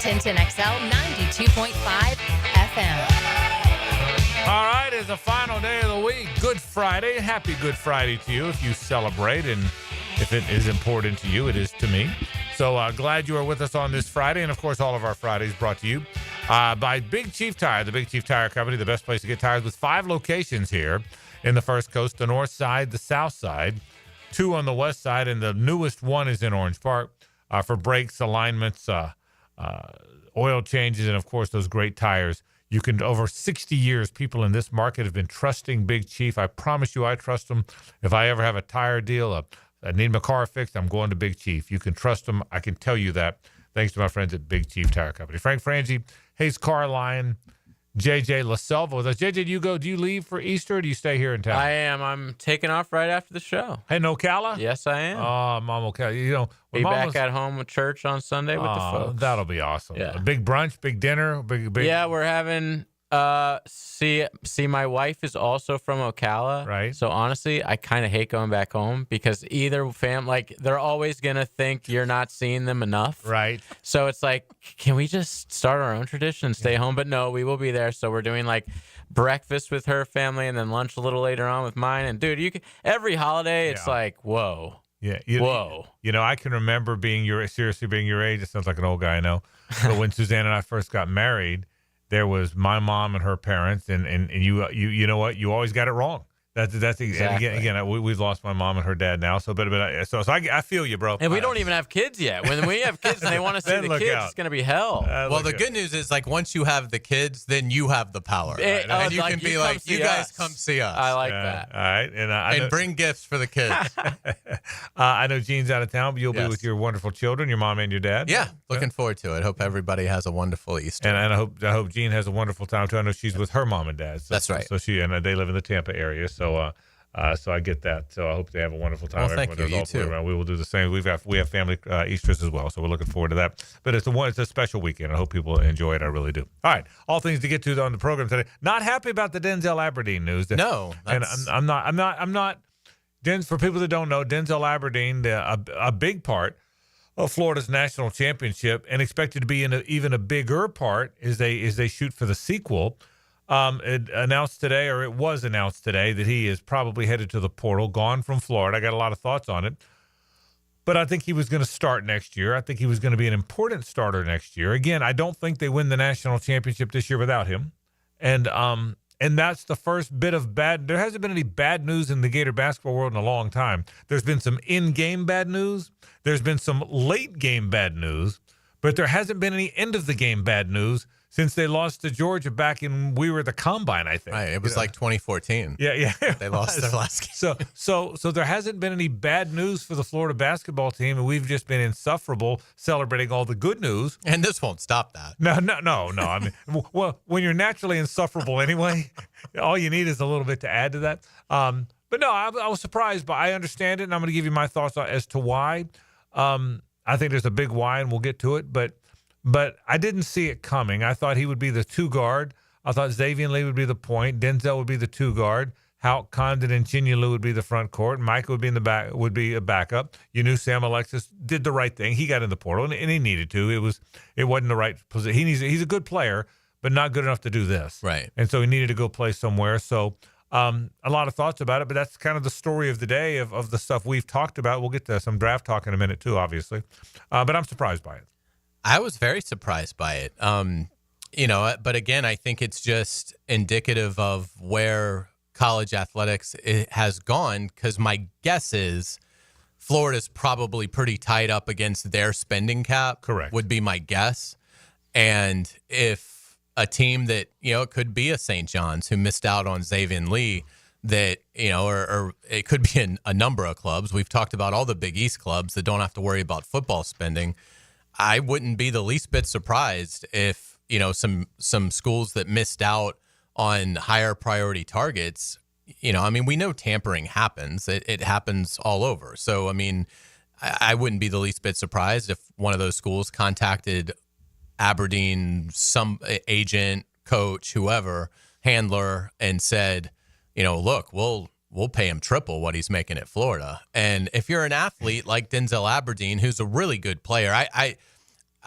Tintin XL 92.5 FM. All right, it's the final day of the week. Good Friday. Happy Good Friday to you if you celebrate, and if it is important to you, it is to me. So glad you are with us on this Friday, and of course all of our Fridays brought to you by Big Chief Tire, the Big Chief Tire Company, the best place to get tires, with 5 locations here in the First Coast, the north side, the south side, 2 on the west side, and the newest one is in Orange Park for brakes, alignments, oil changes, and of course those great tires. You can, over 60 years, people in this market have been trusting Big Chief. I promise you I trust them. If I ever have a tire deal, I need my car fixed, I'm going to Big Chief. You can trust them. I can tell you that. Thanks to my friends at Big Chief Tire Company. Frank Frangie, Hays Carlyon, JJ LaSelva with us. JJ, do you leave for Easter, or do you stay here in town? I am. I'm taking off right after the show. Hey, no Ocala? Yes, I am. Oh, Mom Ocala. You know, be back at home with church on Sunday with the folks. That'll be awesome. Yeah. A big brunch, big dinner, big. Yeah, we're having. See, my wife is also from Ocala, right? So honestly, I kind of hate going back home because either they're always gonna think you're not seeing them enough, right? So it's like, can we just start our own tradition, and stay home? But no, we will be there. So we're doing like breakfast with her family, and then lunch a little later on with mine. And dude, every holiday, it's like, whoa. Yeah. Whoa. You know, I can remember being your age. It sounds like an old guy I know. But when Suzanne and I first got married, there was my mom and her parents, and you know what? You always got it wrong. That's exactly. And again, we've lost my mom and her dad now. So I feel you, bro. And we don't even have kids yet. When we have kids and they want to see the kids, it's going to be hell. Well, the good news is, like, once you have the kids, then you have the power, right? And you can be like, you guys come see us. I like that. All right, and bring gifts for the kids. I know Gene's out of town, but you'll be with your wonderful children, your mom and your dad. Yeah, looking forward to it. Hope everybody has a wonderful Easter. And I hope Gene has a wonderful time too. I know she's with her mom and dad. That's right. So they live in the Tampa area. So I get that. So I hope they have a wonderful time. Well, thank you. You too. We will do the same. We have family Easters as well, so we're looking forward to that. But it's a special weekend. I hope people enjoy it. I really do. All right, all things to get to on the program today. Not happy about the Denzel Aberdeen news. No, and I'm not. For people that don't know, Denzel Aberdeen, a big part of Florida's national championship, and expected to be in even a bigger part as they shoot for the sequel. It was announced today that he is probably headed to the portal, gone from Florida. I got a lot of thoughts on it, but I think he was going to start next year. I think he was going to be an important starter next year. Again, I don't think they win the national championship this year without him. And that's the first bit of bad. There hasn't been any bad news in the Gator basketball world in a long time. There's been some in-game bad news. There's been some late-game bad news, but there hasn't been any end-of-the-game bad news since they lost to Georgia back we were at the Combine, I think. Right, it was like 2014. Yeah. They lost their last game. So there hasn't been any bad news for the Florida basketball team, and we've just been insufferable celebrating all the good news. And this won't stop that. No. I mean, well, when you're naturally insufferable anyway, all you need is a little bit to add to that. But no, I was surprised, but I understand it, and I'm going to give you my thoughts as to why. I think there's a big why, and we'll get to it, but I didn't see it coming. I thought he would be the 2 guard. I thought Xavier Lee would be the point. Denzel would be the 2 guard. Houck, Condon, and Chinyelu would be the front court. Micah would be in the back. Would be a backup. You knew Sam Alexis did the right thing. He got in the portal, and he needed to. It wasn't the right position. He's a good player, but not good enough to do this. Right. And so he needed to go play somewhere. So a lot of thoughts about it, but that's kind of the story of the day of the stuff we've talked about. We'll get to some draft talk in a minute too, obviously. But I'm surprised by it. I was very surprised by it. But again, I think it's just indicative of where college athletics has gone, because my guess is Florida's probably pretty tied up against their spending cap. Correct. Would be my guess. And if a team that, it could be a St. John's who missed out on Xavier Lee, that, or it could be in a number of clubs. We've talked about all the Big East clubs that don't have to worry about football spending. I wouldn't be the least bit surprised if, some schools that missed out on higher priority targets, we know tampering happens. It happens all over. So, I wouldn't be the least bit surprised if one of those schools contacted Aberdeen, some agent, coach, whoever, handler, and said, look, we'll pay him triple what he's making at Florida. And if you're an athlete like Denzel Aberdeen, who's a really good player,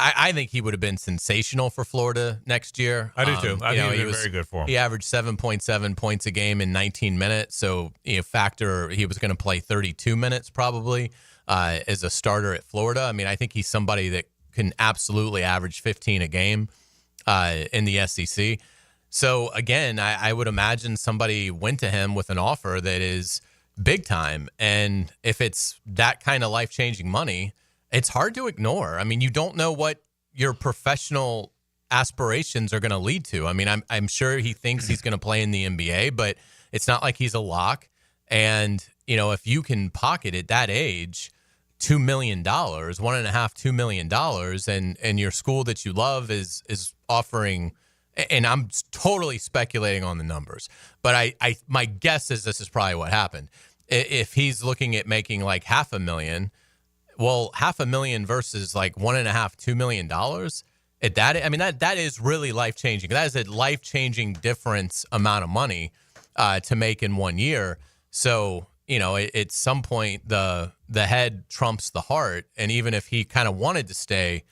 I think he would have been sensational for Florida next year. I do too. I think he was very good for him. He averaged 7.7 points a game in 19 minutes. So factor he was going to play 32 minutes probably as a starter at Florida. I mean, I think he's somebody that can absolutely average 15 a game in the SEC. So again, I would imagine somebody went to him with an offer that is big time. And if it's that kind of life-changing money, it's hard to ignore. I mean, you don't know what your professional aspirations are going to lead to. I mean, I'm sure he thinks he's going to play in the NBA, but it's not like he's a lock. And, if you can pocket at that age $2 million, $2 million, and your school that you love is offering, and I'm totally speculating on the numbers, but my guess is this is probably what happened. If he's looking at making like $500,000, well, $500,000 versus like $1.5–2 million at that. I mean, that is really life changing. That is a life changing difference amount of money to make in 1 year. So at some point the head trumps the heart, and even if he kind of wanted to stay,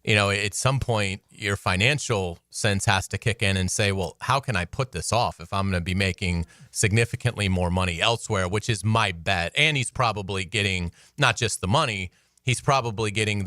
at some point your financial sense has to kick in and say, well, how can I put this off if I'm going to be making significantly more money elsewhere, which is my bet. And he's probably getting not just the money, he's probably getting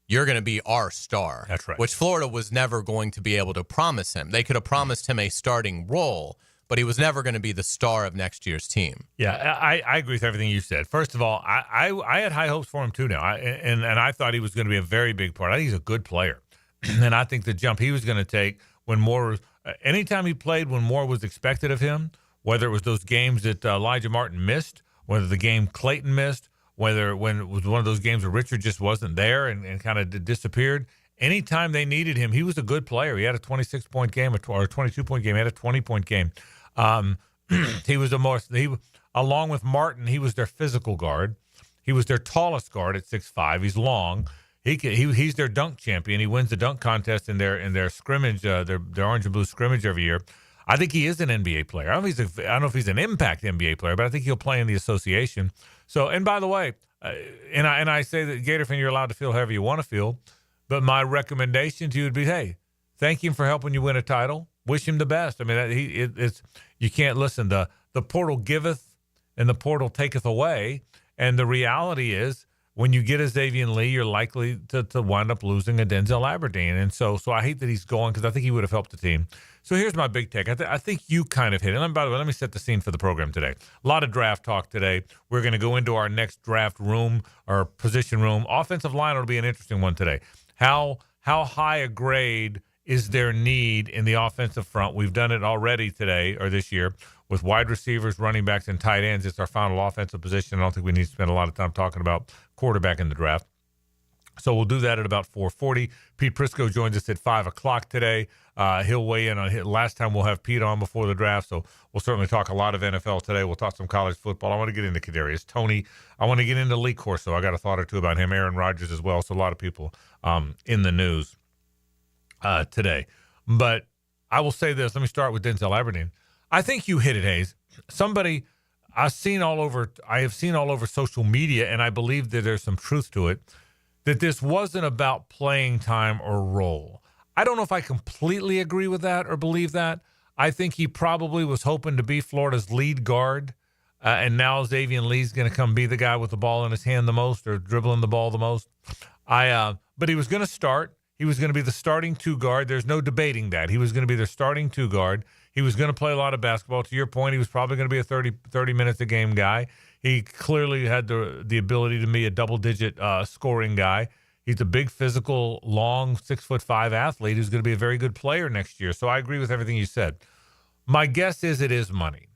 you're going to be our star. That's right. Which Florida was never going to be able to promise him. They could have promised him a starting role, but he was never going to be the star of next year's team. Yeah, I agree with everything you said. First of all, I had high hopes for him too now, and I thought he was going to be a very big part. I think he's a good player, and I think the jump he was going to take when Moore, anytime he played when Moore was expected of him, whether it was those games that Elijah Martin missed, whether the game Clayton missed, when it was one of those games where Richard just wasn't there and kind of disappeared, anytime they needed him, he was a good player. He had a 26-point game or a 22-point game. He had a 20-point game. He was along with Martin, he was their physical guard. He was their tallest guard at 6'5". He's long. He's their dunk champion. He wins the dunk contest in their scrimmage, their orange and blue scrimmage every year. I think he is an NBA player. I don't know if he's an impact NBA player, but I think he'll play in the association. So, and by the way, and I say that Gator fan, you're allowed to feel however you want to feel, but my recommendation to you would be, hey, thank him for helping you win a title. Wish him the best. I mean, you can't listen. The portal giveth and the portal taketh away, and the reality is, when you get a Xavier Lee, you're likely to wind up losing a Denzel Aberdeen. And so I hate that he's going because I think he would have helped the team. So here's my big take. I think you kind of hit it. And by the way, let me set the scene for the program today. A lot of draft talk today. We're going to go into our next draft room or position room. Offensive line will be an interesting one today. How high a grade is their need in the offensive front? We've done it already today or this year with wide receivers, running backs, and tight ends. It's our final offensive position. I don't think we need to spend a lot of time talking about quarterback in the draft. So we'll do that at about 4:40. Pete Prisco joins us at 5 o'clock today. He'll weigh in on it. Last time we'll have Pete on before the draft, so we'll certainly talk a lot of NFL today. We'll talk some college football. I want to get into Kadarius Toney. I want to get into Lee Corso. I got a thought or two about him. Aaron Rodgers as well. So a lot of people in the news today. But I will say this. Let me start with Denzel Aberdeen. I think you hit it, Hays. Somebody I have seen all over social media, and I believe that there's some truth to it, that this wasn't about playing time or role. I don't know if I completely agree with that or believe that. I think he probably was hoping to be Florida's lead guard, and now Xavier Lee's going to come be the guy with the ball in his hand the most or dribbling the ball the most. But he was going to start. He was going to be the starting two guard. There's no debating that. He was going to be their starting two guard. He was going to play a lot of basketball. To your point, he was probably going to be a 30 minutes a game guy. He clearly had the ability to be a double-digit scoring guy. He's a big, physical, long, 6'5" athlete who's going to be a very good player next year. So I agree with everything you said. My guess is it is money.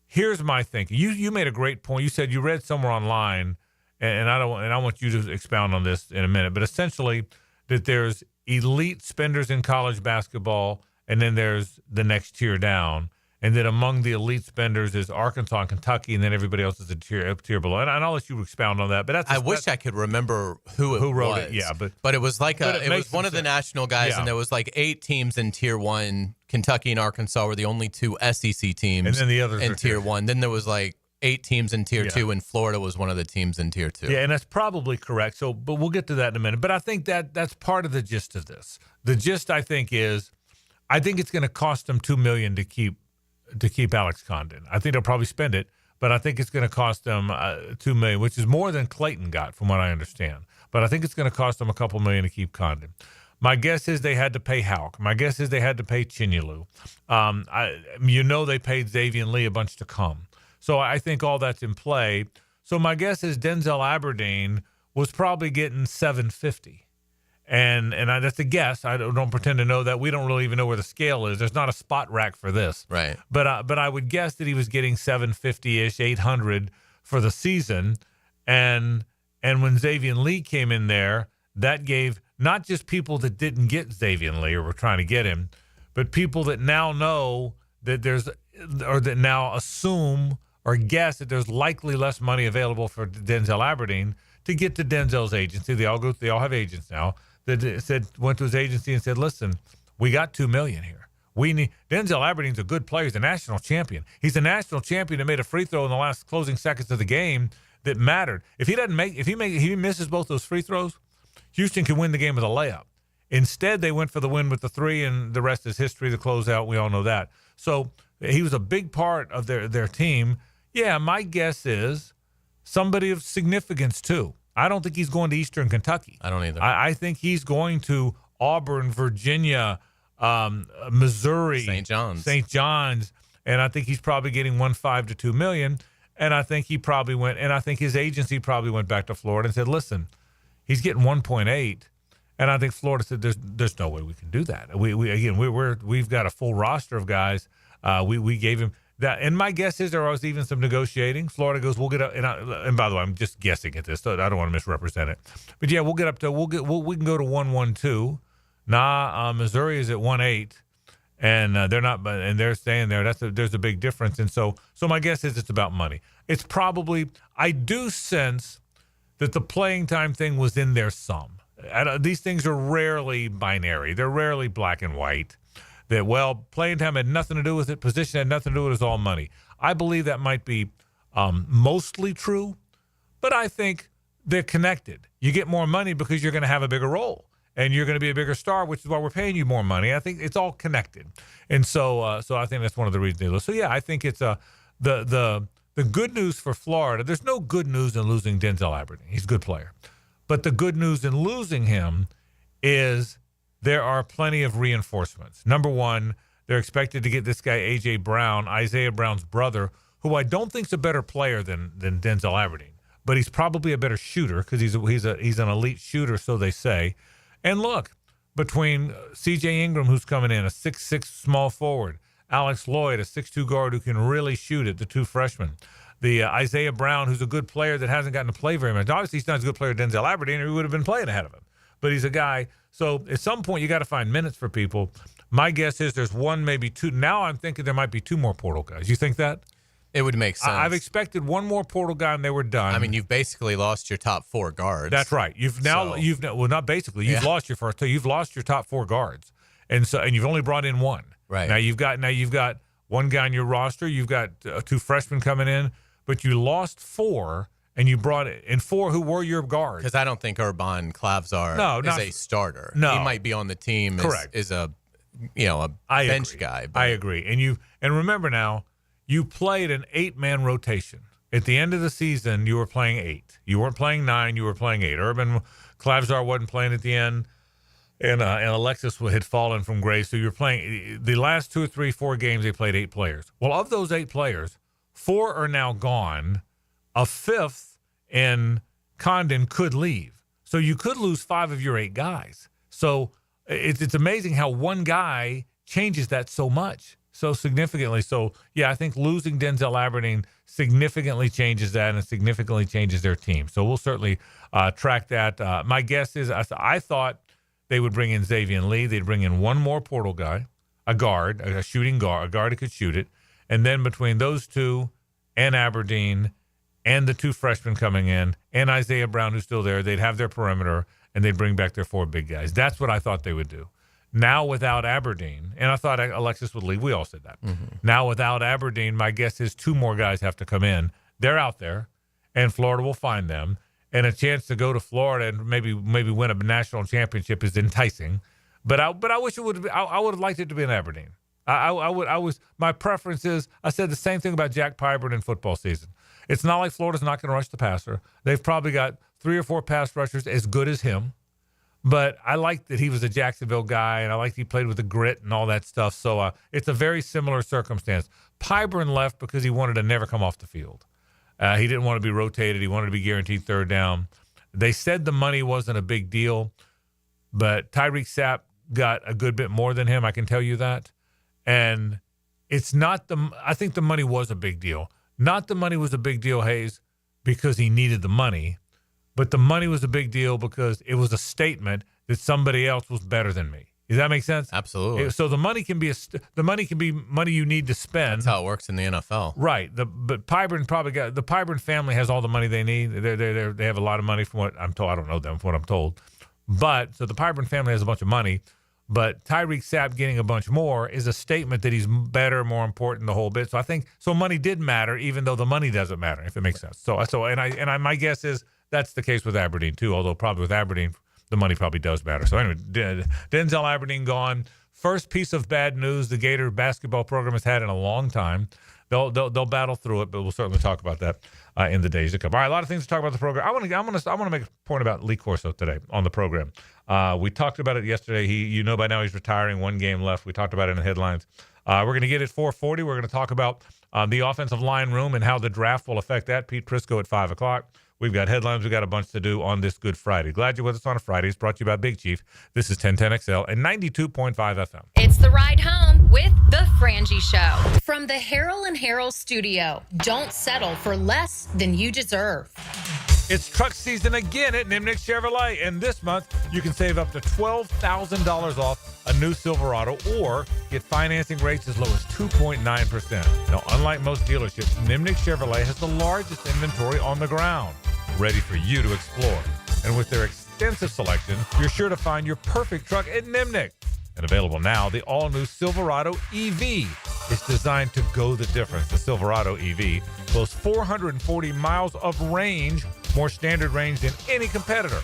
Here's my thinking. You made a great point. You said you read somewhere online, and I want you to expound on this in a minute, but essentially that there's elite spenders in college basketball, and then there's the next tier down, and that among the elite spenders is Arkansas and Kentucky, and then everybody else is a tier below. And I'll let you expound on that. But I wish I could remember who wrote was. it. Yeah, but it was like it was one of the national guys, and there was like 8 teams in Tier 1. Kentucky and Arkansas were the only 2 SEC teams, and then the others in are Tier 1. Then there was like 8 teams in Tier 2, and Florida was one of the teams in Tier 2. Yeah, and that's probably correct. So, but we'll get to that in a minute. But I think that's part of the gist of this. The gist, I think it's going to cost them $2 million to keep Alex Condon. I think they'll probably spend it, but I think it's going to cost them $2 million, which is more than Clayton got, from what I understand. But I think it's going to cost them a couple million to keep Condon. My guess is they had to pay Houck. My guess is they had to pay Chinyelu. They paid Xavier Lee a bunch to come. So I think all that's in play. So my guess is Denzel Aberdeen was probably getting $750. And that's a guess. I don't pretend to know that. We don't really even know where the scale is. There's not a spot rack for this. Right. But I would guess that he was getting $750-ish, $800 for the season. And when Xavier Lee came in there, that gave not just people that didn't get Xavier Lee or were trying to get him, but people that now know that that now assume or guess that there's likely less money available for Denzel Aberdeen to get to Denzel's agency. They all have agents now. That went to his agency and said, "Listen, we got $2 million here. We need Denzel Aberdeen's a good player. He's a national champion. He's a national champion that made a free throw in the last closing seconds of the game that mattered. If he misses both those free throws, Houston can win the game with a layup. Instead, they went for the win with the 3, and the rest is history. The closeout, we all know that. So he was a big part of their team. Yeah, my guess is somebody of significance too. I don't think he's going to Eastern Kentucky. I don't either. I think he's going to Auburn, Virginia, Missouri, St. John's, and I think he's probably getting $1.5 to $2 million. And I think he probably went, and I think his agency probably went back to Florida and said, "Listen, he's getting 1.8." And I think Florida said, "There's no way we can do that. We've got a full roster of guys. We gave him that." And my guess is there was even some negotiating. Florida goes, "We'll get up." And by the way, I'm just guessing at this, so I don't want to misrepresent it. But yeah, we can go to 1.12. Missouri is at 1.8. And they're not, and they're staying there. There's a big difference, and so my guess is it's about money. It's probably, I do sense that the playing time thing was in there some. These things are rarely binary. They're rarely black and white. That playing time had nothing to do with it. Position had nothing to do with it. It's all money. I believe that might be mostly true, but I think they're connected. You get more money because you're going to have a bigger role. And you're going to be a bigger star, which is why we're paying you more money. I think it's all connected, and so I think that's one of the reasons they lose. So yeah, I think it's the good news for Florida. There's no good news in losing Denzel Aberdeen. He's a good player, but the good news in losing him is there are plenty of reinforcements. Number one, they're expected to get this guy A.J. Brown, Isaiah Brown's brother, who I don't think's a better player than Denzel Aberdeen, but he's probably a better shooter because he's an elite shooter, so they say. And look, between C.J. Ingram, who's coming in, a 6'6" small forward, Alex Lloyd, a 6'2" guard who can really shoot it, the 2 freshmen, the Isaiah Brown, who's a good player that hasn't gotten to play very much. Obviously, he's not as good a player as Denzel Aberdeen, or he would have been playing ahead of him. But he's a guy. So at some point, you got to find minutes for people. My guess is there's 1, maybe 2. Now I'm thinking there might be 2 more portal guys. You think that? It would make sense. I've expected 1 more portal guy, and they were done. I mean, you've basically lost your top 4 guards. That's right. You've not basically. You've lost your first 2. You've lost your top 4 guards, and you've only brought in 1. Right. Now you've got 1 guy on your roster. You've got 2 freshmen coming in, but you lost 4, and you brought in 4 who were your guards. Because I don't think Urban Klavzar is a starter. No, he might be on the team. Correct. Is a bench guy. But. I agree. And remember now. You played an 8-man rotation. At the end of the season, you were playing 8. You weren't playing 9. You were playing 8. Urban Klavzar wasn't playing at the end, and Alexis had fallen from grace. So you're playing the last 2 or 3, 4 games. They played 8 players. Well, of those 8 players, 4 are now gone. A 5th in Condon could leave. So you could lose 5 of your 8 guys. So it's amazing how 1 guy changes that so much. So significantly. So, yeah, I think losing Denzel Aberdeen significantly changes that and significantly changes their team. So we'll certainly track that. My guess is I thought they would bring in Xavier Lee. They'd bring in 1 more portal guy, a guard, a shooting guard, a guard who could shoot it. And then between those 2 and Aberdeen and the 2 freshmen coming in and Isaiah Brown, who's still there, they'd have their perimeter and they'd bring back their 4 big guys. That's what I thought they would do. Now without Aberdeen, and I thought Alexis would leave. We all said that. Mm-hmm. Now without Aberdeen, my guess is 2 more guys have to come in they're out there, and Florida will find them. And a chance to go to Florida and maybe win a national championship is enticing. But I wish it would. I would have liked it to be in Aberdeen. My preference is. I said the same thing about Jack Pyburn in football season. It's not like Florida's not going to rush the passer. They've probably got 3 or 4 pass rushers as good as him. But I liked that he was a Jacksonville guy, and I liked he played with the grit and all that stuff. So it's a very similar circumstance. Pyburn left because he wanted to never come off the field. He didn't want to be rotated. He wanted to be guaranteed third down. They said the money wasn't a big deal, but Tyreek Sapp got a good bit more than him. I can tell you that. And it's not I think the money was a big deal. Not the money was a big deal, Hays, because he needed the money, but the money was a big deal because it was a statement that somebody else was better than me. Does that make sense? Absolutely. So the money can be money you need to spend. That's how it works in the NFL. Right. But Pyburn the Pyburn family has all the money they need. They have a lot of money from what I'm told. I don't know them from what I'm told. But so the Pyburn family has a bunch of money. But Tyreek Sapp getting a bunch more is a statement that he's better, more important, the whole bit. So I think money did matter, even though the money doesn't matter, if it makes sense. My guess is that's the case with Aberdeen too. Although probably with Aberdeen, the money probably does matter. So anyway, Denzel Aberdeen gone. First piece of bad news the Gator basketball program has had in a long time. They'll battle through it, but we'll certainly talk about that in the days to come. All right, a lot of things to talk about the program. I want to make a point about Lee Corso today on the program. We talked about it yesterday. By now he's retiring. 1 game left. We talked about it in the headlines. We're going to get at 4:40. We're going to talk about the offensive line room and how the draft will affect that. Pete Prisco at 5 o'clock. We've got headlines. We've got a bunch to do on this Good Friday. Glad you're with us on a Friday. It's brought to you by Big Chief. This is 1010XL and 92.5 FM. It's the ride home with the Frangie Show. From the Harold and Harold studio, don't settle for less than you deserve. It's truck season again at Nimnick Chevrolet, and this month you can save up to $12,000 off a new Silverado or get financing rates as low as 2.9%. Now, unlike most dealerships, Nimnick Chevrolet has the largest inventory on the ground, ready for you to explore. And with their extensive selection, you're sure to find your perfect truck at Nimnick. And available now, the all-new Silverado EV is designed to go the difference. The Silverado EV boasts 440 miles of range, more standard range than any competitor.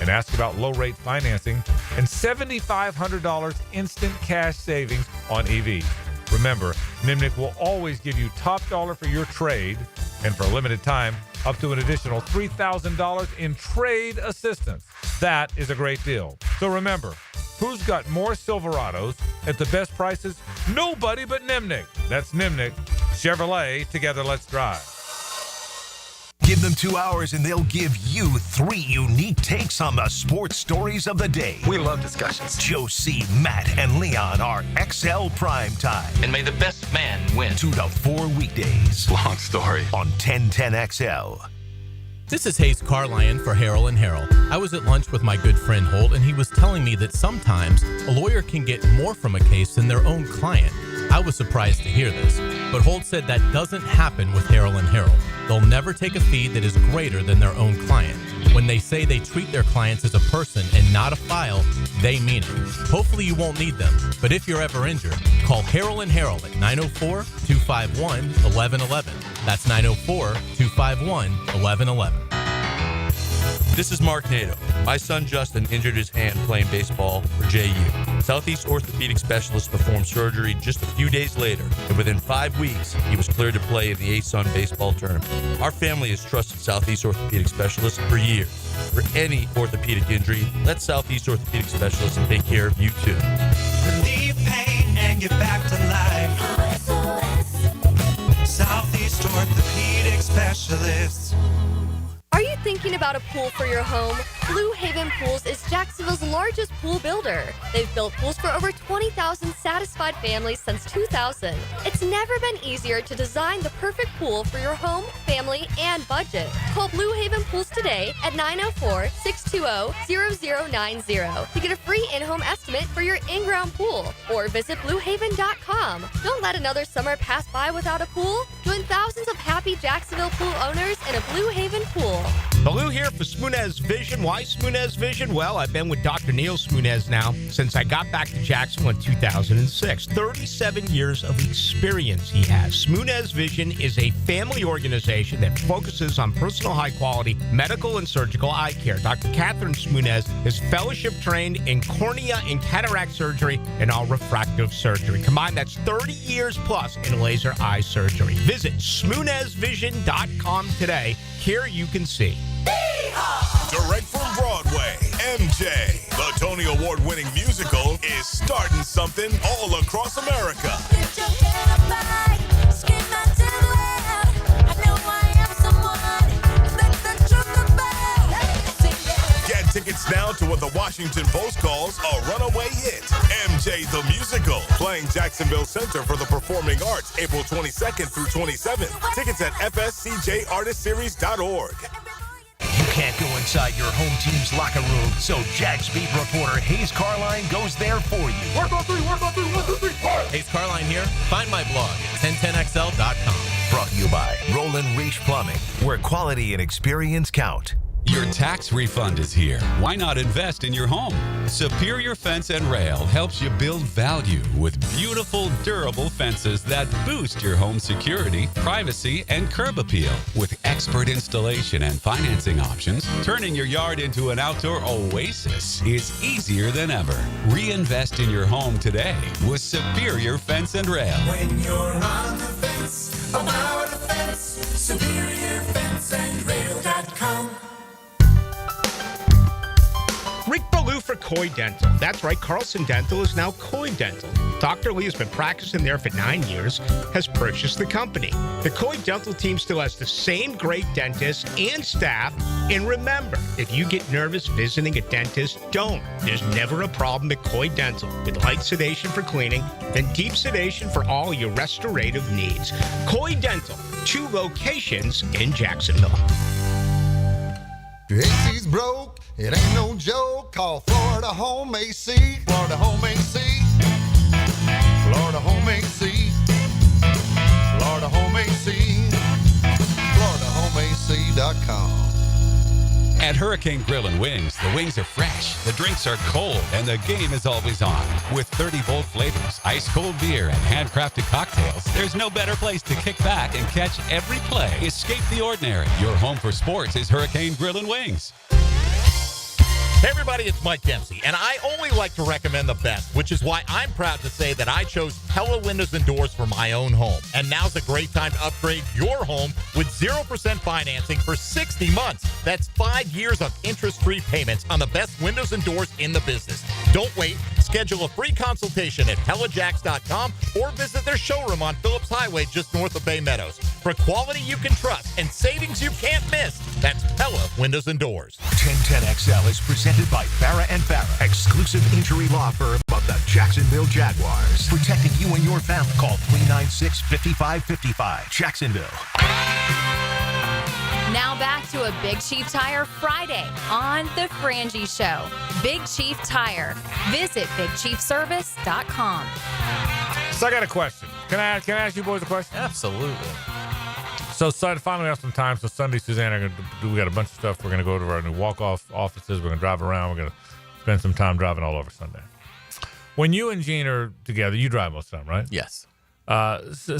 And ask about low-rate financing and $7,500 instant cash savings on EV. Remember, Nimnick will always give you top dollar for your trade, and for a limited time, up to an additional $3,000 in trade assistance. That is a great deal. So remember, who's got more Silverados at the best prices? Nobody but Nimnick. That's Nimnick Chevrolet. Together, let's drive. Give them 2 hours and they'll give you 3 unique takes on the sports stories of the day. We love discussions. Josie, Matt, and Leon are XL Prime Time. And may the best man win. 2 to 4 weekdays. Long story. On 1010XL. This is Hays Carlyon for Harold and Harold. I was at lunch with my good friend Holt, and he was telling me that sometimes a lawyer can get more from a case than their own client. I was surprised to hear this, but Holt said that doesn't happen with Harold and Harold. They'll never take a fee that is greater than their own client. When they say they treat their clients as a person and not a file, they mean it. Hopefully you won't need them, but if you're ever injured, call Harold and Harold at 904-251-1111. That's 904-251-1111. This is Mark Nato. My son Justin injured his hand playing baseball for JU. Southeast Orthopedic Specialist performed surgery just a few days later, and within 5 weeks, he was cleared to play in the ASUN baseball tournament. Our family has trusted Southeast Orthopedic Specialists for years. For any orthopedic injury, let Southeast Orthopedic Specialists take care of you too. Relieve pain and get back to life. Southeast Orthopedic Specialists. Are you thinking about a pool for your home? Blue Haven Pools is Jacksonville's largest pool builder. They've built pools for over 20,000 satisfied families since 2000. It's never been easier to design the perfect pool for your home, family, and budget. Call Blue Haven Pools today at 904-620-0090 to get a free in-home estimate for your in-ground pool, or visit bluehaven.com. Don't let another summer pass by without a pool. Join thousands of happy Jacksonville pool owners in a Blue Haven pool. Baloo here for Smoonez Vision. Why Smoonez Vision? Well, I've been with Dr. Neil Smoonez now since I got back to Jacksonville in 2006. 37 years of experience he has. Smoonez Vision is a family organization that focuses on personal high-quality medical and surgical eye care. Dr. Catherine Smoonez is fellowship-trained in cornea and cataract surgery and all refractive surgery. Combined, that's 30 years plus in laser eye surgery. Visit SmoonezVision.com today. Here you can see. Direct from Broadway, MJ, the Tony Award-winning musical, is starting something all across America. Get your head up high, scream out to the world. I know I am someone. Let the truth about. Get tickets now to what the Washington Post calls a runaway hit. MJ the Musical, playing Jacksonville Center for the Performing Arts, April 22nd through 27th. Tickets at fscjartistseries.org. You can't go inside your home team's locker room, so Jags beat reporter Hays Carlyon goes there for you. Work on three, 1, 2, 3, 4. Hays Carlyon here. Find my blog at 1010xl.com. Brought to you by Roland Reach Plumbing, where quality and experience count. Your tax refund is here. Why not invest in your home? Superior Fence and Rail helps you build value with beautiful, durable fences that boost your home security, privacy, and curb appeal. With expert installation and financing options, turning your yard into an outdoor oasis is easier than ever. Reinvest in your home today with Superior Fence and Rail. When you're on the fence, about the fence, SuperiorFenceandRail.com. Rick Ballou for Coy Dental. That's right, Carlson Dental is now Coy Dental. Dr. Lee has been practicing there for 9 years, has purchased the company. The Coy Dental team still has the same great dentists and staff. And remember, if you get nervous visiting a dentist, don't. There's never a problem at Coy Dental. With light sedation for cleaning and deep sedation for all your restorative needs. Coy Dental, 2 locations in Jacksonville. Your AC's broke, it ain't no joke. Call Florida Home AC. Florida Home AC. Florida Home AC. Florida Home AC. FloridaHomeAC.com. At Hurricane Grill and Wings, the wings are fresh, the drinks are cold, and the game is always on. With 30-volt flavors, ice-cold beer, and handcrafted cocktails, there's no better place to kick back and catch every play. Escape the ordinary. Your home for sports is Hurricane Grill and Wings. Hey everybody, it's Mike Dempsey, and I only like to recommend the best, which is why I'm proud to say that I chose Pella Windows and Doors for my own home. And now's a great time to upgrade your home with 0% financing for 60 months. That's 5 years of interest-free payments on the best windows and doors in the business. Don't wait. Schedule a free consultation at PellaJacks.com or visit their showroom on Phillips Highway just north of Bay Meadows. For quality you can trust and savings you can't miss, that's Pella Windows and Doors. 1010XL is presented by Farrah & Farrah, exclusive injury law firm of the Jacksonville Jaguars. Protecting you and your family. Call 396-5555. Jacksonville. Now back to a Big Chief Tire Friday on The Frangie Show. Big Chief Tire. Visit BigChiefService.com. So I got a question. Can I ask you boys a question? Absolutely. So finally we have some time. So Sunday, Suzanne, we got a bunch of stuff. We're going to go to our new walk-off offices. We're going to drive around. We're going to spend some time driving all over Sunday. When you and Gene are together, you drive most of the time, right? Yes.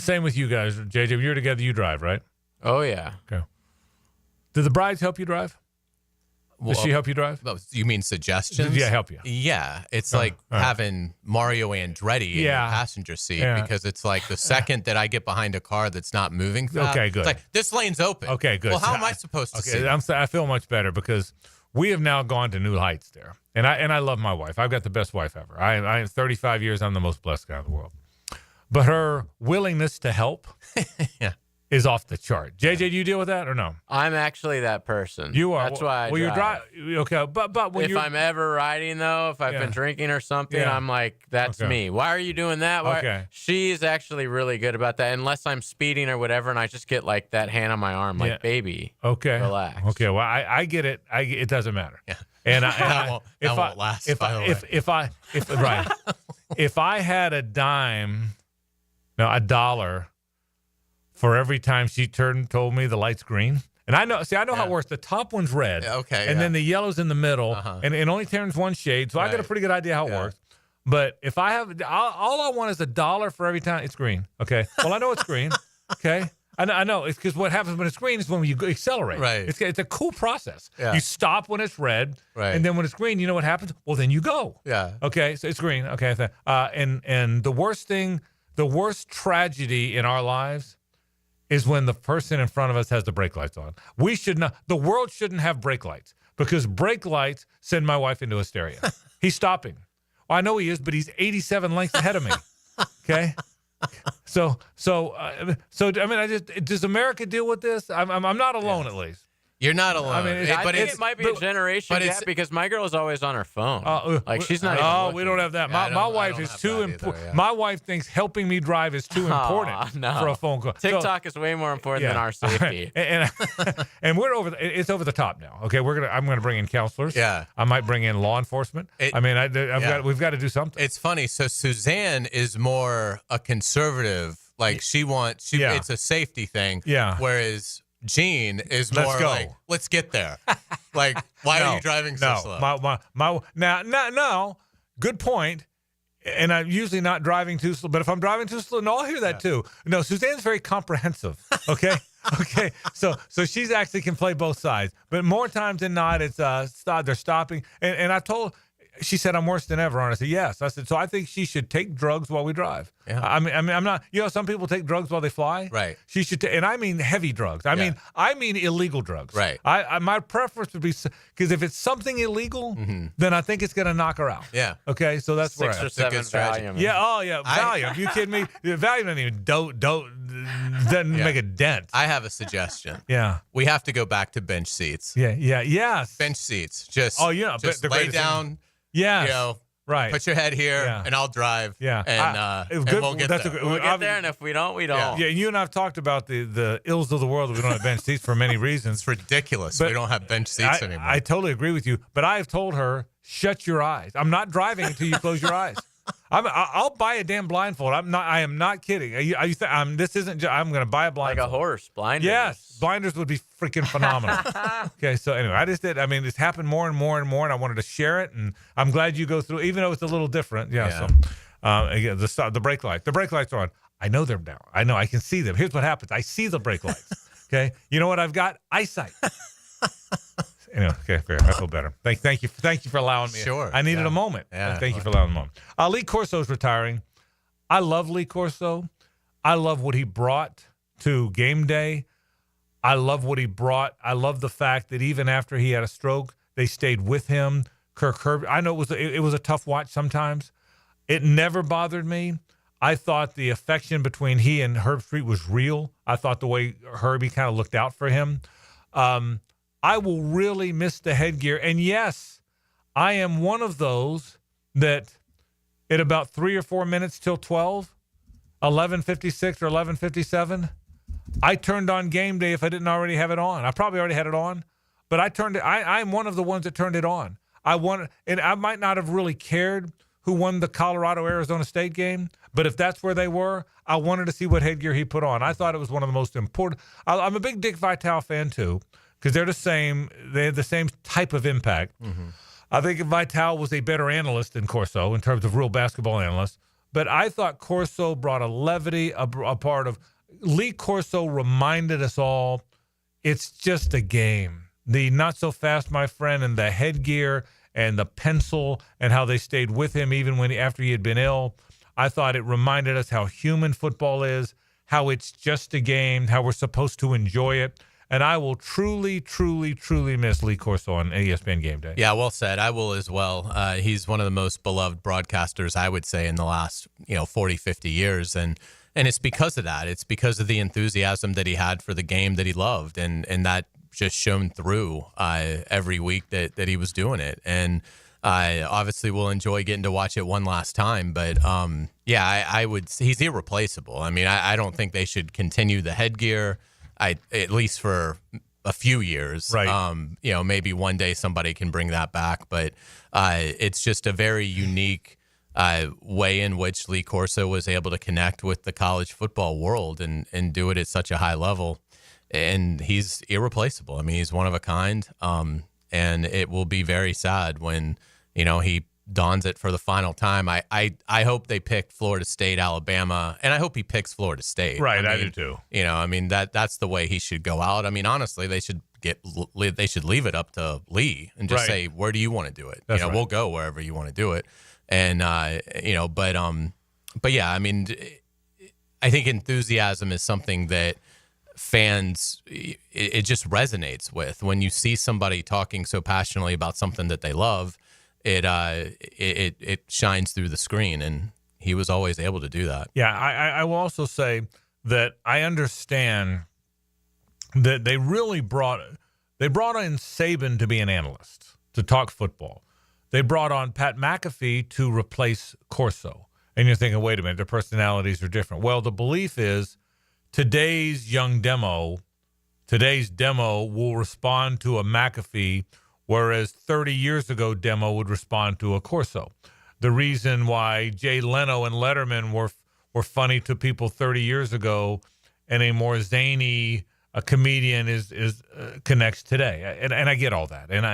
Same with you guys. JJ, when you're together, you drive, right? Oh, yeah. Okay. Do the brides help you drive? Does she help you drive? You mean suggestions? Yeah, help you. Yeah. It's like having Mario Andretti in the passenger seat because it's like the second that I get behind a car that's not moving fast, okay, good. It's like, this lane's open. Okay, good. Well, how am I supposed to see? I feel much better because we have now gone to new heights there. And I love my wife. I've got the best wife ever. I am 35 years. I'm the most blessed guy in the world. But her willingness to help is off the chart. JJ, do you deal with that or no? I'm actually that person. You are. That's why I you drive. Okay, but when if I'm ever riding though, if I've been drinking or something, I'm like, that's me. Why are you doing that? Why? She's actually really good about that. Unless I'm speeding or whatever, and I just get like that hand on my arm, like baby. Okay. Relax. Okay. Well, I get it. It doesn't matter. Yeah. And that won't last. If I had a $1 for every time she told me the light's green, And I know how it works. The top one's red. And then the yellow's in the middle. And it only turns one shade. So I got a pretty good idea how it works. But if I have, all I want is $1 for every time it's green. Okay. Well, I know it's green. Okay. I know. It's because what happens when it's green is when you accelerate. Right. It's a cool process. Yeah. You stop when it's red. Right. And then when it's green, you know what happens? Well, then you go. Yeah. Okay. So it's green. Okay. And the worst tragedy in our lives is when the person in front of us has the brake lights on. We should not. The world shouldn't have brake lights because brake lights send my wife into hysteria. He's stopping. Well, I know he is, but he's 87 lengths ahead of me. Okay. So I mean, does America deal with this? I'm not alone, at least. You're not alone. I mean, I think it might be a generation gap because my girl is always on her phone. Like she's not. Oh, we don't have that. My wife is too important. My wife thinks helping me drive is too important for a phone call. TikTok is way more important than our safety. And we're over. It's over the top now. Okay, I'm gonna bring in counselors. Yeah, I might bring in law enforcement. We've got to do something. It's funny. So Suzanne is more a conservative. Like it's a safety thing. Yeah. Whereas Gene is more like, let's get there. Like, why are you driving so slow? No. Good point. And I'm usually not driving too slow. But if I'm driving too slow, I'll hear that too. No, Suzanne's very comprehensive. Okay. Okay. So she's actually can play both sides. But more times than not, it's they're stopping. And I told. She said, I'm worse than ever. And I said, yes. I said, so I think she should take drugs while we drive. Yeah. I mean, I'm not, some people take drugs while they fly. Right. She should, and I mean heavy drugs. I mean illegal drugs. Right. My preference would be, because if it's something illegal, then I think it's going to knock her out. Yeah. Okay. So that's 6 or 7 Valium. Yeah. Oh, yeah. Valium. You kidding me? Valium doesn't make a dent. I have a suggestion. Yeah. We have to go back to bench seats. Yeah. Yes. Bench seats. Just lay down. Yeah, right. Put your head here, and I'll drive. Yeah, and we'll get there. We'll get there, and if we don't, we don't. Yeah, and you and I have talked about the ills of the world. We don't have bench seats for many reasons. It's ridiculous. We don't have bench seats anymore. I totally agree with you, but I have told her, shut your eyes. I'm not driving until you close your eyes. I'll buy a damn blindfold. I am not kidding. This isn't. I'm going to buy a blindfold. Like a horse. Blinders. Yes, blinders would be freaking phenomenal. Okay, so anyway, I just did. I mean, it's happened more and more and more, and I wanted to share it. And I'm glad you go through, even though it's a little different. Yeah. So, again, the brake light. The brake lights are on. I know they're down. I know. I can see them. Here's what happens. I see the brake lights. Okay. You know what I've got? Eyesight. Anyway, okay, fair. I feel better. Thank you for allowing me. Sure. I needed a moment. Yeah. Thank you for allowing a moment. Lee Corso's retiring. I love Lee Corso. I love what he brought to game day. I love what he brought. I love the fact that even after he had a stroke, they stayed with him. Kirk Herbstreit. I know it was a tough watch sometimes. It never bothered me. I thought the affection between he and Herbstreit was real. I thought the way Herbie kind of looked out for him. I will really miss the headgear. And yes, I am one of those that at about 3 or 4 minutes till 12, 11:56 or 11:57, I turned on game day if I didn't already have it on. I probably already had it on, but I turned it. I'm one of the ones that turned it on. And I might not have really cared who won the Colorado-Arizona State game, but if that's where they were, I wanted to see what headgear he put on. I thought it was one of the most important. I'm a big Dick Vitale fan too, because they're the same. They have the same type of impact. Mm-hmm. I think Vitale was a better analyst than Corso in terms of real basketball analyst, but I thought Corso brought a levity, a part of Lee Corso reminded us all it's just a game. The not so fast, my friend, and the headgear and the pencil and how they stayed with him even after he had been ill. I thought it reminded us how human football is, how it's just a game, how we're supposed to enjoy it. And I will truly, truly, truly miss Lee Corso on ESPN Game Day. Yeah, well said. I will as well. He's one of the most beloved broadcasters, I would say, in the last 40, 50 years. And it's because of that. It's because of the enthusiasm that he had for the game that he loved. And that just shone through every week that he was doing it. And obviously we'll enjoy getting to watch it one last time. But, I would. He's irreplaceable. I mean, I don't think they should continue the headgear. At least for a few years, right? Maybe one day somebody can bring that back, but it's just a very unique way in which Lee Corso was able to connect with the college football world and do it at such a high level. and he's irreplaceable. I mean, he's one of a kind. And it will be very sad when, he dons it for the final time. I hope they pick Florida State, Alabama, and I hope he picks Florida State. Right, I do too. That's the way he should go out. I mean, honestly, they should leave it up to Lee and just say, where do you want to do it? That's right. We'll go wherever you want to do it. And but yeah, I mean, I think enthusiasm is something that fans, it just resonates with. When you see somebody talking so passionately about something that they love, it shines through the screen, and he was always able to do that. Yeah, I will also say that I understand that they really brought in Saban to be an analyst, to talk football. They brought on Pat McAfee to replace Corso. And you're thinking, wait a minute, their personalities are different. Well, the belief is today's demo will respond to a McAfee, whereas 30 years ago, demo would respond to a Corso. The reason why Jay Leno and Letterman were funny to people 30 years ago, and a more zany comedian connects today. And I get all that, and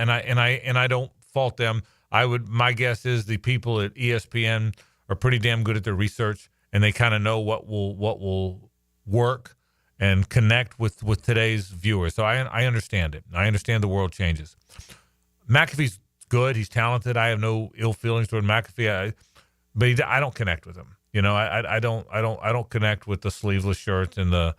I don't fault them. My guess is the people at ESPN are pretty damn good at their research, and they kind of know what will work and connect with today's viewers. So I understand it. I understand the world changes. McAfee's good. He's talented. I have no ill feelings toward McAfee. But I don't connect with him. I don't connect with the sleeveless shirts and the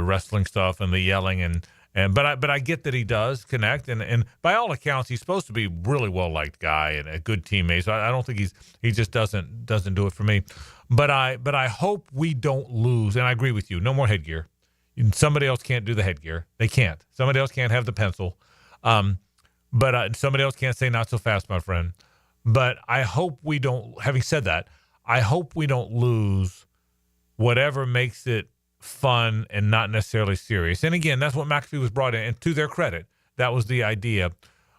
wrestling stuff and the yelling but I get that he does connect, and by all accounts he's supposed to be a really well liked guy and a good teammate. So I don't think he just doesn't do it for me. But I hope we don't lose. And I agree with you. No more headgear. Somebody else can't do the headgear. They can't. Somebody else can't have the pencil. But somebody else can't say not so fast, my friend. But I hope we don't. Having said that, I hope we don't lose whatever makes it fun and not necessarily serious. And again, that's what McAfee was brought in. And to their credit, that was the idea.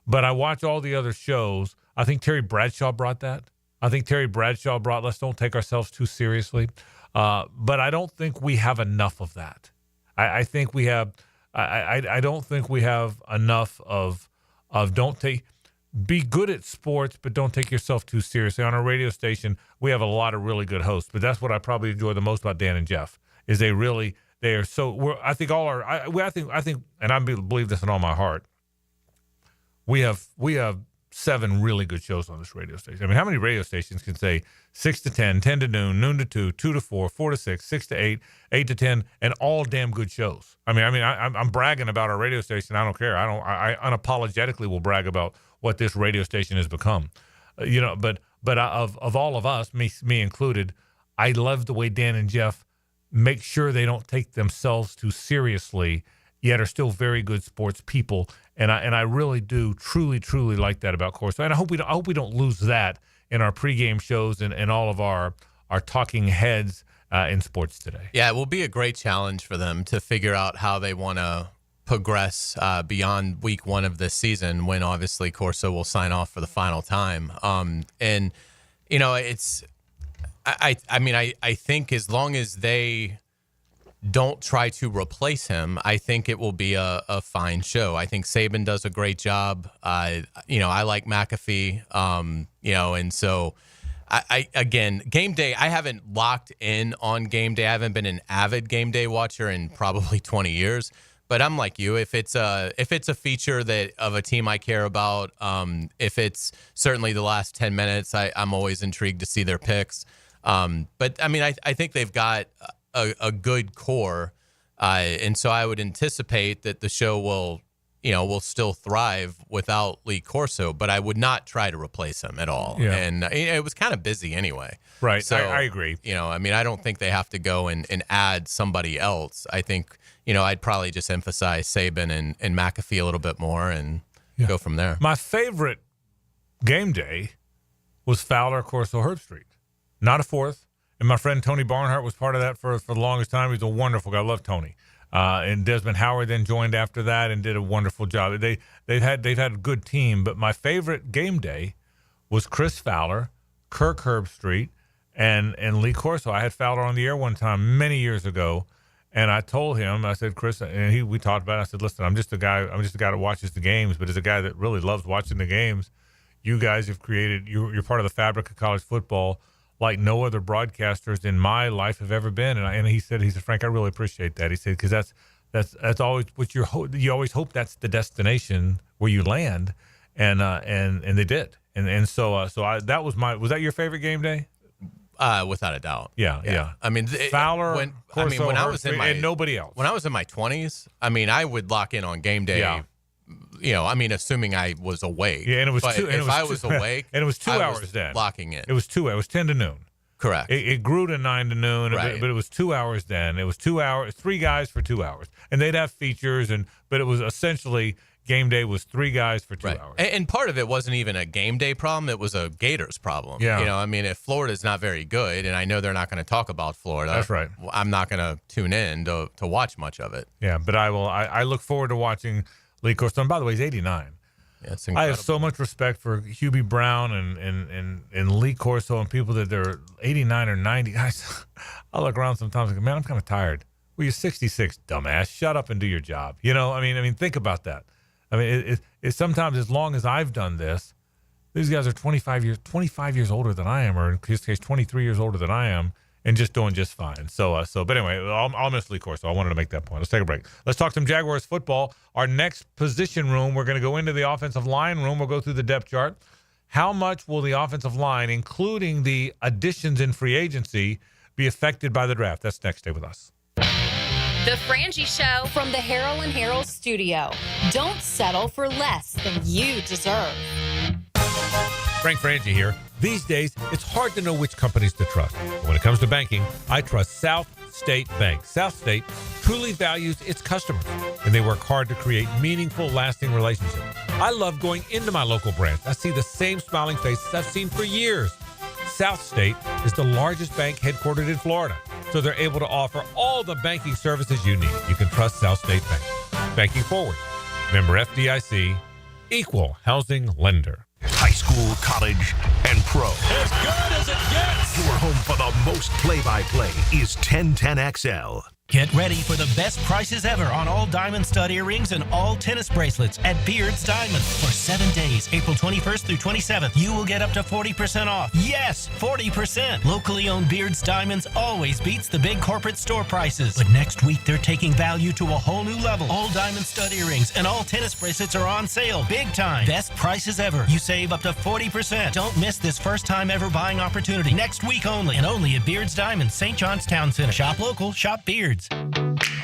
But I watch all the other shows. I think Terry Bradshaw brought that. Let's don't take ourselves too seriously. But I don't think we have enough of that. I think we have. I don't think we have enough of be good at sports, but don't take yourself too seriously. On our radio station, we have a lot of really good hosts, but that's what I probably enjoy the most about Dan and Jeff. Is they are so. I think, and I believe this in all my heart. We have 7 really good shows on this radio station. I mean, how many radio stations can say 6 to 10, 10 to noon, noon to 2, 2 to 4, 4 to 6, 6 to 8, 8 to 10, and all damn good shows. I'm bragging about our radio station. I don't care. I unapologetically will brag about what this radio station has become. But of all of us, me included, I love the way Dan and Jeff make sure they don't take themselves too seriously, yet are still very good sports people. And I really do truly like that about Corso. And I hope we don't lose that in our pregame shows and all of our talking heads in sports today. Yeah, it will be a great challenge for them to figure out how they want to progress beyond week 1 of this season, when obviously Corso will sign off for the final time. I think as long as they don't try to replace him, I think it will be a fine show. I think Saban does a great job. I like McAfee, and so again, game day, I haven't locked in on game day. I haven't been an avid game day watcher in probably 20 years. But I'm like you. If it's a feature that of a team I care about, if it's certainly the last 10 minutes, I'm always intrigued to see their picks. But I think they've got a good core, and so I would anticipate that the show will still thrive without Lee Corso. But I would not try to replace him at all. Yeah. And it was kind of busy anyway. Right. So I agree. I don't think they have to go and add somebody else. I think I'd probably just emphasize Saban and McAfee a little bit more and go from there. My favorite game day was Fowler, Corso, Herbstreit. Not a fourth. And my friend Tony Barnhart was part of that for the longest time. He's a wonderful guy. I love Tony. And Desmond Howard then joined after that and did a wonderful job. They've had a good team, but my favorite game day was Chris Fowler, Kirk Herbstreit, and Lee Corso. I had Fowler on the air one time many years ago, And I told him, I said, Chris, and we talked about it. I said, listen, I'm just a guy that watches the games, but as a guy that really loves watching the games, you guys have created, you're part of the fabric of college football like no other broadcasters in my life have ever been. And he said, Frank, I really appreciate that. He said, because that's always what you always hope that's the destination where you land. And they did. And so that was that your favorite game day? Without a doubt. Yeah. I mean, Fowler, Corso, when I was in and nobody else. When I was in my 20s, I mean, I would lock in on game day. Yeah. Assuming I was awake. Yeah, and it was if I was awake, and it was 2 hours then. Locking in. It was 2. It was 10 to noon. Correct. It grew to 9 to noon, right. but it was 2 hours then. It was 2 hours, 3 guys for 2 hours, and they'd have features, but it was essentially. Game day was 3 guys for 2 hours. And part of it wasn't even a game day problem. It was a Gators problem. Yeah. I mean, if Florida's not very good, and I know they're not going to talk about Florida. That's right. I'm not going to tune in to watch much of it. Yeah, but I will. I look forward to watching Lee Corso. And by the way, he's 89. Yeah, it's incredible. I have so much respect for Hubie Brown and Lee Corso and people that they're 89 or 90. I look around sometimes and go, man, I'm kind of tired. Well, you're 66, dumbass. Shut up and do your job. I mean, think about that. I mean, it's sometimes as long as I've done this, these guys are 25 years older than I am, or in this case, 23 years older than I am, and just doing just fine. But anyway, I'll miss Lee Corso. I wanted to make that point. Let's take a break. Let's talk some Jaguars football. Our next position room, we're going to go into the offensive line room. We'll go through the depth chart. How much will the offensive line, including the additions in free agency, be affected by the draft? That's next. Stay with us. The Frangie Show from the Harold and Harold studio. Don't settle for less than you deserve. Frank Frangie here. These days, it's hard to know which companies to trust. But when it comes to banking, I trust South State Bank. South State truly values its customers, and they work hard to create meaningful, lasting relationships. I love going into my local branch. I see the same smiling faces I've seen for years. South State is the largest bank headquartered in Florida, so they're able to offer all the banking services you need. You can trust South State Bank. Banking forward. Member FDIC, equal housing lender. High school, college, and pro. As good as it gets. Your home for the most play-by-play is 1010XL. Get ready for the best prices ever on all diamond stud earrings and all tennis bracelets at Beard's Diamonds. For 7 days, April 21st through 27th, you will get up to 40% off. Yes, 40%. Locally owned Beard's Diamonds always beats the big corporate store prices. But next week, they're taking value to a whole new level. All diamond stud earrings and all tennis bracelets are on sale. Big time. Best prices ever. You save up to 40%. Don't miss this first time ever buying opportunity. Next week only, and only at Beard's Diamonds, St. John's Town Center. Shop local, shop Beard's.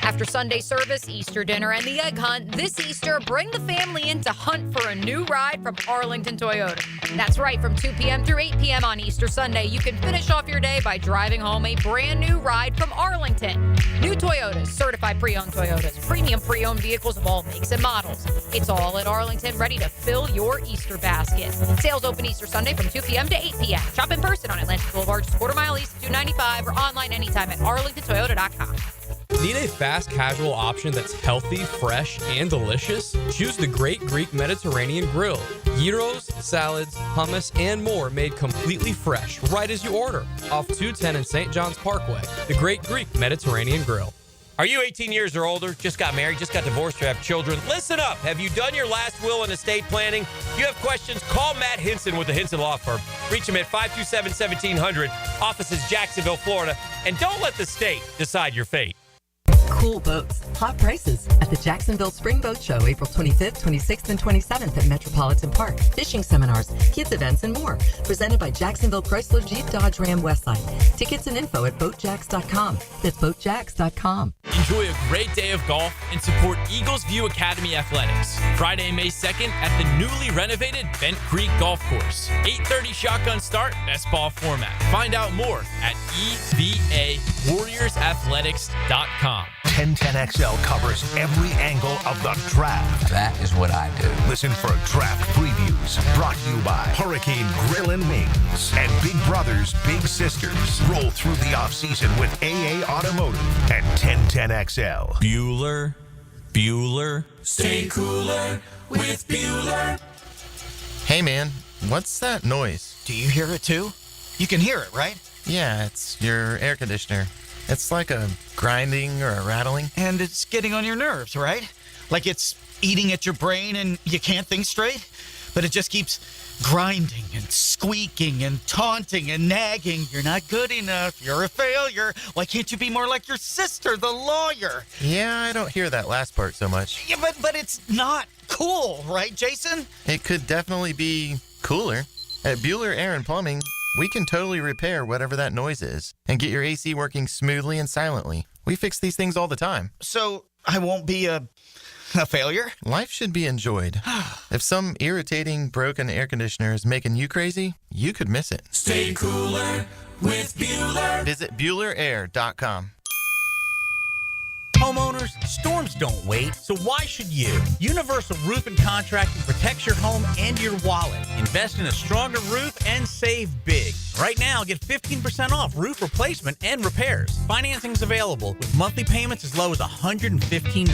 After Sunday service, Easter dinner, and the egg hunt, this Easter, bring the family in to hunt for a new ride from Arlington Toyota. That's right, from 2 p.m. through 8 p.m. on Easter Sunday, you can finish off your day by driving home a brand new ride from Arlington. New Toyotas, certified pre-owned Toyotas, premium pre-owned vehicles of all makes and models. It's all at Arlington, ready to fill your Easter basket. Sales open Easter Sunday from 2 p.m. to 8 p.m. Shop in person on Atlantic Boulevard, just quarter mile east of 295, or online anytime at arlingtontoyota.com. Need a fast casual option that's healthy, fresh, and delicious? Choose the Great Greek Mediterranean Grill. Gyros, salads, hummus, and more made completely fresh right as you order. Off 210 in St. John's Parkway. The Great Greek Mediterranean Grill. Are you 18 years or older, just got married, just got divorced, or have children? Listen up. Have you done your last will and estate planning? If you have questions, call Matt Hinson with the Hinson Law Firm. Reach him at 527-1700. Office is Jacksonville, Florida. And don't let the state decide your fate. Cool boats, hot prices at the Jacksonville Spring Boat Show, April 25th, 26th, and 27th at Metropolitan Park. Fishing seminars, kids events, and more. Presented by Jacksonville Chrysler Jeep Dodge Ram Westside. Tickets and info at boatjacks.com. That's boatjacks.com. Enjoy a great day of golf and support Eagles View Academy Athletics. Friday, May 2nd at the newly renovated Bent Creek Golf Course. 8:30 shotgun start, best ball format. Find out more at EVAWarriorsathletics.com. 1010XL covers every angle of the draft. That is what I do. Listen for draft previews brought to you by Hurricane Grill and Wings and Big Brothers Big Sisters. Roll through the offseason with AA Automotive and 1010XL. Bueller. Stay cooler with Bueller. Hey man, what's that noise? Do you hear it too? You can hear it, right? Yeah, it's your air conditioner. It's like a grinding or a rattling. And it's getting on your nerves, right? Like it's eating at your brain and you can't think straight? But it just keeps grinding and squeaking and taunting and nagging. You're not good enough. You're a failure. Why can't you be more like your sister, the lawyer? Yeah, I don't hear that last part so much. Yeah, but it's not cool, right, Jason? It could definitely be cooler. At Bueller Aaron Plumbing, we can totally repair whatever that noise is and get your AC working smoothly and silently. We fix these things all the time. So I won't be a failure? Life should be enjoyed. If some irritating, broken air conditioner is making you crazy, you could miss it. Stay cooler with Bueller. Visit BuellerAir.com. Homeowners, storms don't wait, so why should you? Universal Roof and Contracting protects your home and your wallet. Invest in a stronger roof and save big. Right now, get 15% off roof replacement and repairs. Financing's available with monthly payments as low as $115.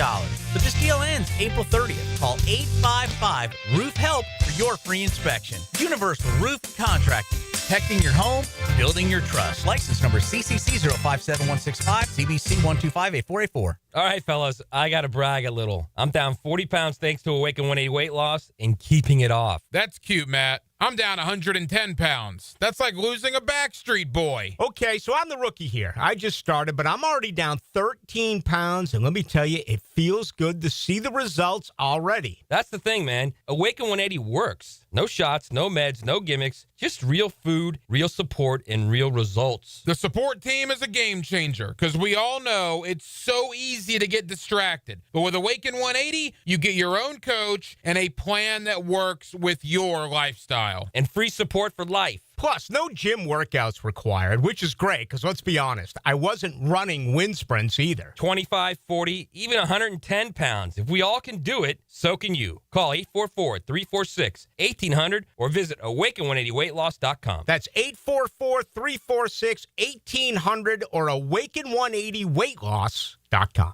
But this deal ends April 30th. Call 855-ROOF-HELP for your free inspection. Universal Roof and Contracting. Protecting your home, building your trust. License number CCC 057165, CBC 1258484. All right, fellas, I got to brag a little. I'm down 40 pounds thanks to Awaken 180 weight loss and keeping it off. That's cute, Matt. I'm down 110 pounds. That's like losing a Backstreet Boy. Okay, so I'm the rookie here. I just started, but I'm already down 13 pounds, and let me tell you, it feels good to see the results already. That's the thing, man. Awaken 180 works. No shots, no meds, no gimmicks, just real food, real support, and real results. The support team is a game changer because we all know it's so easy to get distracted. But with Awaken 180, you get your own coach and a plan that works with your lifestyle. And free support for life. Plus, no gym workouts required, which is great because let's be honest, I wasn't running wind sprints either. 25, 40, even 110 pounds. If we all can do it, so can you. Call 844-346-1800 or visit awaken180weightloss.com. That's 844-346-1800 or awaken180weightloss.com.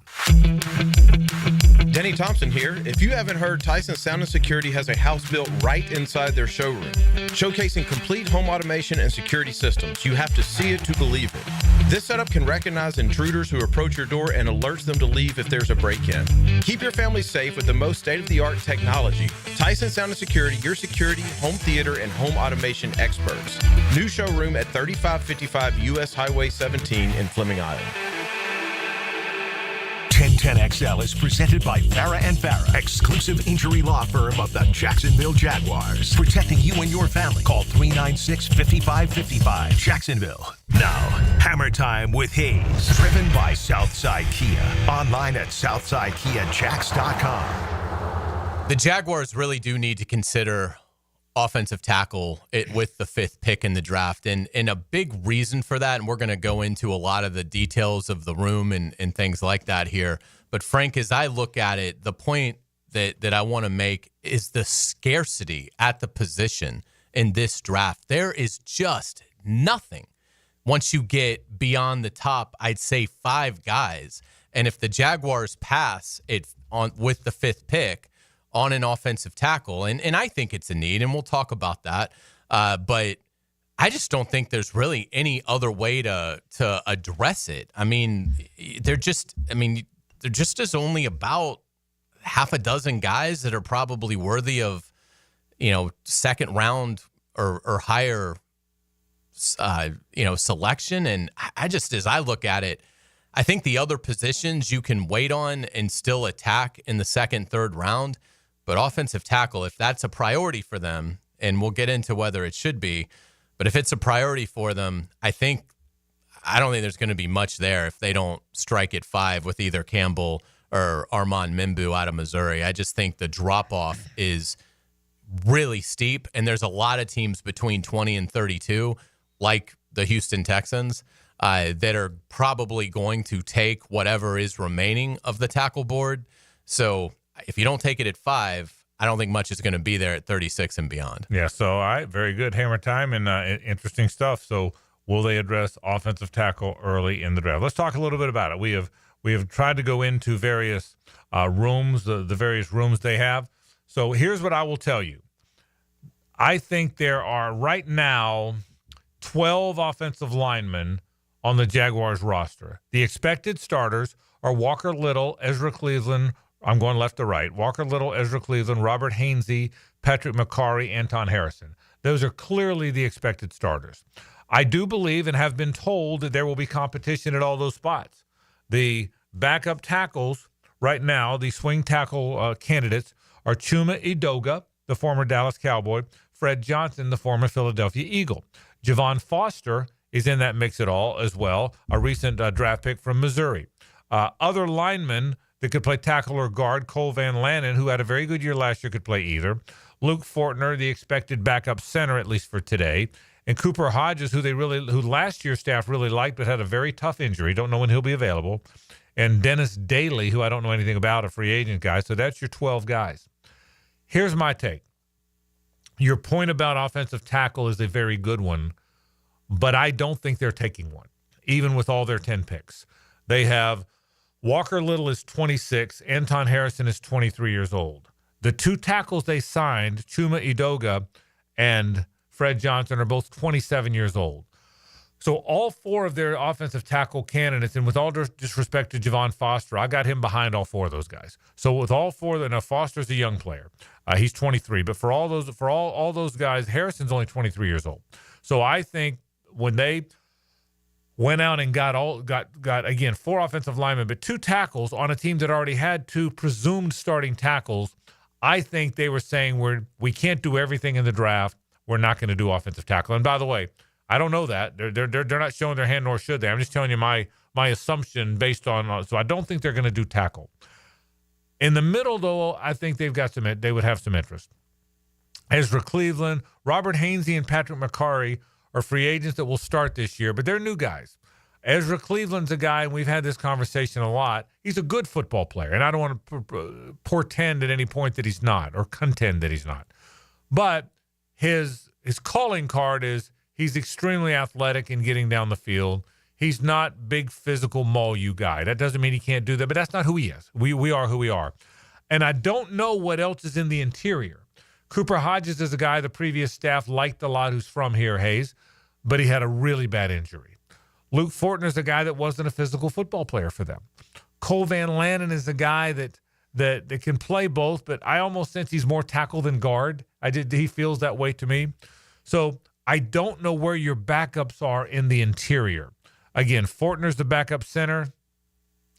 Denny Thompson here. If you haven't heard, Tyson Sound & Security has a house built right inside their showroom, showcasing complete home automation and security systems. You have to see it to believe it. This setup can recognize intruders who approach your door and alerts them to leave if there's a break-in. Keep your family safe with the most state-of-the-art technology. Tyson Sound & Security, your security, home theater, and home automation experts. New showroom at 3555 U.S. Highway 17 in Fleming Island. 1010XL is presented by Farah & Farah, exclusive injury law firm of the Jacksonville Jaguars. Protecting you and your family. Call 396-5555, Jacksonville. Now, Hammer Time with Hays. Driven by Southside Kia. Online at SouthsideKiaJacks.com. The Jaguars really do need to consider offensive tackle with the 5th pick in the draft. And a big reason for that, and we're going to go into a lot of the details of the room and things like that here. But Frank, as I look at it, the point that I want to make is the scarcity at the position in this draft. There is just nothing once you get beyond the top, I'd say 5 guys. And if the Jaguars pass it on with the 5th pick on an offensive tackle, and I think it's a need, and we'll talk about that, but I just don't think there's really any other way to address it. I mean, there just is only about half a dozen guys that are probably worthy of, second round or higher, selection. And I just, as I look at it, I think the other positions you can wait on and still attack in the 2nd, 3rd round. But offensive tackle, if that's a priority for them, and we'll get into whether it should be, but if it's a priority for them, I don't think there's going to be much there if they don't strike at 5 with either Campbell or Armand Mimbu out of Missouri. I just think the drop-off is really steep, and there's a lot of teams between 20 and 32, like the Houston Texans, that are probably going to take whatever is remaining of the tackle board. So if you don't take it at 5, I don't think much is going to be there at 36 and beyond. Yeah, so all right, very good hammer time and interesting stuff. So will they address offensive tackle early in the draft? Let's talk a little bit about it. We have tried to go into various rooms, the various rooms they have. So here's what I will tell you. I think there are right now 12 offensive linemen on the Jaguars roster. The expected starters are Walker Little, Ezra Cleveland. I'm going left to right. Walker Little, Ezra Cleveland, Robert Hainsey, Patrick McCarry, Anton Harrison. Those are clearly the expected starters. I do believe and have been told that there will be competition at all those spots. The backup tackles right now, the swing tackle candidates are Chuma Edoga, the former Dallas Cowboy, Fred Johnson, the former Philadelphia Eagle. Javon Foster is in that mix at all as well, a recent draft pick from Missouri. Other linemen that could play tackle or guard, Cole Van Lanen, who had a very good year last year, could play either. Luke Fortner, the expected backup center, at least for today. And Cooper Hodges, who last year's staff really liked but had a very tough injury. Don't know when he'll be available. And Dennis Daly, who I don't know anything about, a free agent guy. So that's your 12 guys. Here's my take. Your point about offensive tackle is a very good one, but I don't think they're taking one, even with all their 10 picks. They have Walker Little is 26. Anton Harrison is 23 years old. The two tackles they signed, Chuma Edoga and Fred Johnson, are both 27 years old. So all four of their offensive tackle candidates, and with all disrespect to Javon Foster, I got him behind all four of those guys. So with all four, now Foster's a young player. He's 23, but for all those guys, Harrison's only 23 years old. So I think when they went out and got again 4 offensive linemen, but 2 tackles on a team that already had 2 presumed starting tackles, I think they were saying we can't do everything in the draft. We're not going to do offensive tackle. And by the way, I don't know that. They're not showing their hand, nor should they. I'm just telling you my assumption based on. So I don't think they're going to do tackle. In the middle, though, I think they would have some interest. Ezra Cleveland, Robert Hainsey, and Patrick McCarry are free agents that will start this year, but they're new guys. Ezra Cleveland's a guy, and we've had this conversation a lot. He's a good football player, and I don't want to portend at any point that he's not or contend that he's not. But his calling card is he's extremely athletic in getting down the field. He's not big physical maul you guy. That doesn't mean he can't do that, but that's not who he is. We are who we are. And I don't know what else is in the interior. Cooper Hodges is a guy the previous staff liked a lot who's from here, Hays, but he had a really bad injury. Luke Fortner is a guy that wasn't a physical football player for them. Cole Van Lanen is a guy that can play both, but I almost sense he's more tackle than guard. He feels that way to me. So I don't know where your backups are in the interior. Again, Fortner's the backup center.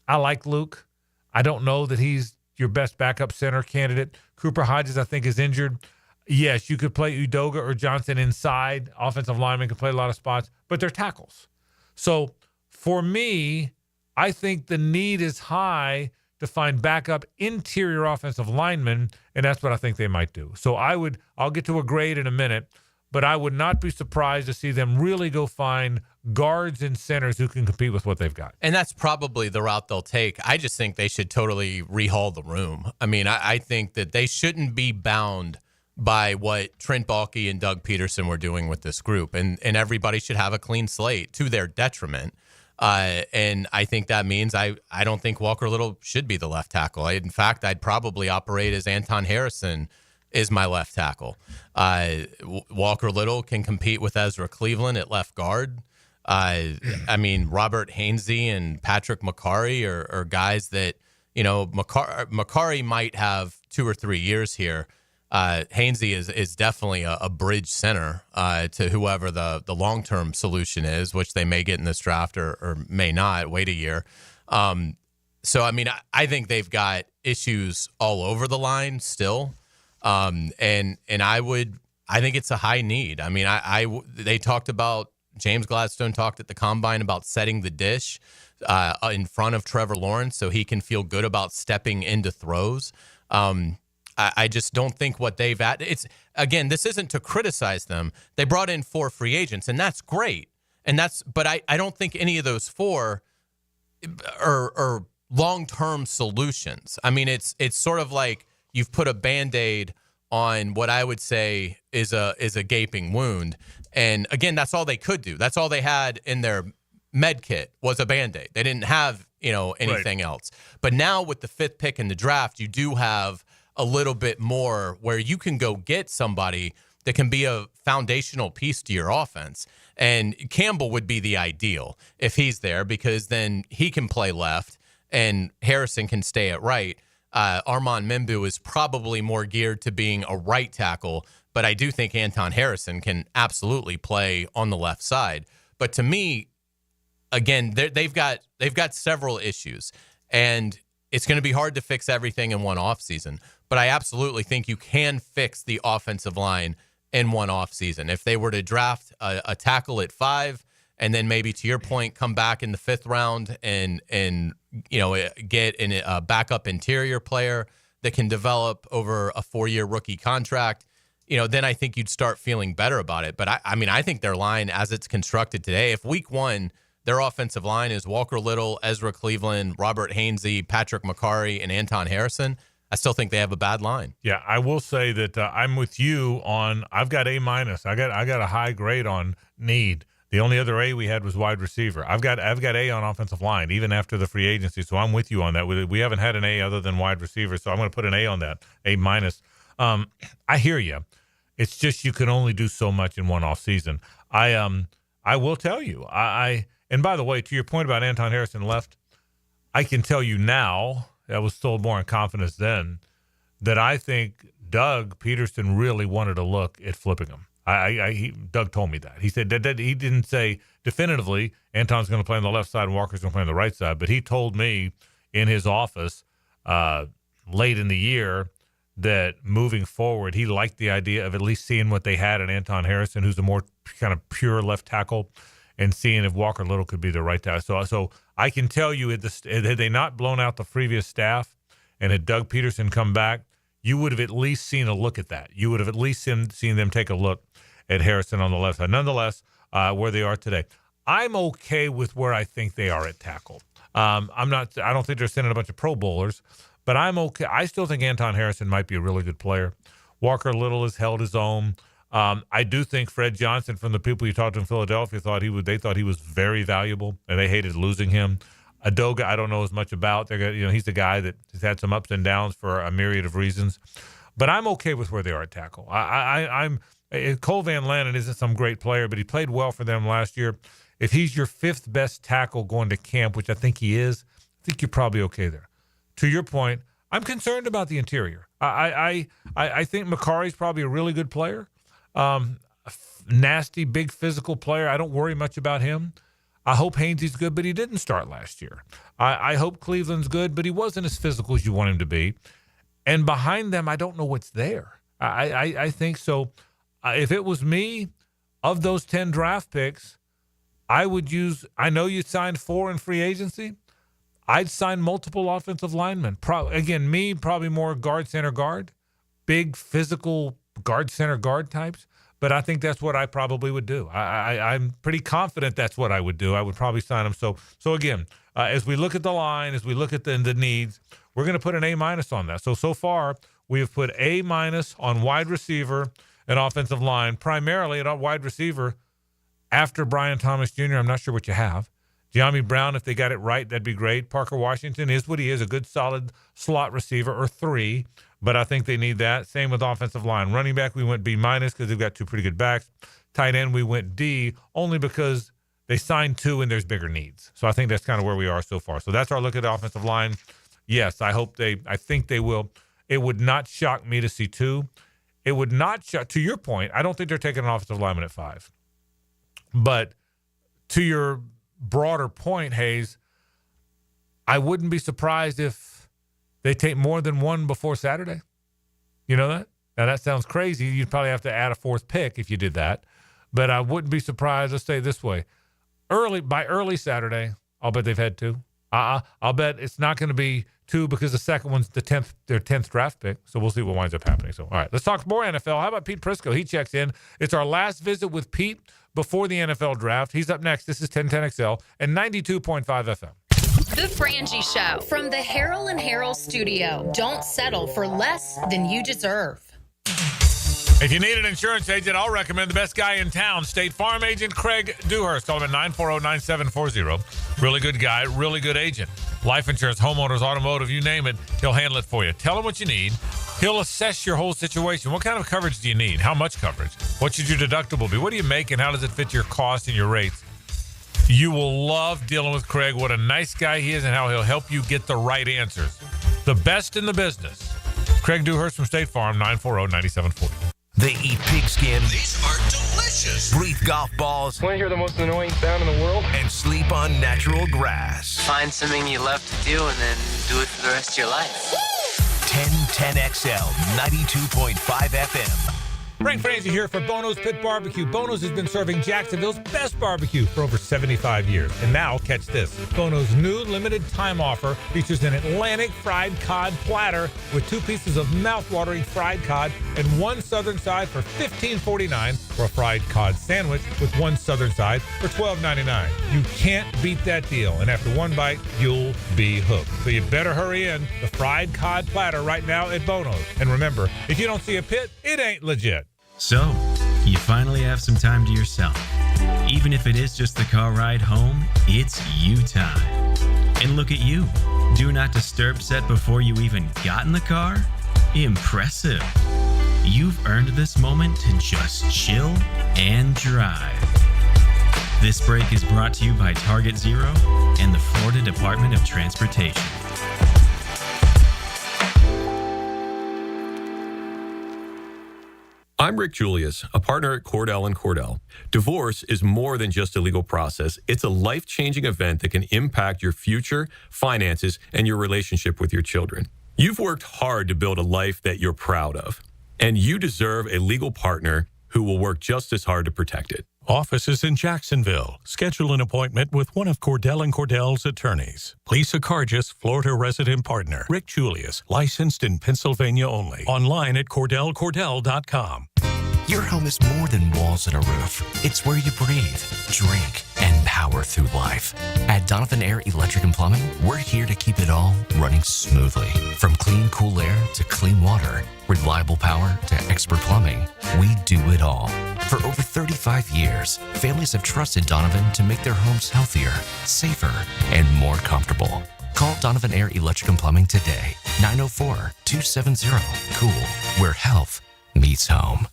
I like Luke. I don't know that he's your best backup center candidate. Cooper Hodges, I think, is injured. Yes, you could play Udoga or Johnson inside. Offensive linemen can play a lot of spots, but they're tackles. So for me, I think the need is high to find backup interior offensive linemen, and that's what I think they might do. So I'll get to a grade in a minute, but I would not be surprised to see them really go find guards and centers who can compete with what they've got. And that's probably the route they'll take. I just think they should totally rehaul the room. I mean, I think that they shouldn't be bound by what Trent Baalke and Doug Peterson were doing with this group. And everybody should have a clean slate to their detriment. And I think that means I don't think Walker Little should be the left tackle. In fact, I'd probably operate as Anton Harrison is my left tackle. Walker Little can compete with Ezra Cleveland at left guard. I mean, Robert Hainsey and Patrick McCarry are guys that, McCarry might have 2 or 3 years here. Hainsey is definitely a bridge center to whoever the long-term solution is, which they may get in this draft or may not, wait a year. So, I mean, I think they've got issues all over the line still. And I think it's a high need. I mean, they talked about, James Gladstone talked at the Combine about setting the dish in front of Trevor Lawrence so he can feel good about stepping into throws. I just don't think what they've it's again, this isn't to criticize them. They brought in 4 free agents, and that's great. But I don't think any of those 4 are long-term solutions. I mean, it's sort of like you've put a Band-Aid on what I would say is a gaping wound. And again, that's all they could do. That's all they had in their med kit was a Band-Aid. They didn't have, anything else. But now with the 5th pick in the draft, you do have a little bit more where you can go get somebody that can be a foundational piece to your offense. And Campbell would be the ideal if he's there, because then he can play left and Harrison can stay at right. Armand Membu is probably more geared to being a right tackle, but I do think Anton Harrison can absolutely play on the left side. But to me, again, they've got several issues, and it's going to be hard to fix everything in one offseason. But I absolutely think you can fix the offensive line in one offseason. If they were to draft a tackle at 5, and then maybe, to your point, come back in the 5th round and get a backup interior player that can develop over a 4-year rookie contract, then I think you'd start feeling better about it. But I think their line, as it's constructed today, if week 1 their offensive line is Walker Little, Ezra Cleveland, Robert Hainsey, Patrick McCarry, and Anton Harrison, I still think they have a bad line. Yeah, I will say that I'm with you on. I've got A-. I got a high grade on need. The only other A we had was wide receiver. I've got A on offensive line, even after the free agency. So I'm with you on that. We haven't had an A other than wide receiver, so I'm going to put an A on that. A-. I hear you. It's just you can only do so much in one off season. I will tell you. And by the way, to your point about Anton Harrison left, I can tell you now, I was still more in confidence then, that I think Doug Peterson really wanted to look at flipping him. Doug told me that. He said that he didn't say definitively Anton's going to play on the left side and Walker's going to play on the right side, but he told me in his office late in the year that moving forward, he liked the idea of at least seeing what they had in Anton Harrison, who's a more kind of pure left tackle, and seeing if Walker Little could be the right tackle. So I can tell you, had they not blown out the previous staff and had Doug Peterson come back, you would have at least seen a look at that. You would have at least seen them take a look at Harrison on the left side. Nonetheless, where they are today, I'm okay with where I think they are at tackle. I don't think they're sending a bunch of Pro Bowlers, but I'm okay. I still think Anton Harrison might be a really good player. Walker Little has held his own. I do think Fred Johnson, from the people you talked to in Philadelphia, they thought he was very valuable, and they hated losing him. Adoga, I don't know as much about. He's the guy that has had some ups and downs for a myriad of reasons, but I'm okay with where they are at tackle. Cole Van Lannon isn't some great player, but he played well for them last year. If he's your 5th best tackle going to camp, which I think he is, I think you're probably okay there. To your point, I'm concerned about the interior. I think McCarry's probably a really good player. Nasty, big physical player. I don't worry much about him. I hope Hainsey's good, but he didn't start last year. I hope Cleveland's good, but he wasn't as physical as you want him to be. And behind them, I don't know what's there. I think so. If it was me, of those 10 draft picks, I would use – I know you signed 4 in free agency. I'd sign multiple offensive linemen. Probably more guard, center, guard. Big, physical guard, center, guard types. But I think that's what I probably would do. I'm pretty confident that's what I would do. I would probably sign them. So again, as we look at the line, as we look at the needs, we're going to put an A- on that. So far, we have put A- on wide receiver and offensive line, primarily at wide receiver. After Brian Thomas Jr., I'm not sure what you have. De'Ami Brown, if they got it right, that'd be great. Parker Washington is what he is, a good, solid slot receiver, or 3. But I think they need that. Same with offensive line. Running back, we went B- because they've got 2 pretty good backs. Tight end, we went D, only because they signed 2 and there's bigger needs. So I think that's kind of where we are so far. So that's our look at the offensive line. Yes, I think they will. It would not shock me to see 2. It would not shock, to your point, I don't think they're taking an offensive lineman at 5. But to your broader point, Hayes, I wouldn't be surprised if they take more than 1 before Saturday. You know that? Now, that sounds crazy. You'd probably have to add a 4th pick if you did that. But I wouldn't be surprised. Let's say it this way. By early Saturday, I'll bet they've had 2. I'll bet it's not going to be 2 because the second one's their 10th draft pick. So we'll see what winds up happening. So, all right, let's talk more NFL. How about Pete Prisco? He checks in. It's our last visit with Pete before the NFL draft. He's up next. This is 1010XL and 92.5 FM. The Frangie Show from the Harrell and Harrell studio. Don't settle for less than you deserve. If you need an insurance agent, I'll recommend the best guy in town, State Farm agent Craig Dewhurst. Call him at 940-9740. Really good guy, really good agent. Life insurance, homeowners, automotive, you name it, he'll handle it for you. Tell him what you need. He'll assess your whole situation. What kind of coverage do you need? How much coverage? What should your deductible be? What do you make and how does it fit your cost and your rates? You will love dealing with Craig. What a nice guy he is and how he'll help you get the right answers. The best in the business. Craig Dewhurst from State Farm, 940-9740. They eat pigskin. These are delicious. Breathe golf balls. Want to hear the most annoying sound in the world? And sleep on natural grass. Find something you love to do and then do it for the rest of your life. 1010XL 92.5 FM. Frank Frangie here for Bono's Pit Barbecue. Bono's has been serving Jacksonville's best barbecue for over 75 years. And now, catch this. Bono's new limited time offer features an Atlantic fried cod platter with 2 pieces of mouth-watering fried cod and 1 southern side for $15.49, or a fried cod sandwich with 1 southern side for $12.99. You can't beat that deal. And after 1 bite, you'll be hooked. So you better hurry in. The fried cod platter right now at Bono's. And remember, if you don't see a pit, it ain't legit. So, you finally have some time to yourself. Even if it is just the car ride home, it's you time. And look at you. Do not disturb set before you even got in the car? Impressive. You've earned this moment to just chill and drive. This break is brought to you by Target Zero and the Florida Department of Transportation. I'm Rick Julius, a partner at Cordell & Cordell. Divorce is more than just a legal process. It's a life-changing event that can impact your future, finances, and your relationship with your children. You've worked hard to build a life that you're proud of, and you deserve a legal partner who will work just as hard to protect it. Offices in Jacksonville. Schedule an appointment with one of Cordell & Cordell's attorneys. Lisa Cargis, Florida resident partner. Rick Julius, licensed in Pennsylvania only. Online at CordellCordell.com. Your home is more than walls and a roof. It's where you breathe, drink, and power through life. At Donovan Air Electric and Plumbing, we're here to keep it all running smoothly. From clean, cool air to clean water, reliable power to expert plumbing, we do it all. For over 35 years, families have trusted Donovan to make their homes healthier, safer, and more comfortable. Call Donovan Air Electric and Plumbing today, 904-270-COOL, where health meets home.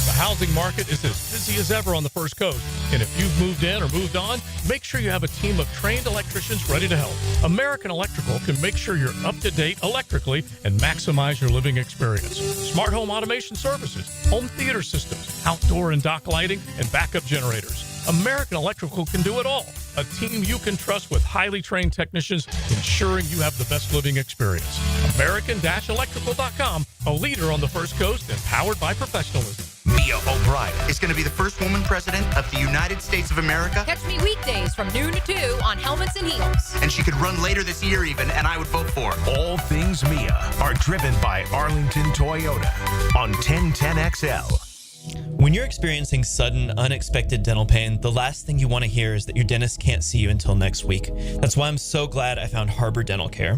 The housing market is as busy as ever on the First Coast. And if you've moved in or moved on, make sure you have a team of trained electricians ready to help. American Electrical can make sure you're up to date electrically and maximize your living experience. Smart home automation services, home theater systems, outdoor and dock lighting, and backup generators. American Electrical can do it all. A team you can trust with highly trained technicians ensuring you have the best living experience. American-Electrical.com, a leader on the First Coast and powered by professionalism. Mia O'Brien is going to be the first woman president of the United States of America. Catch me weekdays from noon to 2 on Helmets and Heels. And she could run later this year even, and I would vote for her. All things Mia are driven by Arlington Toyota on 1010XL. When you're experiencing sudden, unexpected dental pain, the last thing you want to hear is that your dentist can't see you until next week. That's why I'm so glad I found Harbor Dental Care.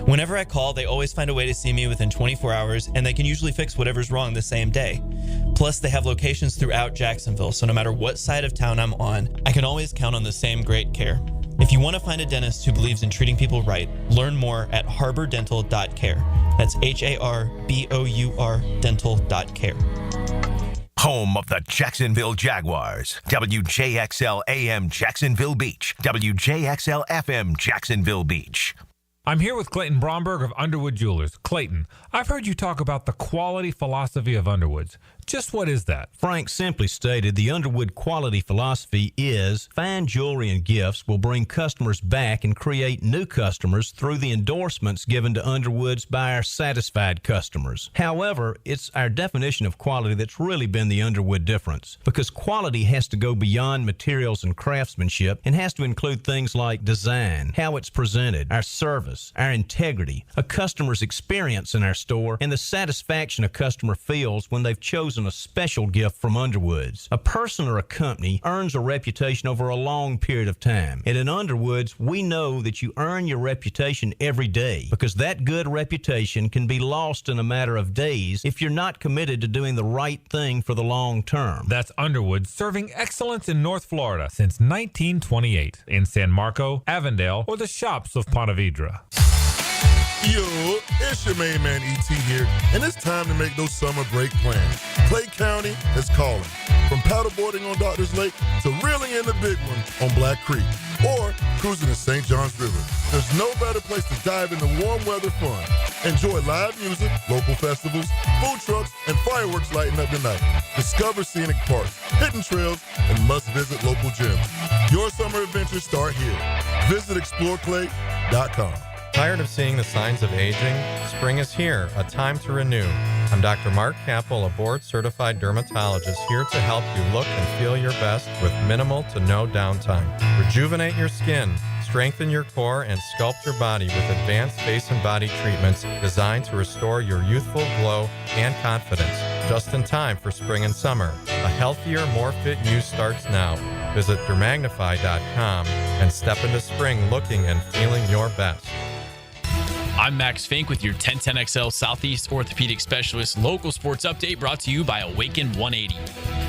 Whenever I call, they always find a way to see me within 24 hours, and they can usually fix whatever's wrong the same day. Plus, they have locations throughout Jacksonville, so no matter what side of town I'm on, I can always count on the same great care. If you want to find a dentist who believes in treating people right, learn more at harbordental.care. That's HARBOUR dental.care. Home of the Jacksonville Jaguars. WJXL AM Jacksonville Beach. WJXL FM Jacksonville Beach. I'm here with Clayton Bromberg of Underwood Jewelers. Clayton, I've heard you talk about the quality philosophy of Underwood's. Just what is that? Frank, simply stated, the Underwood quality philosophy is fine jewelry and gifts will bring customers back and create new customers through the endorsements given to Underwood's by our satisfied customers. However, it's our definition of quality that's really been the Underwood difference, because quality has to go beyond materials and craftsmanship and has to include things like design, how it's presented, our service, our integrity, a customer's experience in our store, and the satisfaction a customer feels when they've chosen a special gift from Underwood's. A person or a company earns a reputation over a long period of time. And in Underwood's, we know that you earn your reputation every day, because that good reputation can be lost in a matter of days if you're not committed to doing the right thing for the long term. That's Underwood, serving excellence in North Florida since 1928 in San Marco, Avondale, or the shops of Ponte Vedra. Yo, it's your main man E.T. here, and it's time to make those summer break plans. Clay County is calling. From paddleboarding on Doctor's Lake to reeling in the big one on Black Creek or cruising the St. Johns River. There's no better place to dive into warm weather fun. Enjoy live music, local festivals, food trucks, and fireworks lighting up the night. Discover scenic parks, hidden trails, and must-visit local gyms. Your summer adventures start here. Visit exploreclay.com. Tired of seeing the signs of aging? Spring is here, a time to renew. I'm Dr. Mark Capel, a board-certified dermatologist here to help you look and feel your best with minimal to no downtime. Rejuvenate your skin, strengthen your core, and sculpt your body with advanced face and body treatments designed to restore your youthful glow and confidence. Just in time for spring and summer. A healthier, more fit you starts now. Visit dermagnify.com and step into spring looking and feeling your best. I'm Max Fink with your 1010XL Southeast Orthopedic Specialist local sports update brought to you by Awaken 180.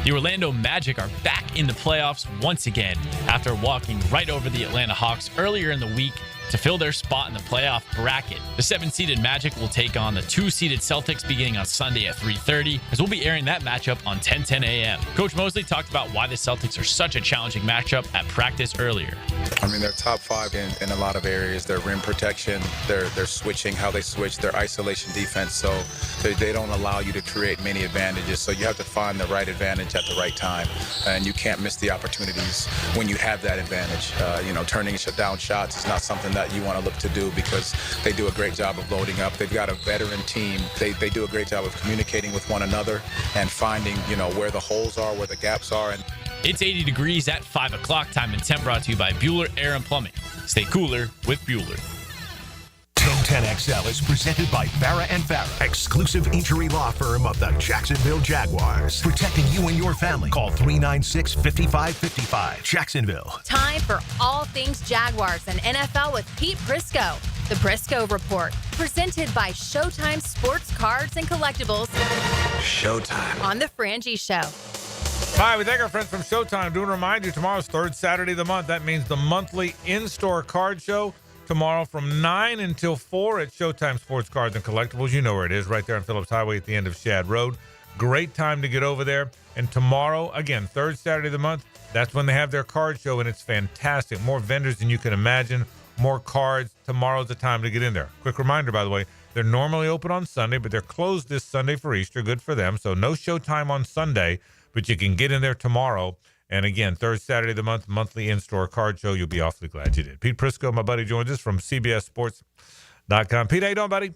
The Orlando Magic are back in the playoffs once again after walking right over the Atlanta Hawks earlier in the week to fill their spot in the playoff bracket. The 7-seeded Magic will take on the 2-seeded Celtics beginning on Sunday at 3:30, as we'll be airing that matchup on 10:10 a.m. Coach Mosley talked about why the Celtics are such a challenging matchup at practice earlier. I mean, they're top 5 in a lot of areas. Their rim protection, their switching, how they switch, their isolation defense. So they don't allow you to create many advantages. So you have to find the right advantage at the right time. And you can't miss the opportunities when you have that advantage. Turning down shots is not something that you want to look to do because they do a great job of loading up. They've got a veteran team. They do a great job of communicating with one another and finding, where the holes are, where the gaps are. And it's 80 degrees at 5 o'clock. Time and temp brought to you by Bueller Air and Plumbing. Stay cooler with Bueller. 1010XL is presented by Farah & Farah, exclusive injury law firm of the Jacksonville Jaguars. Protecting you and your family. Call 396-5555. Jacksonville. Time for all things Jaguars and NFL with Pete Prisco. The Prisco Report, presented by Showtime Sports Cards and Collectibles. Showtime. On the Frangie Show. Hi, we thank our friends from Showtime. Do remind you, tomorrow's third Saturday of the month. That means the monthly in-store card show tomorrow from 9 until 4 at Showtime Sports Cards and Collectibles. You know where it is, right there on Phillips Highway at the end of Shad Road. Great time to get over there. And tomorrow, again, third Saturday of the month, that's when they have their card show, and it's fantastic. More vendors than you can imagine, more cards. Tomorrow's the time to get in there. Quick reminder, by the way, they're normally open on Sunday, but they're closed this Sunday for Easter. Good for them. So no Showtime on Sunday, but you can get in there tomorrow. And again, third Saturday of the month, monthly in-store card show. You'll be awfully glad you did. Pete Prisco, my buddy, joins us from CBSSports.com. Pete, how you doing, buddy?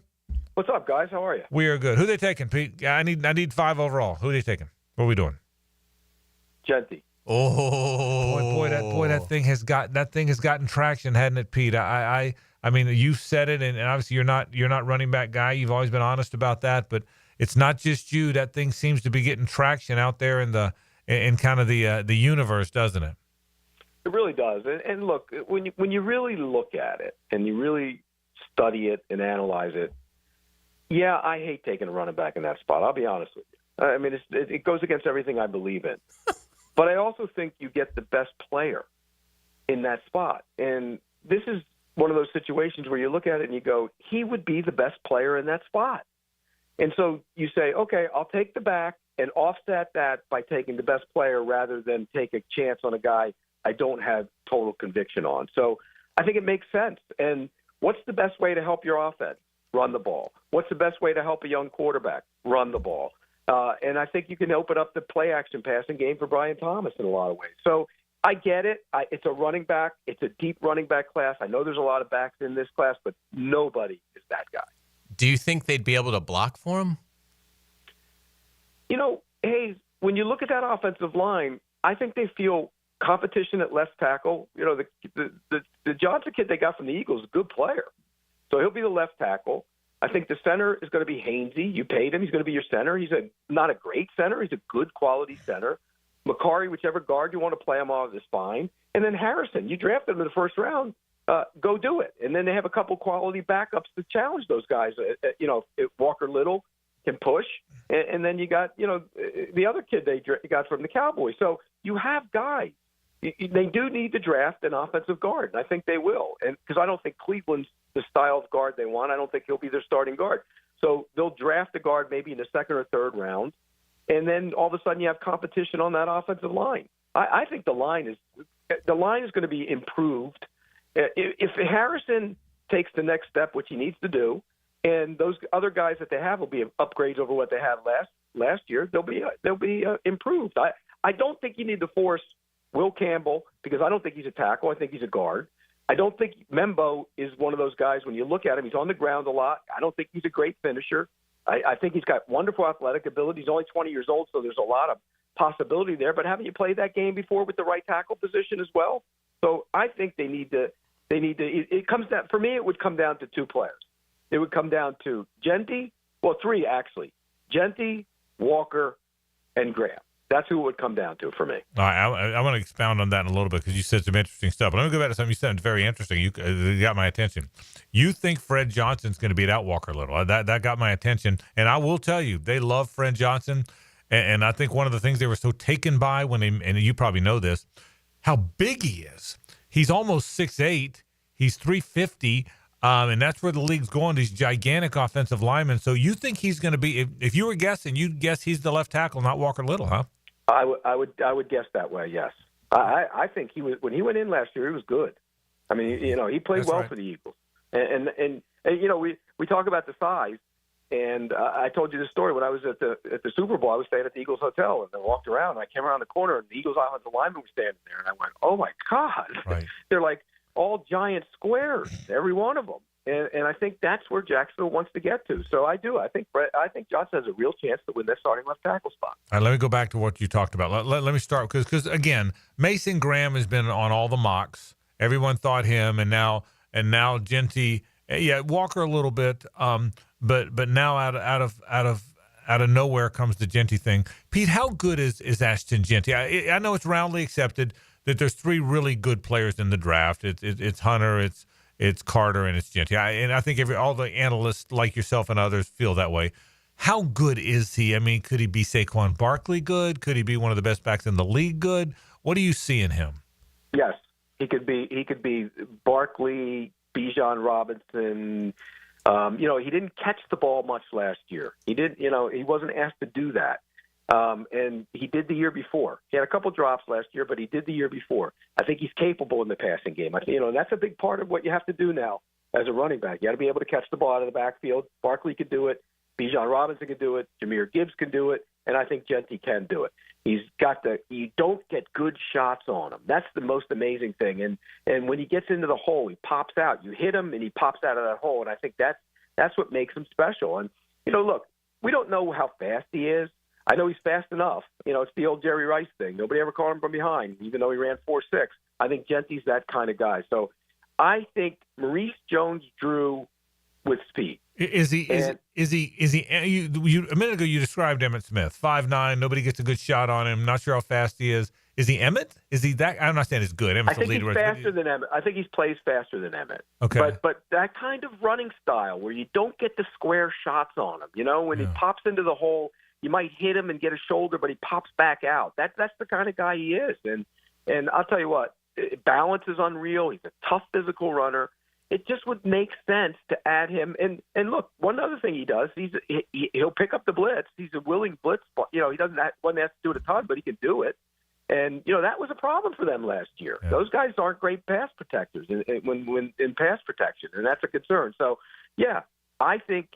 What's up, guys? How are you? We are good. Who they taking, Pete? I need 5 overall. Who are they taking? What are we doing? Genty. Oh, boy, that thing has gotten traction, hadn't it, Pete? I mean, you said it, and obviously you're not running back guy. You've always been honest about that, but it's not just you. That thing seems to be getting traction out there in kind of the universe, doesn't it? It really does. And look, when you really look at it and you really study it and analyze it, yeah, I hate taking a running back in that spot. I'll be honest with you. I mean, it goes against everything I believe in. But I also think you get the best player in that spot. And this is one of those situations where you look at it and you go, he would be the best player in that spot. And so you say, okay, I'll take the back and offset that by taking the best player rather than take a chance on a guy I don't have total conviction on. So I think it makes sense. And what's the best way to help your offense? Run the ball. What's the best way to help a young quarterback? Run the ball. And I think you can open up the play-action passing game for Brian Thomas in a lot of ways. So I get it. It's a running back. It's a deep running back class. I know there's a lot of backs in this class, but nobody is that guy. Do you think they'd be able to block for him? Hayes, when you look at that offensive line, I think they feel competition at left tackle. The Johnson kid they got from the Eagles is a good player. So he'll be the left tackle. I think the center is going to be Hainsey. You paid him. He's going to be your center. He's not a great center. He's a good quality center. McCarry, whichever guard you want to play him on, is fine. And then Harrison, you drafted him in the first round. Go do it. And then they have a couple quality backups to challenge those guys. If Walker Little can push. And then you got, the other kid they got from the Cowboys. So you have guys they do need to draft an offensive guard, and I think they will. And because I don't think Cleveland's the style of guard they want, I don't think he'll be their starting guard. So they'll draft a guard maybe in the second or third round, and then all of a sudden you have competition on that offensive line. I think the line is going to be improved. If Harrison takes the next step, which he needs to do, and those other guys that they have will be upgrades over what they had last year, they'll be improved. I don't think you need to force Will Campbell because I don't think he's a tackle. I think he's a guard. I don't think Membo is one of those guys, when you look at him, he's on the ground a lot. I don't think he's a great finisher. I think he's got wonderful athletic ability. He's only 20 years old, so there's a lot of possibility there. But haven't you played that game before with the right tackle position as well? So I think they need to. It comes down, for me, it would come down to two players. It would come down to Genty, well, three actually. Genty, Walker, and Graham. That's who it would come down to for me. All right, I want to expound on that in a little bit because you said some interesting stuff. But let me go back to something you said. It's very interesting. You got my attention. You think Fred Johnson's going to beat out Walker a little. That got my attention. And I will tell you, they love Fred Johnson. And I think one of the things they were so taken by and you probably know this, how big he is. He's almost 6'8". He's 350. And that's where the league's going, these gigantic offensive linemen. So you think he's going to be, if you were guessing, you'd guess he's the left tackle, not Walker Little, huh? I would guess that way. Yes, I think he was, when he went in last year, he was good. I mean, he played well for the Eagles, and we talk about the size, and I told you this story when I was at the Super Bowl. I was staying at the Eagles hotel, and I walked around, and I came around the corner, and the Eagles offensive lineman was standing there, and I went, "Oh my God!" Right. They're like all giant squares, every one of them. And I think that's where Jacksonville wants to get to. So I do. I think Johnson has a real chance to win that starting left tackle spot. All right, let me go back to what you talked about. Let me start because again, Mason Graham has been on all the mocks. Everyone thought him, and now Genty, Walker a little bit, but now out of nowhere comes the Genty thing. Pete, how good is Ashton Genty? I know it's roundly accepted that there's three really good players in the draft. It's Hunter, it's Carter, and it's Genty. And I think all the analysts like yourself and others feel that way. How good is he? I mean, could he be Saquon Barkley good? Could he be one of the best backs in the league good? What do you see in him? Yes, he could be Barkley, Bijan Robinson. He didn't catch the ball much last year. He wasn't asked to do that. And he did the year before. He had a couple drops last year, but he did the year before. I think he's capable in the passing game. And that's a big part of what you have to do now as a running back. You got to be able to catch the ball out of the backfield. Barkley could do it. Bijan Robinson could do it. Jahmyr Gibbs can do it. And I think Genty can do it. You don't get good shots on him. That's the most amazing thing. And when he gets into the hole, he pops out. You hit him, and he pops out of that hole. And I think that's what makes him special. And, look, we don't know how fast he is. I know he's fast enough. It's the old Jerry Rice thing. Nobody ever caught him from behind, even though he ran 4.6. I think Genty's that kind of guy. So I think Maurice Jones-Drew with speed. Is he? A minute ago you described Emmitt Smith, 5'9". Nobody gets a good shot on him. Not sure how fast he is. Is he Emmitt? Is he that? I'm not saying he's good. Emmitt's I think he's faster than Emmitt. I think he plays faster than Emmitt. Okay. But that kind of running style where you don't get the square shots on him. When he pops into the hole, you might hit him and get a shoulder, but he pops back out. That's the kind of guy he is. And I'll tell you what, balance is unreal. He's a tough physical runner. It just would make sense to add him. And look, one other thing he does, he'll pick up the blitz. He's a willing blitz. He doesn't have to do it a ton, but he can do it. And that was a problem for them last year. Yeah. Those guys aren't great pass protectors when in pass protection, and that's a concern. So yeah, I think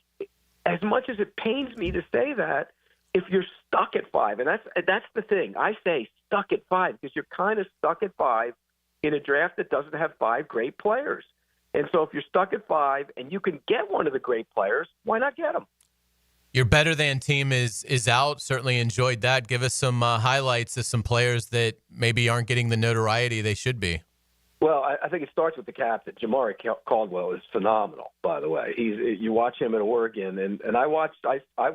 as much as it pains me to say that, if you're stuck at 5, and that's the thing, I say stuck at 5 because you're kind of stuck at 5 in a draft that doesn't have 5 great players. And so if you're stuck at 5 and you can get one of the great players, why not get him? Your better than team is out. Certainly enjoyed that. Give us some highlights of some players that maybe aren't getting the notoriety they should be. Well, I think it starts with the captain. Jamari Caldwell is phenomenal, by the way. You watch him at Oregon, and I watched.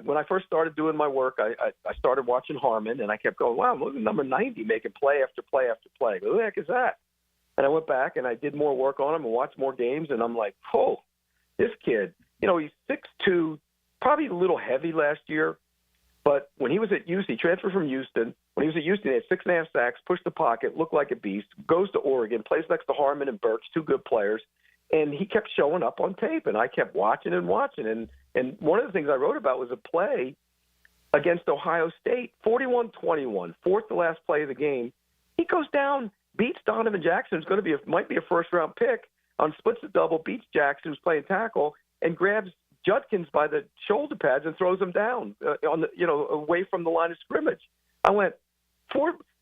When I first started doing my work, I started watching Harmon, and I kept going, wow, look at number 90 making play after play after play. Who the heck is that? And I went back and I did more work on him and watched more games, and I'm like, oh, this kid, he's 6'2", probably a little heavy last year, but when he was at Houston, he transferred from Houston. when he was at Houston, he had 6.5 sacks, pushed the pocket, looked like a beast, goes to Oregon, plays next to Harmon and Burks, two good players, and he kept showing up on tape, and I kept watching and watching. And one of the things I wrote about was a play against Ohio State, 41-21, fourth to last play of the game. He goes down, beats Donovan Jackson, who's going to might be a first-round pick, on splits the double, beats Jackson, who's playing tackle, and grabs Judkins by the shoulder pads and throws him down away from the line of scrimmage. I went,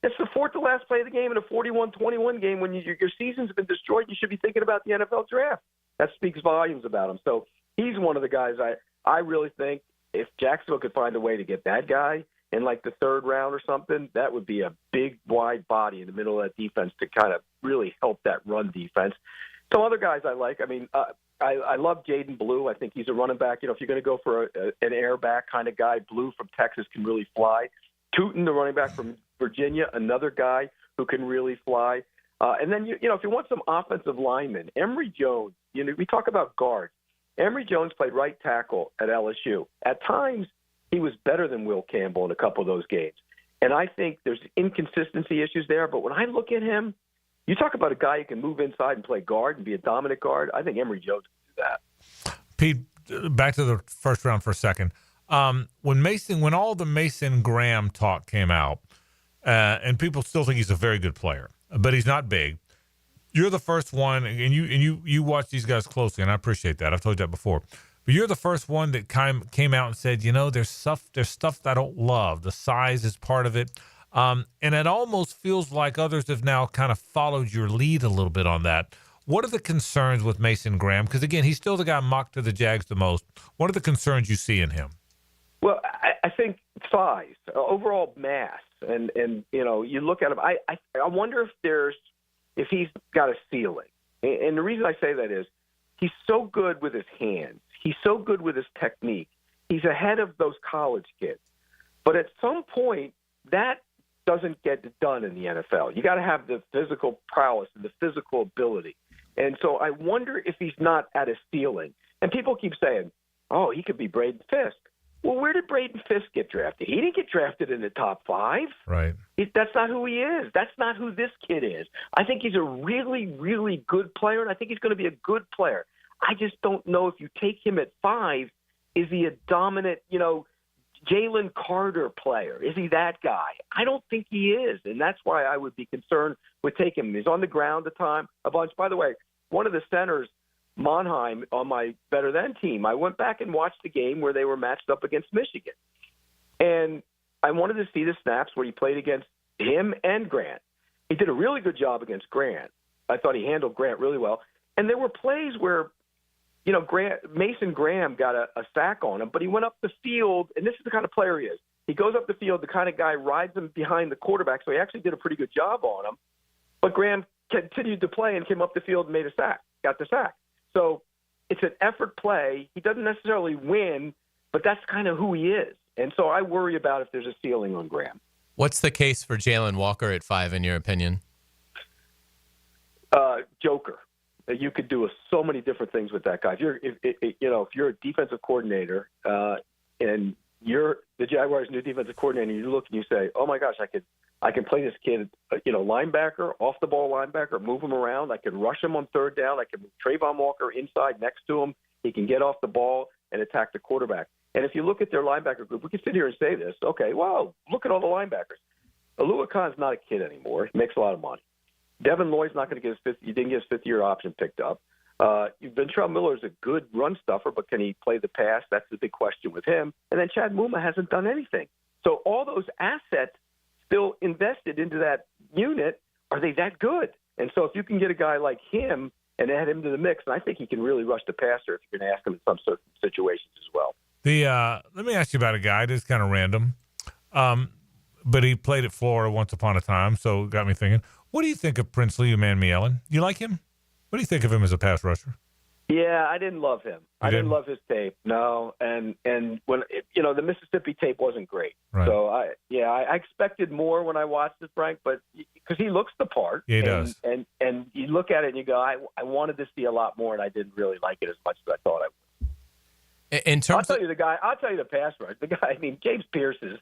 that's the fourth to last play of the game in a 41-21 game when your season's been destroyed. You should be thinking about the NFL draft. That speaks volumes about him. So he's one of the guys I really think if Jacksonville could find a way to get that guy in like the third round or something, that would be a big, wide body in the middle of that defense to kind of really help that run defense. Some other guys I like, I love Jaden Blue. I think he's a running back. If you're going to go for an airback kind of guy, Blue from Texas can really fly. Tootin, the running back from Virginia, another guy who can really fly. And then, if you want some offensive linemen, Emory Jones, we talk about guards. Emory Jones played right tackle at LSU. At times, he was better than Will Campbell in a couple of those games. And I think there's inconsistency issues there. But when I look at him, you talk about a guy who can move inside and play guard and be a dominant guard. I think Emory Jones can do that. Pete, back to the first round for a second. When all the Mason Graham talk came out, and people still think he's a very good player, but he's not big. You're the first one, and you watch these guys closely, and I appreciate that. I've told you that before. But you're the first one that came out and said, there's stuff that I don't love. The size is part of it. And it almost feels like others have now kind of followed your lead a little bit on that. What are the concerns with Mason Graham? Because, again, he's still the guy mocked to the Jags the most. What are the concerns you see in him? Well, I think size, overall mass, and you look at him. I wonder if he's got a ceiling. And the reason I say that is he's so good with his hands. He's so good with his technique. He's ahead of those college kids. But at some point, that doesn't get done in the NFL. You got to have the physical prowess and the physical ability. And so I wonder if he's not at a ceiling. And people keep saying, oh, he could be Braden Fisk. Well, where did Braden Fisk get drafted? He didn't get drafted in the top 5. Right. That's not who he is. That's not who this kid is. I think he's a really, really good player, and I think he's going to be a good player. I just don't know if you take him at 5, is he a dominant, Jalen Carter player? Is he that guy? I don't think he is, and that's why I would be concerned with taking him. He's on the ground a bunch. By the way, one of the centers, Monheim, on my Better Than team, I went back and watched the game where they were matched up against Michigan. And I wanted to see the snaps where he played against him and Grant. He did a really good job against Grant. I thought he handled Grant really well. And there were plays where, Mason Graham got a sack on him, but he went up the field, and this is the kind of player he is. He goes up the field, the kind of guy rides him behind the quarterback, so he actually did a pretty good job on him. But Graham continued to play and came up the field and made a sack, got the sack. So it's an effort play. He doesn't necessarily win, but that's kind of who he is. And so I worry about if there's a ceiling on Graham. What's the case for Jalen Walker at 5, in your opinion? Joker. You could do so many different things with that guy. If you're a defensive coordinator and you're the Jaguars' new defensive coordinator, you look and you say, "Oh my gosh, I can play this kid, linebacker, off the ball linebacker, move him around. I can rush him on third down. I can move Trayvon Walker inside next to him. He can get off the ball and attack the quarterback." And if you look at their linebacker group, we can sit here and say this. Okay, well, look at all the linebackers. Alua Khan's not a kid anymore. He makes a lot of money. Devin Lloyd's not going to get he didn't get his fifth-year option picked up. Ventrell Miller is a good run stuffer, but can he play the pass? That's the big question with him. And then Chad Muma hasn't done anything. So all those assets still invested into that unit, are they that good? And so if you can get a guy like him and add him to the mix, and I think he can really rush the passer if you're going to ask him in some certain situations as well. Let me ask you about a guy that's kind of random, but he played at Florida once upon a time, so it got me thinking. What do you think of Princely Umanmielen? You like him? What do you think of him as a pass rusher? Yeah, I didn't love him. I didn't love his tape. No, and when the Mississippi tape wasn't great. Right. So I expected more when I watched it, Frank, but because he looks the part. Yeah, he does. And you look at it and you go, I wanted to see a lot more, and I didn't really like it as much as I thought I would. In terms I'll tell you the pass rush. The guy, I mean, James Pierce is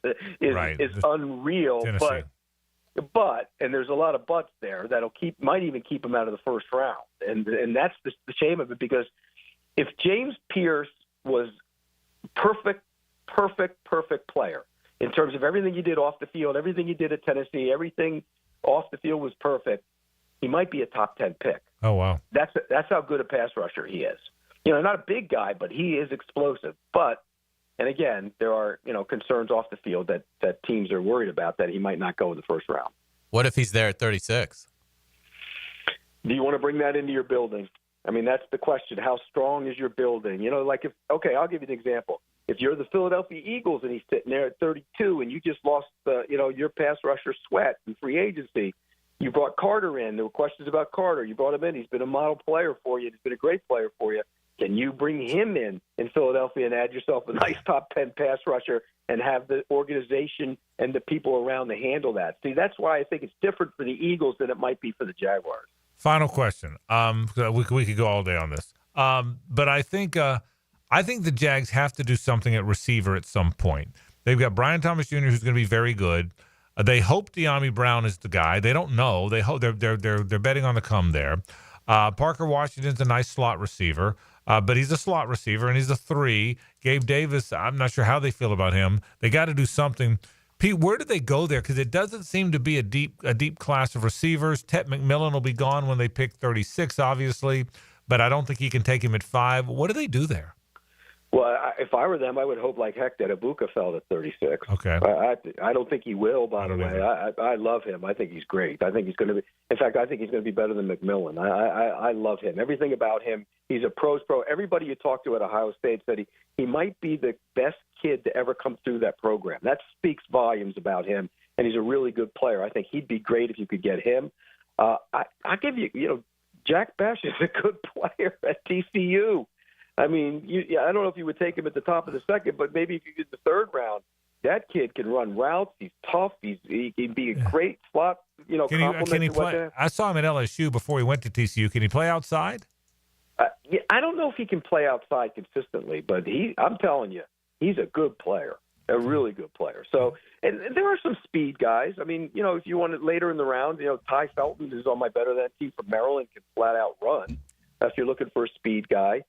unreal, but there's a lot of buts there might even keep him out of the first round, and that's the shame of it, because if James Pierce was perfect player in terms of everything he did off the field, everything he did at Tennessee, everything off the field was perfect, he might be a top 10 pick. Oh wow, that's how good a pass rusher he is. Not a big guy, but he is explosive. And again, there are, concerns off the field that teams are worried about, that he might not go in the first round. What if he's there at 36? Do you want to bring that into your building? I mean, that's the question. How strong is your building? I'll give you an example. If you're the Philadelphia Eagles and he's sitting there at 32 and you just lost, your pass rusher Sweat in free agency, you brought Carter in. There were questions about Carter. You brought him in. He's been a model player for you. He's been a great player for you. Can you bring him in Philadelphia and add yourself a nice top 10 pass rusher and have the organization and the people around to handle that? See, that's why I think it's different for the Eagles than it might be for the Jaguars. Final question. We could go all day on this. But I think the Jags have to do something at receiver at some point. They've got Brian Thomas Jr., who's going to be very good. They hope De'Ami Brown is the guy. They don't know. They hope they're betting on the come there. Parker Washington's a nice slot receiver. But he's a slot receiver, and he's a 3. Gabe Davis, I'm not sure how they feel about him. They got to do something. Pete, where do they go there? Because it doesn't seem to be a deep class of receivers. Tet McMillan will be gone when they pick 36, obviously, but I don't think he can take him at 5. What do they do there? Well, if I were them, I would hope like heck that Ibuka fell at 36. Okay. I don't think he will, by the way. I love him. I think he's great. I think he's going to be – in fact, I think he's going to be better than McMillan. I love him. Everything about him. He's a pro's pro. Everybody you talk to at Ohio State said he might be the best kid to ever come through that program. That speaks volumes about him, and he's a really good player. I think he'd be great if you could get him. I'll give you, Jack Bash is a good player at TCU. I mean, I don't know if you would take him at the top of the second, but maybe if you get the third round, that kid can run routes. He's tough. He can be a great slot, complement. Can he play? I saw him at LSU before he went to TCU. Can he play outside? I don't know if he can play outside consistently, but I'm telling you, he's a good player, a really good player. So, and there are some speed guys. I mean, if you want it later in the round, Ty Felton, who's on my better than team from Maryland, can flat out run if you're looking for a speed guy.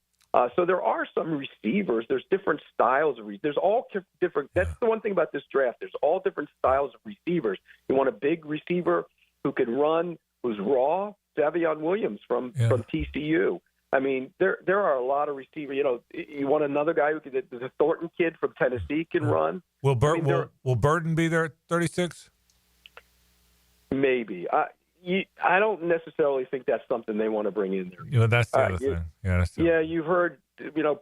So there are some receivers. There's different styles of there's all different. That's the one thing about this draft. There's all different styles of receivers. You want a big receiver who can run, who's raw. Davion Williams from TCU. I mean, there are a lot of receivers. You want another guy the Thornton kid from Tennessee can run. Will Burton be there at 36? Maybe. I don't necessarily think that's something they want to bring in there. That's the other thing. Yeah, you've heard,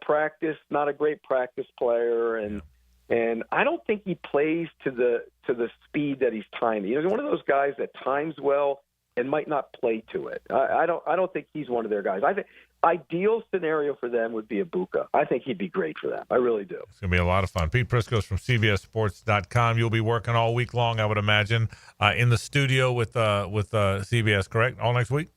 practice, not a great practice player, and I don't think he plays to the speed that he's timing. He's one of those guys that times well and might not play to it. I don't think he's one of their guys. I think ideal scenario for them would be Ibuka. I think he'd be great for them. I really do. It's going to be a lot of fun. Pete Prisco's from CBSSports.com. You'll be working all week long, I would imagine, in the studio with CBS, correct? All next week?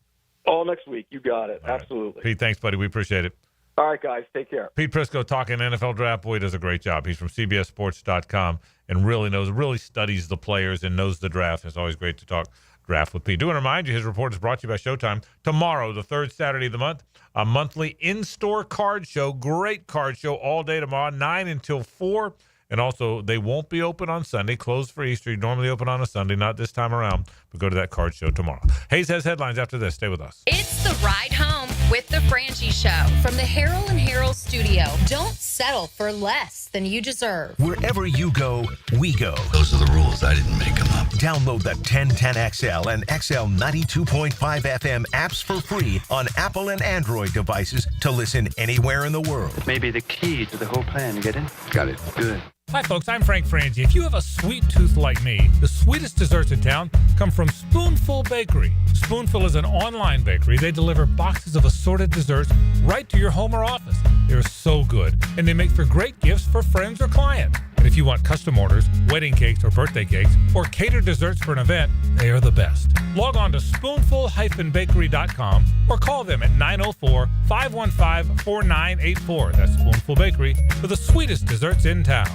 All next week. You got it. All right. Absolutely. Pete, thanks, buddy. We appreciate it. All right, guys. Take care. Pete Prisco talking NFL draft. Boy, he does a great job. He's from CBSSports.com and really studies the players and knows the draft. It's always great to talk draft with Pete. Do want to remind you, his report is brought to you by Showtime. Tomorrow, the third Saturday of the month, a monthly in-store card show. Great card show all day tomorrow, 9 until 4. And also, they won't be open on Sunday, closed for Easter. You normally open on a Sunday, not this time around, but go to that card show tomorrow. Hays has headlines after this. Stay with us. It's the ride home with the Frangie Show from the Harrell and Harrell studio. Don't settle for less than you deserve. Wherever you go, we go. Those are the rules. I didn't make them up. Download the 1010XL and XL 92.5 FM apps for free on Apple and Android devices to listen anywhere in the world. Maybe the key to the whole plan. Get it? Got it. Good. Hi, folks. I'm Frank Frangie. If you have a sweet tooth like me, the sweetest desserts in town come from Spoonful Bakery. Spoonful is an online bakery. They deliver boxes of assorted desserts right to your home or office. They're so good, and they make for great gifts for friends or clients. And if If you want custom orders, wedding cakes or birthday cakes, or catered desserts for an event, they are the best. Log on to spoonful-bakery.com or call them at 904-515-4984. That's Spoonful Bakery for the sweetest desserts in town.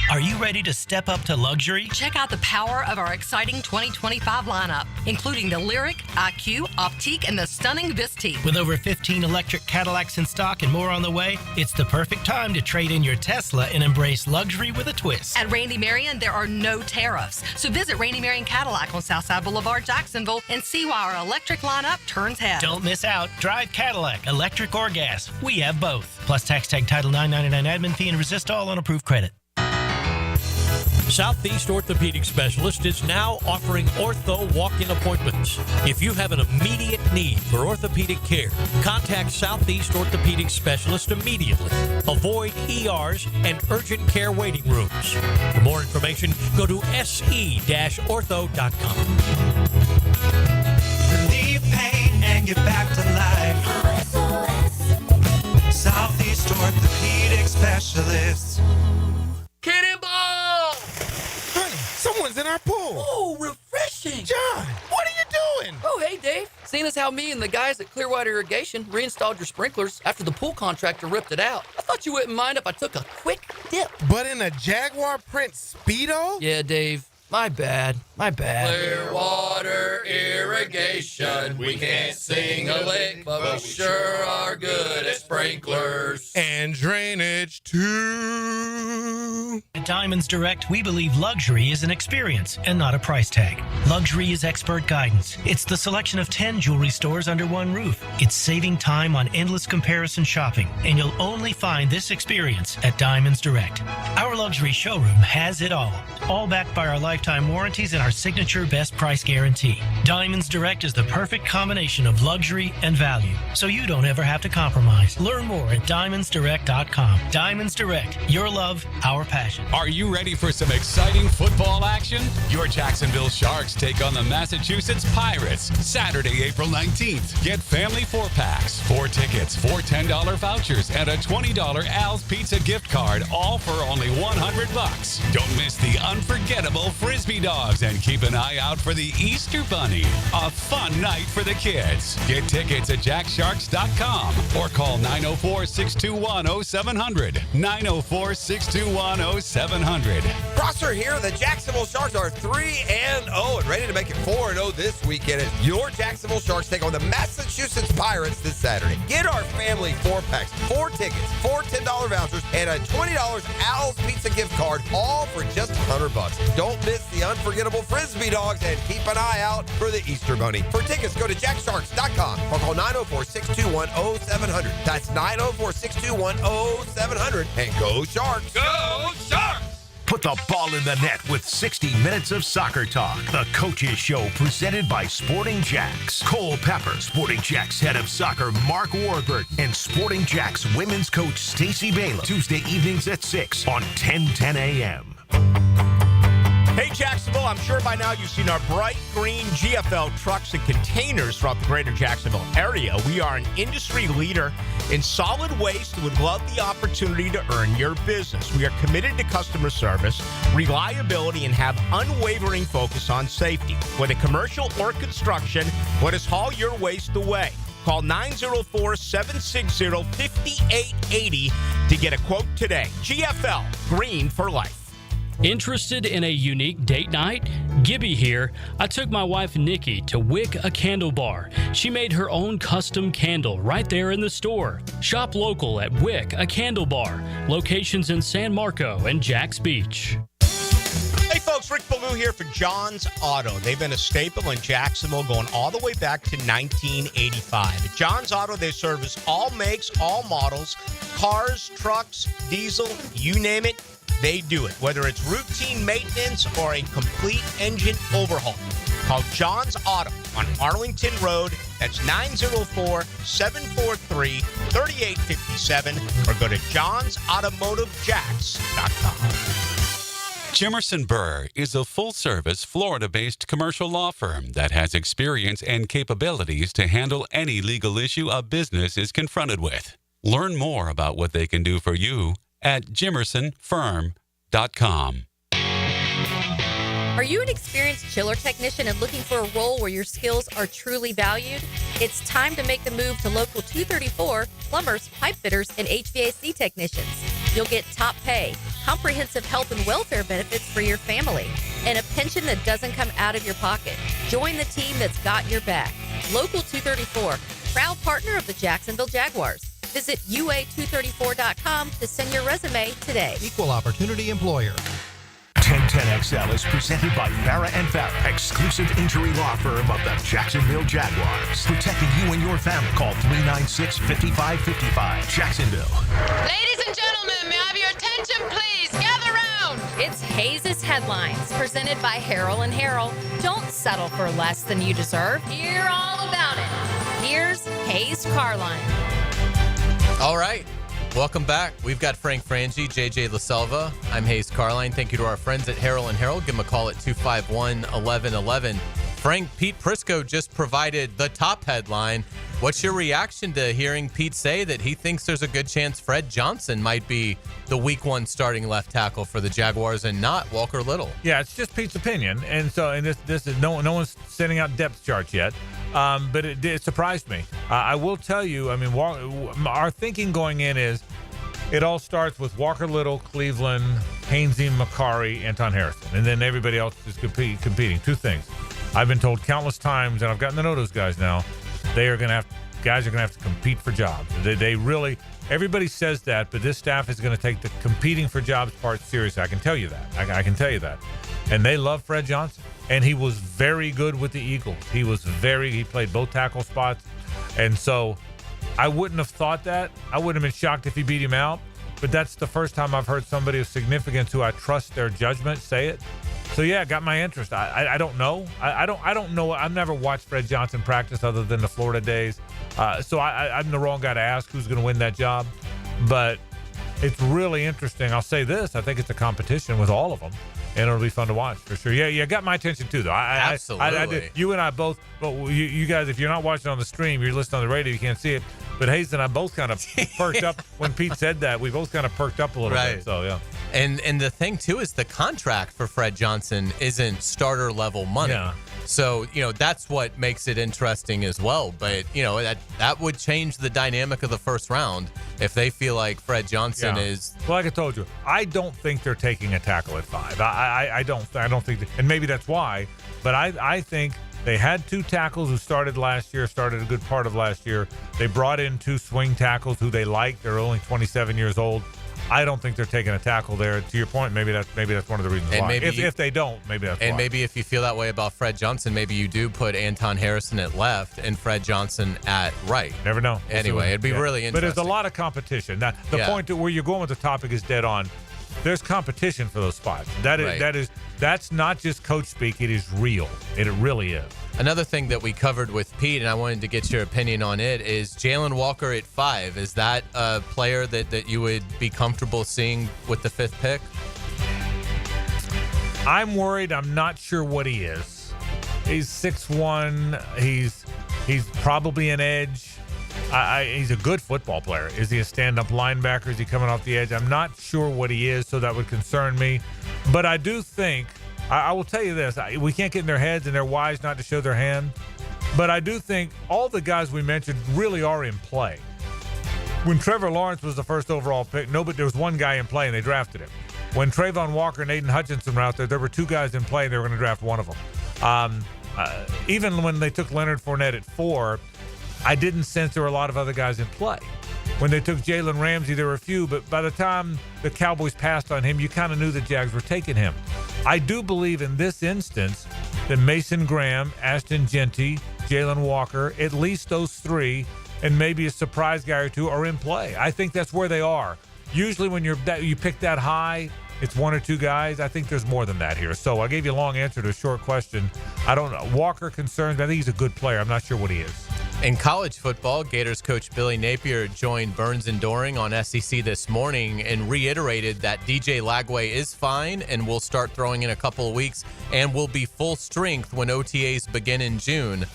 Are you ready to step up to luxury? Check out the power of our exciting 2025 lineup, including the Lyric, IQ, Optique, and the stunning Vistique. With over 15 electric Cadillacs in stock and more on the way, it's the perfect time to trade in your Tesla and embrace luxury with a twist. At Randy Marion, there are no tariffs. So visit Randy Marion Cadillac on Southside Boulevard, Jacksonville, and see why our electric lineup turns heads. Don't miss out. Drive Cadillac, electric or gas. We have both. Plus tax tag title $9.99 admin fee and resist all on approved credit. Southeast Orthopedic Specialist is now offering ortho walk-in appointments. If you have an immediate need for orthopedic care, contact Southeast Orthopedic Specialist immediately. Avoid ERs and urgent care waiting rooms. For more information, go to se-ortho.com. Relieve pain and get back to life. Southeast Orthopedic Specialist. Cannonball! Honey, someone's in our pool. Oh, refreshing. John, what are you doing? Oh, hey, Dave. Seeing as how me and the guys at Clearwater Irrigation reinstalled your sprinklers after the pool contractor ripped it out, I thought you wouldn't mind if I took a quick dip. But in a Jaguar print Speedo? Yeah, Dave. My bad. Clearwater Irrigation. We can't sing a lick, but we sure are good at sprinklers. And drainage, too. At Diamonds Direct, we believe luxury is an experience and not a price tag. Luxury is expert guidance. It's the selection of 10 jewelry stores under one roof. It's saving time on endless comparison shopping, and you'll only find this experience at Diamonds Direct. Our luxury showroom has it all backed by our lifetime warranties and our signature best price guarantee. Diamonds Direct is the perfect combination of luxury and value, so you don't ever have to compromise. Learn more at diamondsdirect.com. Diamonds Direct, your love, our passion. Are you ready for some exciting football action? Your Jacksonville Sharks take on the Massachusetts Pirates Saturday, April 19th. Get family 4-packs, 4 tickets, 4 $10 vouchers, and a $20 Al's Pizza gift card, all for only $100. Don't miss the unforgettable Frisbee Dogs and keep an eye out for the Easter Bunny. A fun night for the kids. Get tickets at jacksharks.com or call 904-621-0700. 904-621-0700. Prosser here. The Jacksonville Sharks are 3-0 and ready to make it 4-0 this weekend as your Jacksonville Sharks take on the Massachusetts Pirates this Saturday. Get our family 4-packs, 4 tickets, 4 $10 vouchers, and a $20 Al's Pizza gift card, all for just $100. Don't miss the unforgettable Frisbee Dogs and keep an eye out for the Easter Bunny. For tickets, go to jacksharks.com or call 904-621-0700. That's 904-621-0700. And go Sharks! Go Sharks! Put the ball in the net with 60 minutes of soccer talk. The Coaches Show presented by Sporting Jacks. Cole Pepper, Sporting Jacks head of soccer Mark Warburton, and Sporting Jacks women's coach Stacey Baylor. Tuesday evenings at 6 on 1010 a.m. Hey, Jacksonville, I'm sure by now you've seen our bright green GFL trucks and containers throughout the greater Jacksonville area. We are an industry leader in solid waste and would love the opportunity to earn your business. We are committed to customer service, reliability, and have unwavering focus on safety. Whether commercial or construction, let us haul your waste away. Call 904-760-5880 to get a quote today. GFL, green for life. Interested in a unique date night? Gibby here. I took my wife Nikki to Wick a Candle Bar. She made her own custom candle right there in the store. Shop local at Wick a Candle Bar. Locations in San Marco and Jacks Beach. Hey folks, Rick Ballou here for John's Auto. They've been a staple in Jacksonville going all the way back to 1985. At John's Auto, they service all makes, all models, cars, trucks, diesel, you name it. They do it, whether it's routine maintenance or a complete engine overhaul. Call John's Auto on Arlington Road. That's 904-743-3857 or go to johnsautomotivejacks.com. Jimerson Burr is a full-service, Florida-based commercial law firm that has experience and capabilities to handle any legal issue a business is confronted with. Learn more about what they can do for you at jimersonfirm.com. sportswriter.com. Are you an experienced chiller technician and looking for a role where your skills are truly valued? It's time to make the move to Local 234, plumbers, pipe fitters, and HVAC technicians. You'll get top pay, comprehensive health and welfare benefits for your family, and a pension that doesn't come out of your pocket. Join the team that's got your back. Local 234, proud partner of the Jacksonville Jaguars. Visit UA234.com to send your resume today. Equal opportunity employer. 1010XL is presented by Farah & Farah, exclusive injury law firm of the Jacksonville Jaguars. Protecting you and your family. Call 396-5555. Jacksonville. Ladies and gentlemen, may I have your attention, please? Gather round. It's Hays' Headlines, presented by Harrell & Harrell. Don't settle for less than you deserve. Hear all about it. Here's Hays Carlyon. All right. Welcome back. We've got Frank Frangie, JJ LaSelva. I'm Hays Carlyon. Thank you to our friends at Harrell & Harrell. Give them a call at 251-1111. Frank, Pete Prisco just provided the top headline. What's your reaction to hearing Pete say that he thinks there's a good chance Fred Johnson might be the week 1 starting left tackle for the Jaguars and not Walker Little? Yeah, it's just Pete's opinion. And this is no one's sending out depth charts yet. But it surprised me. I will tell you, I mean, our thinking going in is it all starts with Walker Little, Cleveland, Hainsey, Macari, Anton Harrison. And then everybody else is competing. Two things. I've been told countless times, and I've gotten to know those guys now, guys are going to have to compete for jobs. They really, everybody says that, but this staff is going to take the competing for jobs part seriously. I can tell you that. I can tell you that. And they love Fred Johnson. And he was very good with the Eagles. He played both tackle spots. And so I wouldn't have thought that. I wouldn't have been shocked if he beat him out. But that's the first time I've heard somebody of significance who I trust their judgment say it. So yeah, it got my interest. I don't know. I don't know. I've never watched Fred Johnson practice other than the Florida days. So I'm the wrong guy to ask who's going to win that job. But it's really interesting. I'll say this. I think it's a competition with all of them. And it'll be fun to watch for sure. Yeah, you got my attention too, though. Absolutely. You and I both. Well, you guys, if you're not watching on the stream, you're listening on the radio. You can't see it. But Hays and I both kind of perked up when Pete said that. We both kind of perked up a little bit. So yeah. And the thing too is the contract for Fred Johnson isn't starter level money. Yeah. So, that's what makes it interesting as well. But, that would change the dynamic of the first round if they feel like Fred Johnson is. Well, like I told you, I don't think they're taking a tackle at 5. I don't think, and maybe that's why, but I think they had 2 tackles who started a good part of last year. They brought in 2 swing tackles who they like. They're only 27 years old. I don't think they're taking a tackle there. To your point, maybe that's one of the reasons why. If they don't, maybe that's why. And maybe if you feel that way about Fred Johnson, maybe you do put Anton Harrison at left and Fred Johnson at right. Never know. Anyway, it'd be really interesting. But there's a lot of competition. Now, the point to where you're going with the topic is dead on. There's competition for those spots. That's not just coach speak. It is real. It really is. Another thing that we covered with Pete, and I wanted to get your opinion on it, is Jalen Walker at 5. Is that a player that you would be comfortable seeing with the 5th pick? I'm worried. I'm not sure what he is. He's 6'1". He's probably an edge. He's a good football player. Is he a stand-up linebacker? Is he coming off the edge? I'm not sure what he is, so that would concern me. But I do think, I will tell you this, we can't get in their heads, and they're wise not to show their hand. But I do think all the guys we mentioned really are in play. When Trevor Lawrence was the first overall pick, there was one guy in play, and they drafted him. When Trayvon Walker and Aiden Hutchinson were out there were 2 guys in play, and they were going to draft one of them. Even when they took Leonard Fournette at 4, I didn't sense there were a lot of other guys in play. When they took Jalen Ramsey, there were a few, but by the time the Cowboys passed on him, you kind of knew the Jags were taking him. I do believe in this instance that Mason Graham, Ashton Genty, Jalen Walker, at least those 3, and maybe a surprise guy or 2 are in play. I think that's where they are. Usually when you pick that high, it's 1 or 2 guys. I think there's more than that here. So I gave you a long answer to a short question. I don't know. Walker concerns me. I think he's a good player. I'm not sure what he is. In college football, Gators coach Billy Napier joined Burns and Doring on SEC this morning and reiterated that DJ Lagway is fine and will start throwing in a couple of weeks and will be full strength when OTAs begin in June.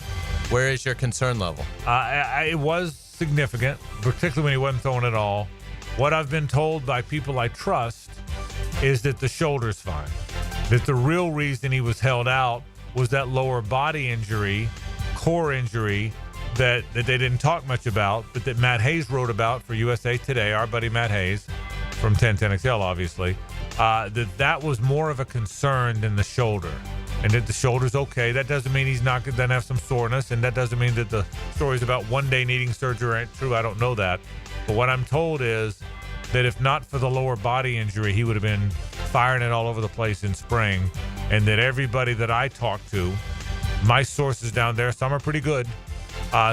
Where is your concern level? It was significant, particularly when he wasn't throwing at all. What I've been told by people I trust is that the shoulder's fine. That the real reason he was held out was that lower body injury, core injury, that they didn't talk much about, but that Matt Hays wrote about for USA Today, our buddy Matt Hays from 1010XL, obviously, that was more of a concern than the shoulder. And that the shoulder's okay. That doesn't mean he's not going to have some soreness, and that doesn't mean that the stories about one day needing surgery aren't true. I don't know that. But what I'm told is that if not for the lower body injury, he would have been firing it all over the place in spring, and that everybody that I talked to, my sources down there, some are pretty good,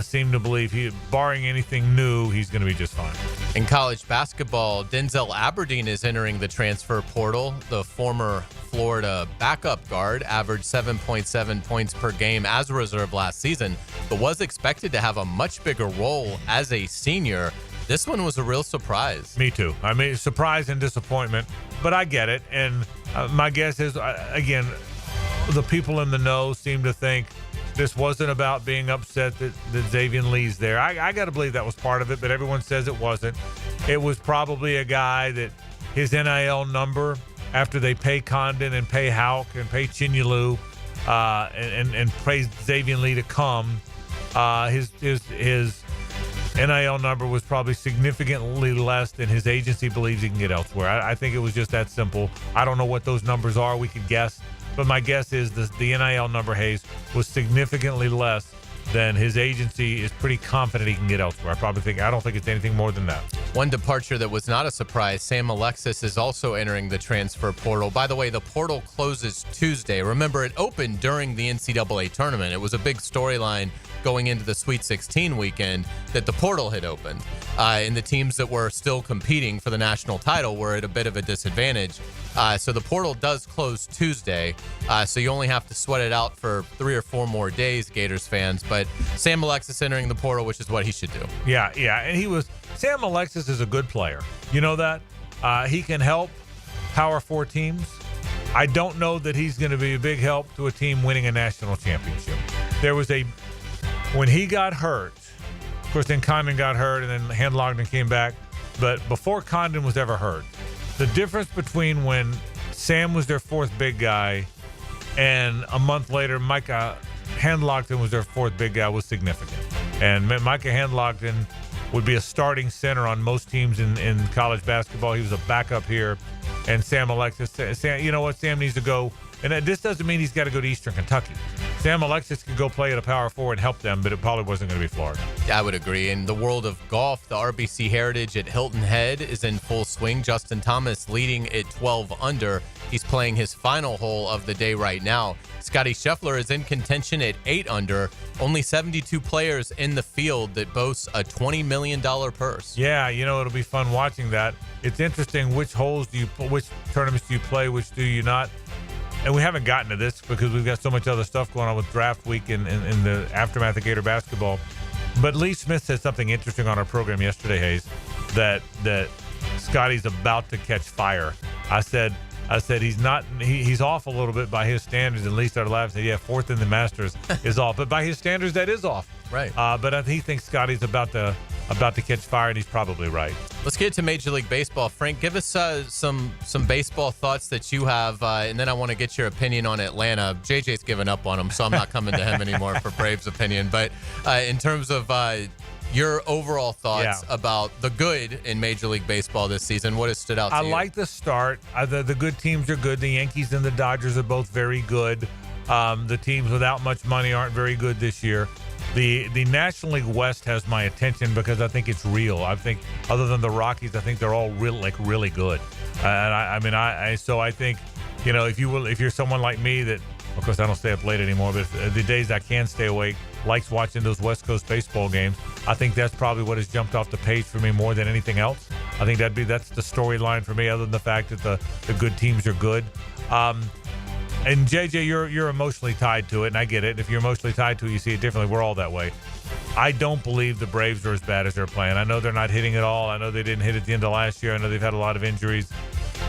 seem to believe barring anything new, he's going to be just fine. In college basketball, Denzel Aberdeen is entering the transfer portal. The former Florida backup guard averaged 7.7 points per game as a reserve last season, but was expected to have a much bigger role as a senior. This one was a real surprise. Me too. I mean, surprise and disappointment, but I get it. And my guess is, again, the people in the know seem to think this wasn't about being upset that Xavier Lee's there. I got to believe that was part of it, but everyone says it wasn't. It was probably a guy that his NIL number, after they pay Condon and pay Houck and pay Chinyelu and pay Xavier Lee to come, his NIL number was probably significantly less than his agency believes he can get elsewhere. I think it was just that simple. I don't know what those numbers are. We could guess. But my guess is the NIL number, Hays, was significantly less than his agency is pretty confident he can get elsewhere. I don't think it's anything more than that. One departure that was not a surprise, Sam Alexis is also entering the transfer portal. By the way, the portal closes Tuesday. Remember, it opened during the NCAA tournament. It was a big storyline going into the Sweet 16 weekend that the portal had opened. And the teams that were still competing for the national title were at a bit of a disadvantage. So the portal does close Tuesday. So you only have to sweat it out for 3 or 4 more days, Gators fans. But Sam Alexis entering the portal, which is what he should do. Yeah. And Sam Alexis is a good player. You know that? He can help Power 4 teams. I don't know that he's going to be a big help to a team winning a national championship. When he got hurt, of course, then Condon got hurt, and then Handlogden came back. But before Condon was ever hurt, the difference between when Sam was their 4th big guy and a month later Micah Handlogden was their 4th big guy was significant. And Micah Handlogden would be a starting center on most teams in college basketball. He was a backup here. And Sam Alexis, you know what? Sam needs to go. And this doesn't mean he's got to go to Eastern Kentucky. Sam Alexis could go play at a Power 4 and help them, but it probably wasn't going to be Florida. I would agree. In the world of golf, the RBC Heritage at Hilton Head is in full swing. Justin Thomas leading at 12 under. He's playing his final hole of the day right now. Scotty Scheffler is in contention at 8 under. Only 72 players in the field that boasts a $20 million purse. Yeah, it'll be fun watching that. It's interesting which tournaments do you play, which do you not. And we haven't gotten to this because we've got so much other stuff going on with draft week and in the aftermath of Gator basketball. But Lee Smith said something interesting on our program yesterday, Hays, that Scotty's about to catch fire. I said he's not. He's off a little bit by his standards. And Lee started laughing. Said, 4th in the Masters is off, but by his standards, that is off. Right. But he thinks Scotty's about to catch fire, and he's probably right. Let's get to Major League Baseball. Frank, give us some baseball thoughts that you have, and then I want to get your opinion on Atlanta. JJ's given up on him, so I'm not coming to him anymore for Braves' opinion. But in terms of your overall thoughts about the good in Major League Baseball this season, what has stood out to you? I like the start. The good teams are good. The Yankees and the Dodgers are both very good. The teams without much money aren't very good this year. The National League West has my attention because I think it's real. I think other than the Rockies, I think they're all really good. And so I think, if you're someone like me that, of course, I don't stay up late anymore, but the days I can stay awake, likes watching those West Coast baseball games, I think that's probably what has jumped off the page for me more than anything else. I think that's the storyline for me, other than the fact that the good teams are good. And JJ, you're emotionally tied to it, and I get it. If you're emotionally tied to it, you see it differently. We're all that way. I don't believe the Braves are as bad as they're playing. I know they're not hitting at all. I know they didn't hit at the end of last year. I know they've had a lot of injuries.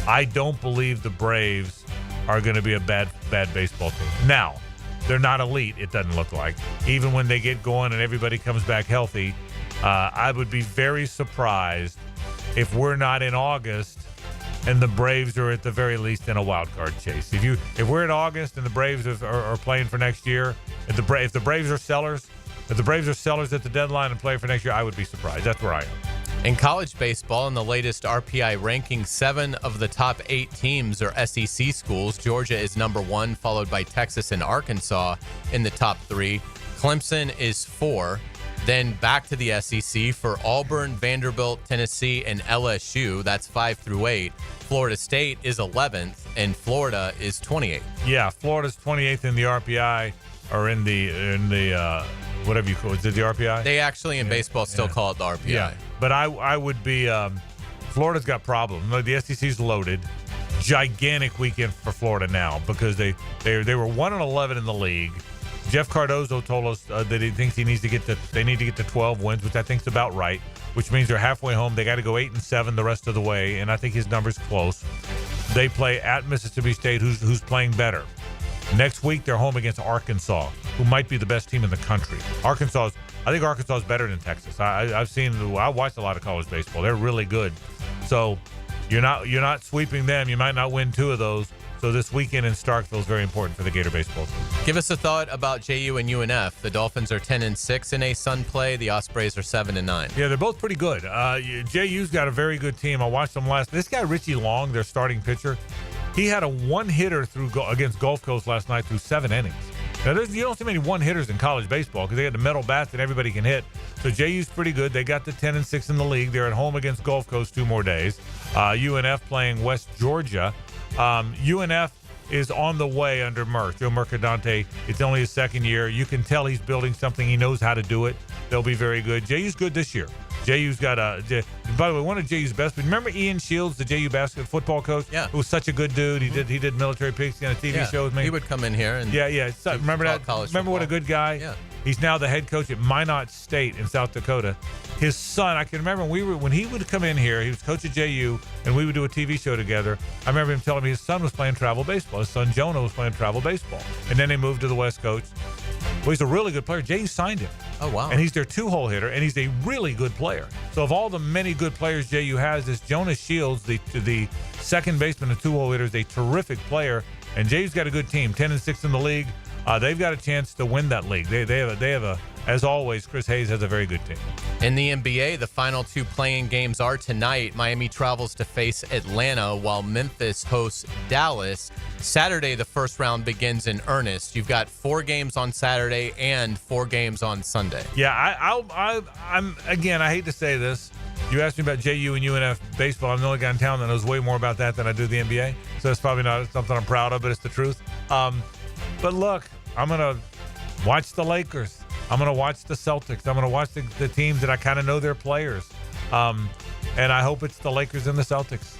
I don't believe the Braves are going to be a bad baseball team. Now, they're not elite, it doesn't look like. Even when they get going and everybody comes back healthy, I would be very surprised if we're not in August and the Braves are at the very least in a wild card chase. If we're in August and the Braves are playing for next year, if the Braves are sellers at the deadline and play for next year, I would be surprised. That's where I am. In college baseball, in the latest RPI ranking, 7 of the top 8 teams are SEC schools. Georgia is number 1, followed by Texas and Arkansas in the top 3. Clemson is 4. Then back to the SEC for Auburn, Vanderbilt, Tennessee, and LSU. That's 5 through 8. Florida State is 11th, and Florida is 28th. Yeah, Florida's 28th in the RPI, or in the whatever you call it. Is it the RPI? They actually in baseball still call it the RPI. Yeah, but I would be. Florida's got problems. The SEC's loaded. Gigantic weekend for Florida now because they were 1-11 in the league. Jeff Cardozo told us that he thinks they need to get to 12 wins, which I think is about right, which means they're halfway home. They got to go 8-7 the rest of the way, and I think his number's close. They play at Mississippi State, who's playing better. Next week, they're home against Arkansas, who might be the best team in the country. I think Arkansas is better than Texas. I watched a lot of college baseball. They're really good. So you're not sweeping them. You might not win 2 of those. So this weekend in Starkville is very important for the Gator baseball team. Give us a thought about JU and UNF. The Dolphins are 10-6 in ASUN play. The Ospreys are 7-9. Yeah, they're both pretty good. JU's got a very good team. I watched them last. This guy Richie Long, their starting pitcher, he had a one-hitter against Gulf Coast last night through 7 innings. Now, you don't see many one-hitters in college baseball because they got the metal bats that everybody can hit. So JU's pretty good. They got the 10-6 in the league. They're at home against Gulf Coast 2 more days. UNF playing West Georgia. UNF is on the way under Merck. Joe Mercadante, it's only his second year. You can tell he's building something. He knows how to do it. They'll be very good. JU's good this year. JU's got by the way, one of JU's best. Remember Ian Shields, the JU basketball football coach? Yeah. Who was such a good dude. He did Military Pigskin on a TV show with me. He would come in here and remember that? Remember what a good guy? Yeah. He's now the head coach at Minot State in South Dakota. His son, I can remember when he would come in here, he was coach at JU, and we would do a TV show together. I remember him telling me his son was playing travel baseball. His son Jonah was playing travel baseball. And then they moved to the West Coast. Well, he's a really good player. JU signed him. Oh, wow. And he's their 2-hole hitter, and he's a really good player. So of all the many good players JU has, this Jonas Shields, the second baseman and 2-hole hitter, is a terrific player. And JU's got a good team, 10-6 in the league. They've got a chance to win that league. They have a as always, Chris Hays has a very good team. In the NBA, the final 2 playing games are tonight. Miami travels to face Atlanta while Memphis hosts Dallas. Saturday, the first round begins in earnest. You've got 4 games on Saturday and 4 games on Sunday. Yeah, I'm again, I hate to say this. You asked me about JU and UNF baseball. I'm the only guy in town that knows way more about that than I do the NBA. So it's probably not something I'm proud of, but it's the truth. But look, I'm going to watch the Lakers. I'm going to watch the Celtics. I'm going to watch the teams that I kind of know their players. And I hope it's the Lakers and the Celtics.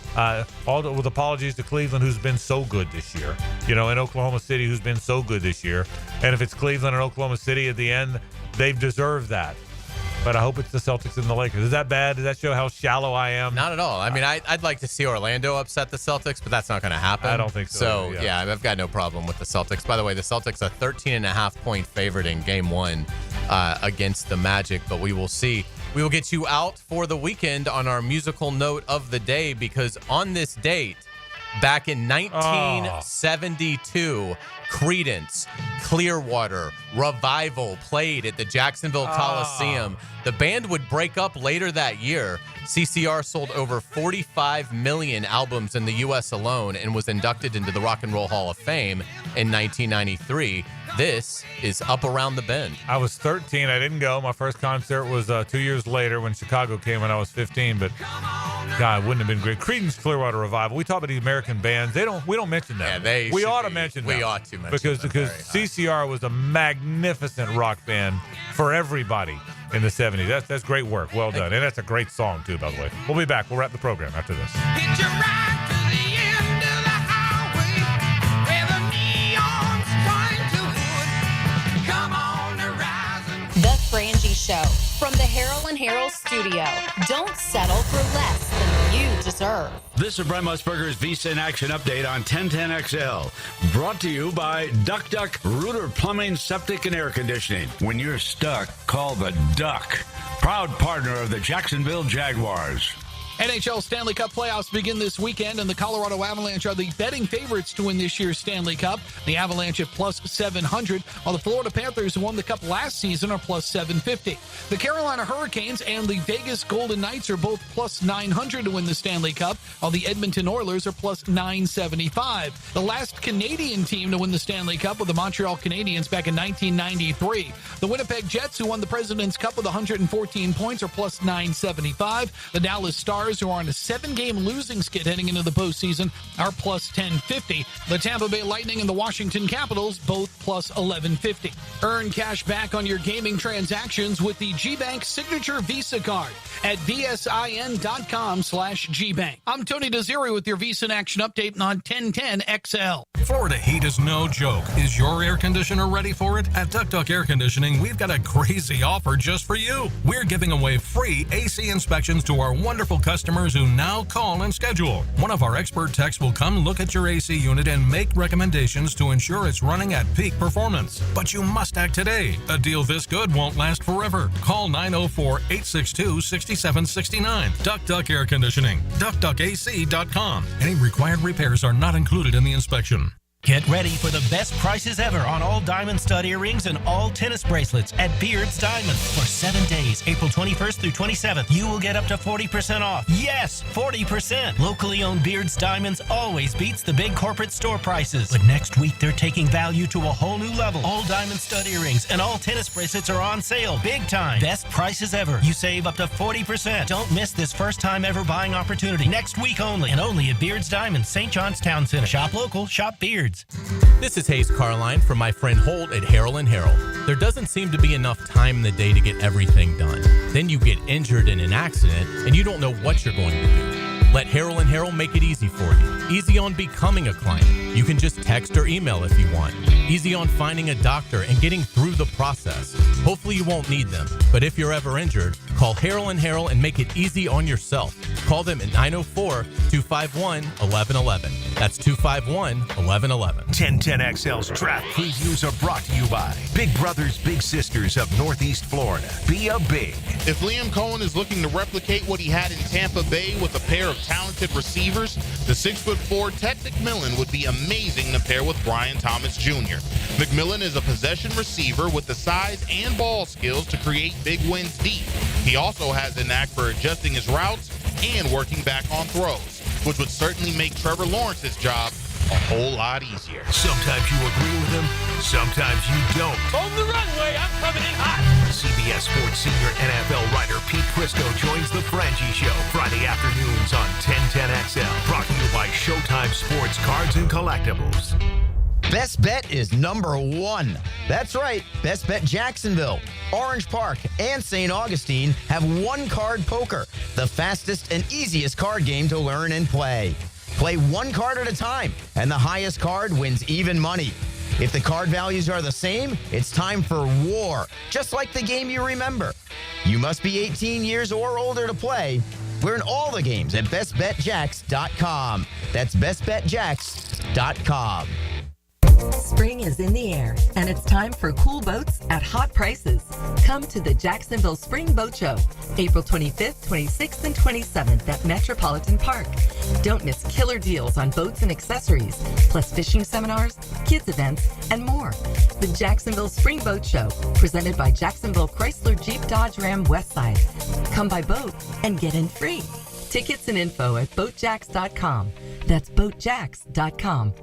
With apologies to Cleveland, who's been so good this year. And Oklahoma City, who's been so good this year. And if it's Cleveland and Oklahoma City at the end, they've deserved that. But I hope it's the Celtics and the Lakers. Is that bad? Does that show how shallow I am? Not at all. I mean, I'd like to see Orlando upset the Celtics, but that's not going to happen. I don't think so. So, yeah, I've got no problem with the Celtics. By the way, the Celtics are 13.5-point favorite in Game 1 against the Magic, but we will see. We will get you out for the weekend on our musical note of the day because on this date, back in 1972, Creedence, Clearwater, Revival played at the Jacksonville Coliseum. The band would break up later that year. CCR sold over 45 million albums in the U.S. alone and was inducted into the Rock and Roll Hall of Fame in 1993. This is Up Around the Bend. I was 13. I didn't go. My first concert was 2 years later when Chicago came when I was 15. But, God, it wouldn't have been great. Creedence Clearwater Revival. We talk about these American bands. We don't mention them. Yeah, we ought to mention them. We ought to mention them. Because CCR was a magnificent rock band for everybody in the 70s. That's great work. Well done. And that's a great song, too, by the way. We'll be back. We'll wrap the program after this. The Frangie Show from the Harrell and Harrell studio. Don't settle for less than you deserve. This is Brent Musburger's Visa in Action update on 1010XL. Brought to you by Duck Duck Rooter Plumbing, Septic, and Air Conditioning. When you're stuck, call the Duck. Proud partner of the Jacksonville Jaguars. NHL Stanley Cup playoffs begin this weekend, and the Colorado Avalanche are the betting favorites to win this year's Stanley Cup. The Avalanche at plus 700, while the Florida Panthers, who won the Cup last season, are plus 750. The Carolina Hurricanes and the Vegas Golden Knights are both plus 900 to win the Stanley Cup, while the Edmonton Oilers are plus 975. The last Canadian team to win the Stanley Cup were the Montreal Canadiens back in 1993. The Winnipeg Jets, who won the President's Cup with 114 points, are plus 975. The Dallas Stars, who are on a 7-game losing skid heading into the postseason, are plus 1050. The Tampa Bay Lightning and the Washington Capitals, both plus 1150. Earn cash back on your gaming transactions with the GBank Signature Visa Card at vsin.com/GBank. I'm Tony Desiri with your Visa in Action update on 1010XL. Florida heat is no joke. Is your air conditioner ready for it? At Duck Duck Air Conditioning, we've got a crazy offer just for you. We're giving away free AC inspections to our wonderful customers who now call and schedule. One of our expert techs will come look at your AC unit and make recommendations to ensure it's running at peak performance. But you must act today. A deal this good won't last forever. Call 904-862-6769. Duck Duck Air Conditioning. DuckDuckAC.com. Any required repairs are not included in the inspection. Get ready for the best prices ever on all diamond stud earrings and all tennis bracelets at Beard's Diamonds. For 7 days, April 21st through 27th, you will get up to 40% off. Yes, 40%. Locally owned Beard's Diamonds always beats the big corporate store prices. But next week, they're taking value to a whole new level. All diamond stud earrings and all tennis bracelets are on sale. Big time. Best prices ever. You save up to 40%. Don't miss this first time ever buying opportunity. Next week only, and only at Beard's Diamonds, St. John's Town Center. Shop local, shop Beard's. This is Hays Carlyon from my friend Holt at Harold & Harold. There doesn't seem to be enough time in the day to get everything done. Then you get injured in an accident and you don't know what you're going to do. Let Harold & Harold make it easy for you. Easy on becoming a client. You can just text or email if you want. Easy on finding a doctor and getting through the process. Hopefully you won't need them, but if you're ever injured, call Harold & Harold and make it easy on yourself. Call them at 904-251-1111. That's 251-1111. 1010XL's draft previews are brought to you by Big Brothers Big Sisters of Northeast Florida. Be a big. If Liam Cohen is looking to replicate what he had in Tampa Bay with a pair of talented receivers, the 6'4" Ted McMillan would be amazing to pair with Brian Thomas Jr. McMillan is a possession receiver with the size and ball skills to create big wins deep. He also has a knack for adjusting his routes and working back on throws, which would certainly make Trevor Lawrence's job a whole lot easier. Sometimes you agree with him, sometimes you don't. On the runway, I'm coming in hot. CBS Sports senior NFL writer Pete Prisco joins the Frangie Show Friday afternoons on 1010XL. Brought to you by Showtime Sports Cards and Collectibles. Best Bet is number one. That's right. Best Bet Jacksonville, Orange Park, and St. Augustine have one-card poker, the fastest and easiest card game to learn and play. Play one card at a time, and the highest card wins even money. If the card values are the same, it's time for war, just like the game you remember. You must be 18 years or older to play. Learn all the games at bestbetjacks.com. That's bestbetjacks.com. Spring is in the air, and it's time for cool boats at hot prices. Come to the Jacksonville Spring Boat Show, April 25th, 26th, and 27th at Metropolitan Park. Don't miss killer deals on boats and accessories, plus fishing seminars, kids events, and more. The Jacksonville Spring Boat Show, presented by Jacksonville Chrysler Jeep Dodge Ram Westside. Come by boat and get in free. Tickets and info at boatjacks.com. That's boatjacks.com.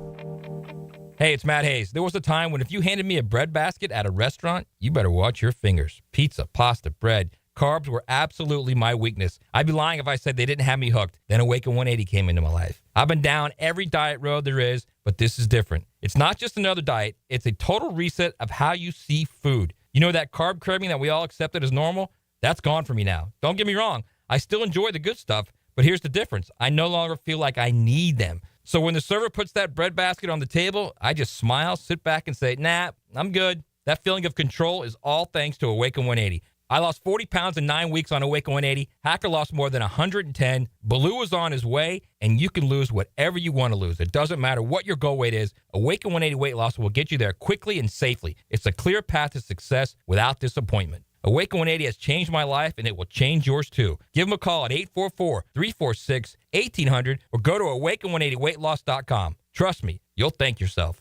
Hey, it's Matt Hays. There was a time when if you handed me a bread basket at a restaurant, you better watch your fingers. Pizza, pasta, bread, carbs were absolutely my weakness. I'd be lying if I said they didn't have me hooked. Then Awaken 180 came into my life. I've been down every diet road there is, but this is different. It's not just another diet. It's a total reset of how you see food. You know that carb craving that we all accepted as normal? That's gone for me now. Don't get me wrong. I still enjoy the good stuff, but here's the difference. I no longer feel like I need them. So when the server puts that bread basket on the table, I just smile, sit back, and say, nah, I'm good. That feeling of control is all thanks to Awaken 180. I lost 40 pounds in 9 weeks on Awaken 180. Hacker lost more than 110. Baloo is on his way, and you can lose whatever you want to lose. It doesn't matter what your goal weight is. Awaken 180 weight loss will get you there quickly and safely. It's a clear path to success without disappointment. Awaken 180 has changed my life, and it will change yours too. Give them a call at 844-346-1800 or go to awaken180weightloss.com. Trust me, you'll thank yourself.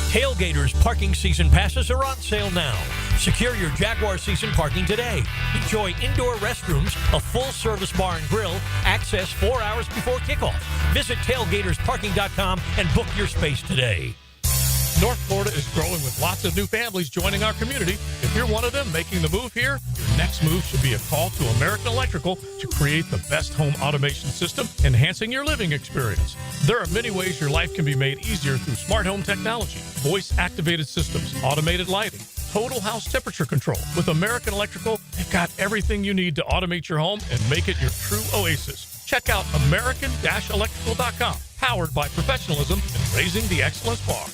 Tailgaters parking season passes are on sale now. Secure your Jaguar season parking today. Enjoy indoor restrooms, a full-service bar and grill, access 4 hours before kickoff. Visit tailgatorsparking.com and book your space today. North Florida is growing with lots of new families joining our community. If you're one of them making the move here, your next move should be a call to American Electrical to create the best home automation system, enhancing your living experience. There are many ways your life can be made easier through smart home technology, voice-activated systems, automated lighting, total house temperature control. With American Electrical, they've got everything you need to automate your home and make it your true oasis. Check out American-Electrical.com, powered by professionalism and raising the excellence bar.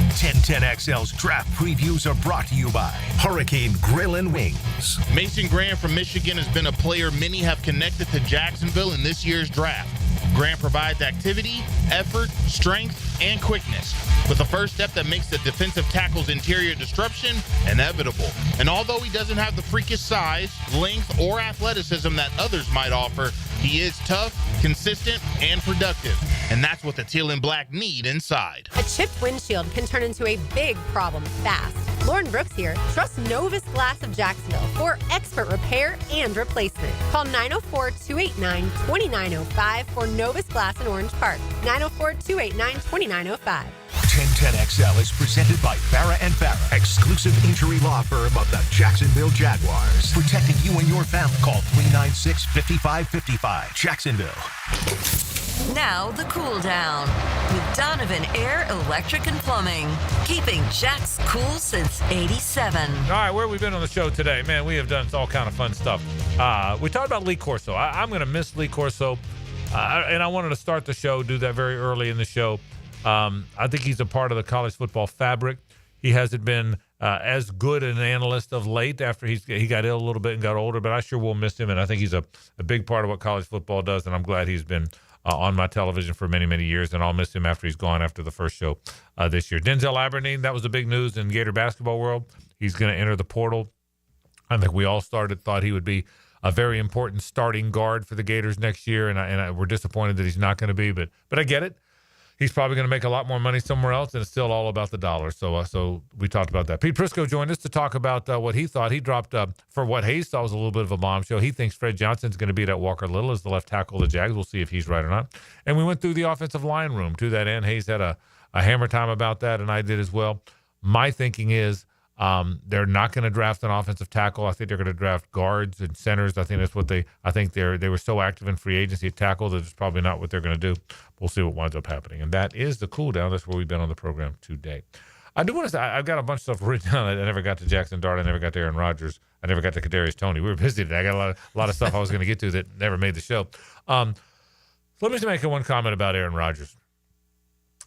1010XL's draft previews are brought to you by Hurricane Grill and Wings. Mason Graham from Michigan has been a player many have connected to Jacksonville in this year's draft. Graham provides activity, effort, strength, and quickness, with the first step that makes the defensive tackle's interior disruption inevitable. And although he doesn't have the freakish size, length, or athleticism that others might offer, he is tough, consistent, and productive. And that's what the teal and black need inside. A chipped windshield can turn into a big problem fast. Lauren Brooks here. Trust Novus Glass of Jacksonville for expert repair and replacement. Call 904-289-2905 for Novus Glass in Orange Park. 904-289-2905. 1010XL is presented by Farah & Farah, exclusive injury law firm of the Jacksonville Jaguars. Protecting you and your family. Call 396-5555. Jacksonville. Now the cool down with Donovan Air, Electric and Plumbing, keeping Jack's cool since '87. All right, where have we been on the show today? Man, we have done all kind of fun stuff. We talked about Lee Corso. I'm going to miss Lee Corso, and I wanted to start the show, do that very early in the show. I think he's a part of the college football fabric. He hasn't been as good an analyst of late after he got ill a little bit and got older, but I sure will miss him, and I think he's a big part of what college football does, and I'm glad he's been on my television for many, many years, and I'll miss him after he's gone after the first show this year. Denzel Aberdeen, that was the big news in Gator basketball world. He's going to enter the portal. I think we all thought he would be a very important starting guard for the Gators next year, and we're disappointed that he's not going to be, but I get it. He's probably going to make a lot more money somewhere else, and it's still all about the dollar. So we talked about that. Pete Prisco joined us to talk about what he thought. He dropped, for what Hays thought was a little bit of a bombshell. He thinks Fred Johnson's going to beat out Walker Little as the left tackle of the Jags. We'll see if he's right or not. And we went through the offensive line room to that end. Hays had a hammer time about that, and I did as well. My thinking is they're not going to draft an offensive tackle. I think they're going to draft guards and centers. I think that's what they were so active in free agency at tackle that it's probably not what they're going to do. We'll see what winds up happening. And that is the cool down. That's where we've been on the program today. I do want to say I've got a bunch of stuff written down. I never got to Jackson Dart. I never got to Aaron Rodgers. I never got to Kadarius Toney. We were busy today. I got a lot of stuff I was going to get to that never made the show. Let me just make one comment about Aaron Rodgers.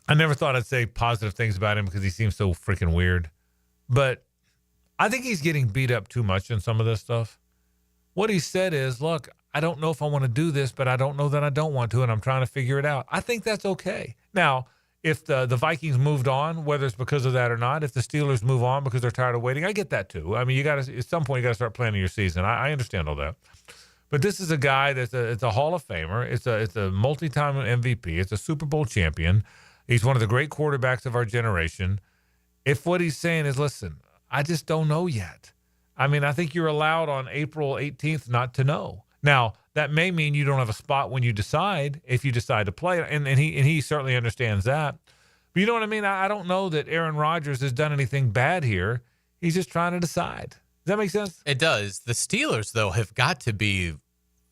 I never thought I'd say positive things about him because he seems so freaking weird. But I think he's getting beat up too much in some of this stuff. What he said is, look, I don't know if I want to do this, but I don't know that I don't want to, and I'm trying to figure it out. I think that's okay. Now, if the Vikings moved on, whether it's because of that or not, if the Steelers move on because they're tired of waiting, I get that too. I mean, at some point you got to start planning your season. I understand all that. But this is a guy it's a Hall of Famer. It's a multi-time MVP. It's a Super Bowl champion. He's one of the great quarterbacks of our generation. If what he's saying is, listen, I just don't know yet. I mean, I think you're allowed on April 18th not to know. Now, that may mean you don't have a spot when you decide, if you decide to play, and he certainly understands that. But you know what I mean? I don't know that Aaron Rodgers has done anything bad here. He's just trying to decide. Does that make sense? It does. The Steelers, though, have got to be,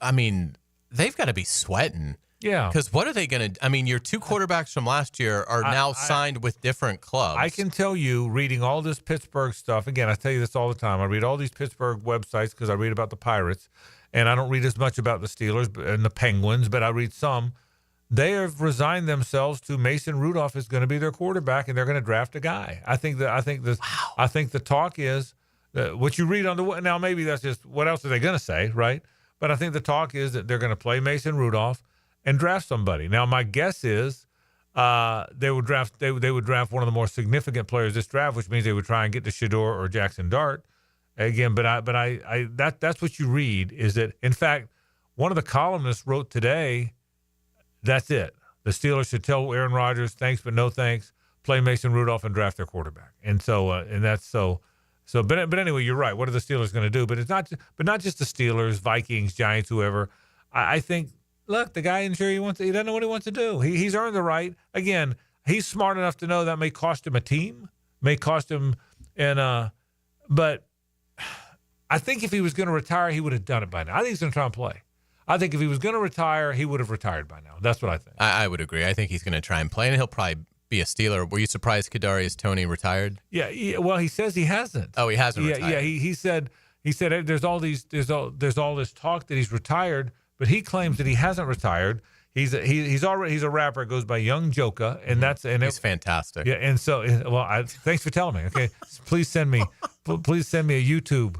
they've got to be sweating. Yeah. Because what are they going to – your two quarterbacks from last year are now signed with different clubs. I can tell you, reading all this Pittsburgh stuff – again, I tell you this all the time. I read all these Pittsburgh websites because I read about the Pirates, and I don't read as much about the Steelers and the Penguins, but I read some. They have resigned themselves to Mason Rudolph is going to be their quarterback, and they're going to draft a guy. I think the talk is what you read on the – now, maybe that's just – what else are they going to say, right? But I think the talk is that they're going to play Mason Rudolph and draft somebody. Now, my guess is they would draft one of the more significant players this draft, which means they would try and get to Shedeur or Jackson Dart, Again, that's what you read is that, in fact, one of the columnists wrote today, that's it. The Steelers should tell Aaron Rodgers, thanks but no thanks, play Mason Rudolph and draft their quarterback. And so, but anyway, you're right. What are the Steelers going to do? But not just the Steelers, Vikings, Giants, whoever. I think, look, the guy, he doesn't know what he wants to do. He's earned the right. Again, he's smart enough to know that may cost him a team, may cost him, but I think if he was going to retire, he would have done it by now. I think he's going to try and play. I think if he was going to retire, he would have retired by now. That's what I think. I would agree. I think he's going to try and play, and he'll probably be a Steeler. Were you surprised Kadarius Toney retired? Yeah. Well, he says he hasn't. Oh, he hasn't retired. Yeah. He said there's all this talk that he's retired, but he claims that he hasn't retired. He's a rapper. Goes by Young Joka, and he's fantastic. Yeah, and so thanks for telling me. Okay, please send me a YouTube.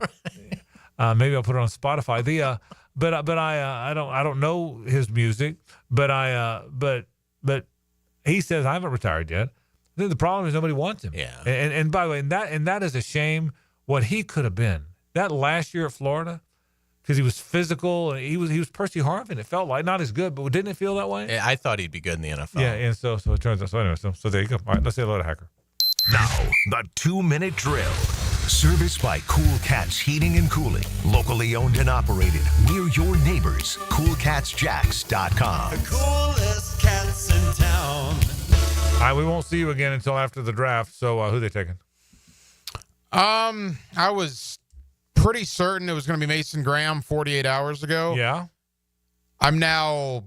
Maybe I'll put it on Spotify. But I don't know his music. But he says I haven't retired yet. I think the problem is nobody wants him. Yeah. And by the way, and that is a shame. What he could have been that last year at Florida. Because he was physical, and he was Percy Harvin. It felt like not as good, but didn't it feel that way? I thought he'd be good in the NFL. Yeah, and so it turns out. So anyway, so there you go. All right, let's say hello to Hacker. Now, the 2-minute drill. Serviced by Cool Cats Heating and Cooling. Locally owned and operated. We're your neighbors. CoolCatsJacks.com. The coolest cats in town. All right, we won't see you again until after the draft. So who they taking? I was pretty certain it was going to be Mason Graham 48 hours ago. Yeah. I'm now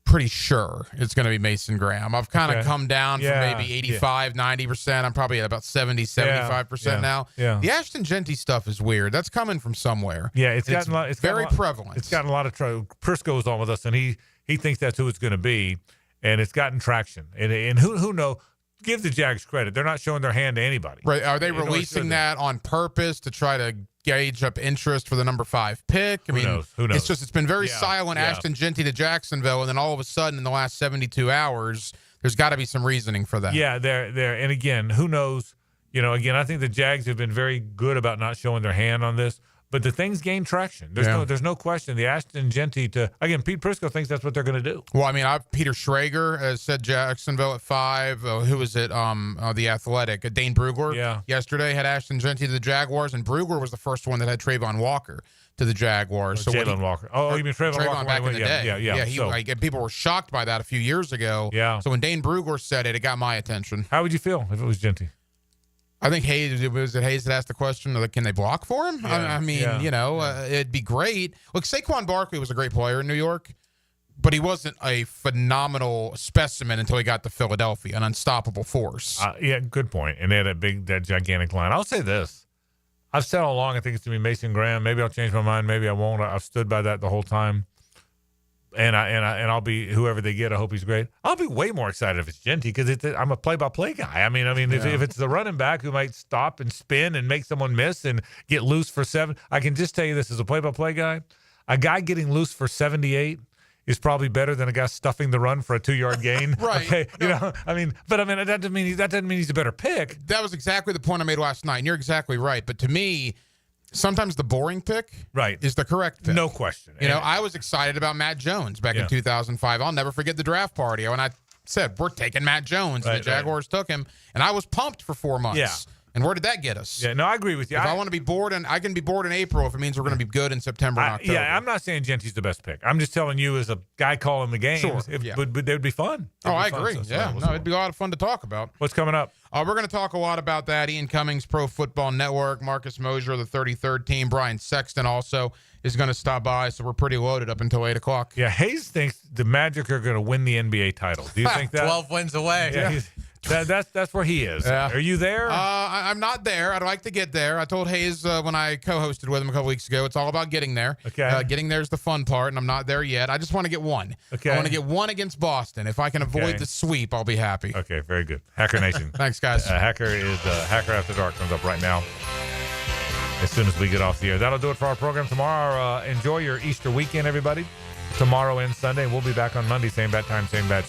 pretty sure it's going to be Mason Graham. I've kind of come down from maybe 85, 90%. I'm probably at about 70, 75% now. Yeah. The Ashton Genty stuff is weird. That's coming from somewhere. Yeah, it's very prevalent. It's gotten a lot of trouble. Prisco's on with us, and he thinks that's who it's going to be, and it's gotten traction. And who knows? Give the Jags credit. They're not showing their hand to anybody. Right. Are they releasing that on purpose to try to gauge up interest for the number 5 pick? I mean, who knows? It's been very silent. Ashton Genty to Jacksonville, and then all of a sudden in the last 72 hours, there's got to be some reasoning for that. Yeah, there. And again, who knows? Again, I think the Jags have been very good about not showing their hand on this. But the things gain traction. There's no question. The Ashton Genty Pete Prisco thinks that's what they're going to do. Well, I mean, Peter Schrager has said Jacksonville at 5. Who was it? The Athletic. Dane Brugler. Yesterday had Ashton Genty to the Jaguars, and Brugler was the first one that had Trayvon Walker to the Jaguars. Jalen Walker. Oh, you mean Trayvon Walker back in the day? Yeah. People were shocked by that a few years ago. Yeah. So when Dane Brugler said it got my attention. How would you feel if it was Genty? I think Hays that asked the question, can they block for him? It'd be great. Look, Saquon Barkley was a great player in New York, but he wasn't a phenomenal specimen until he got to Philadelphia, an unstoppable force. Good point. And they had that gigantic line. I'll say this. I've said all along I think it's going to be Mason Graham. Maybe I'll change my mind. Maybe I won't. I've stood by that the whole time. And I'll be whoever they get. I hope he's great. I'll be way more excited if it's Genty because I'm a play-by-play guy. I mean, if it's the running back who might stop and spin and make someone miss and get loose for 7, I can just tell you this as a play-by-play guy. A guy getting loose for 78 is probably better than a guy stuffing the run for a 2-yard gain. Right. Okay. That doesn't mean he's a better pick. That was exactly the point I made last night, and you're exactly right. But to me, sometimes the boring pick is the correct pick. No question. I was excited about Matt Jones back in 2005. I'll never forget the draft party when I said, we're taking Matt Jones, and the Jaguars took him. And I was pumped for 4 months. Yeah. And where did that get us? Yeah, no, I agree with you. If I want to be bored, I can be bored in April if it means we're going to be good in September and October. Yeah, I'm not saying Genty's the best pick. I'm just telling you as a guy calling the games, but they would be fun. I agree. It'd be a lot of fun to talk about. What's coming up? We're going to talk a lot about that. Ian Cummings, Pro Football Network, Marcus Mosher, the 33rd team, Brian Sexton also is going to stop by, so we're pretty loaded up until 8 o'clock. Yeah, Hays thinks the Magic are going to win the NBA title. Do you think that? 12 wins away. Yeah. That's where he is. Yeah. Are you there? I'm not there. I'd like to get there. I told Hays when I co-hosted with him a couple weeks ago, it's all about getting there. Okay. Getting there is the fun part, and I'm not there yet. I just want to get one. Okay. I want to get one against Boston. If I can avoid the sweep, I'll be happy. Okay, very good. Hacker Nation. Thanks, guys. Hacker After Dark comes up right now as soon as we get off the air. That'll do it for our program tomorrow. Enjoy your Easter weekend, everybody. Tomorrow and Sunday. We'll be back on Monday, same bat time, same bat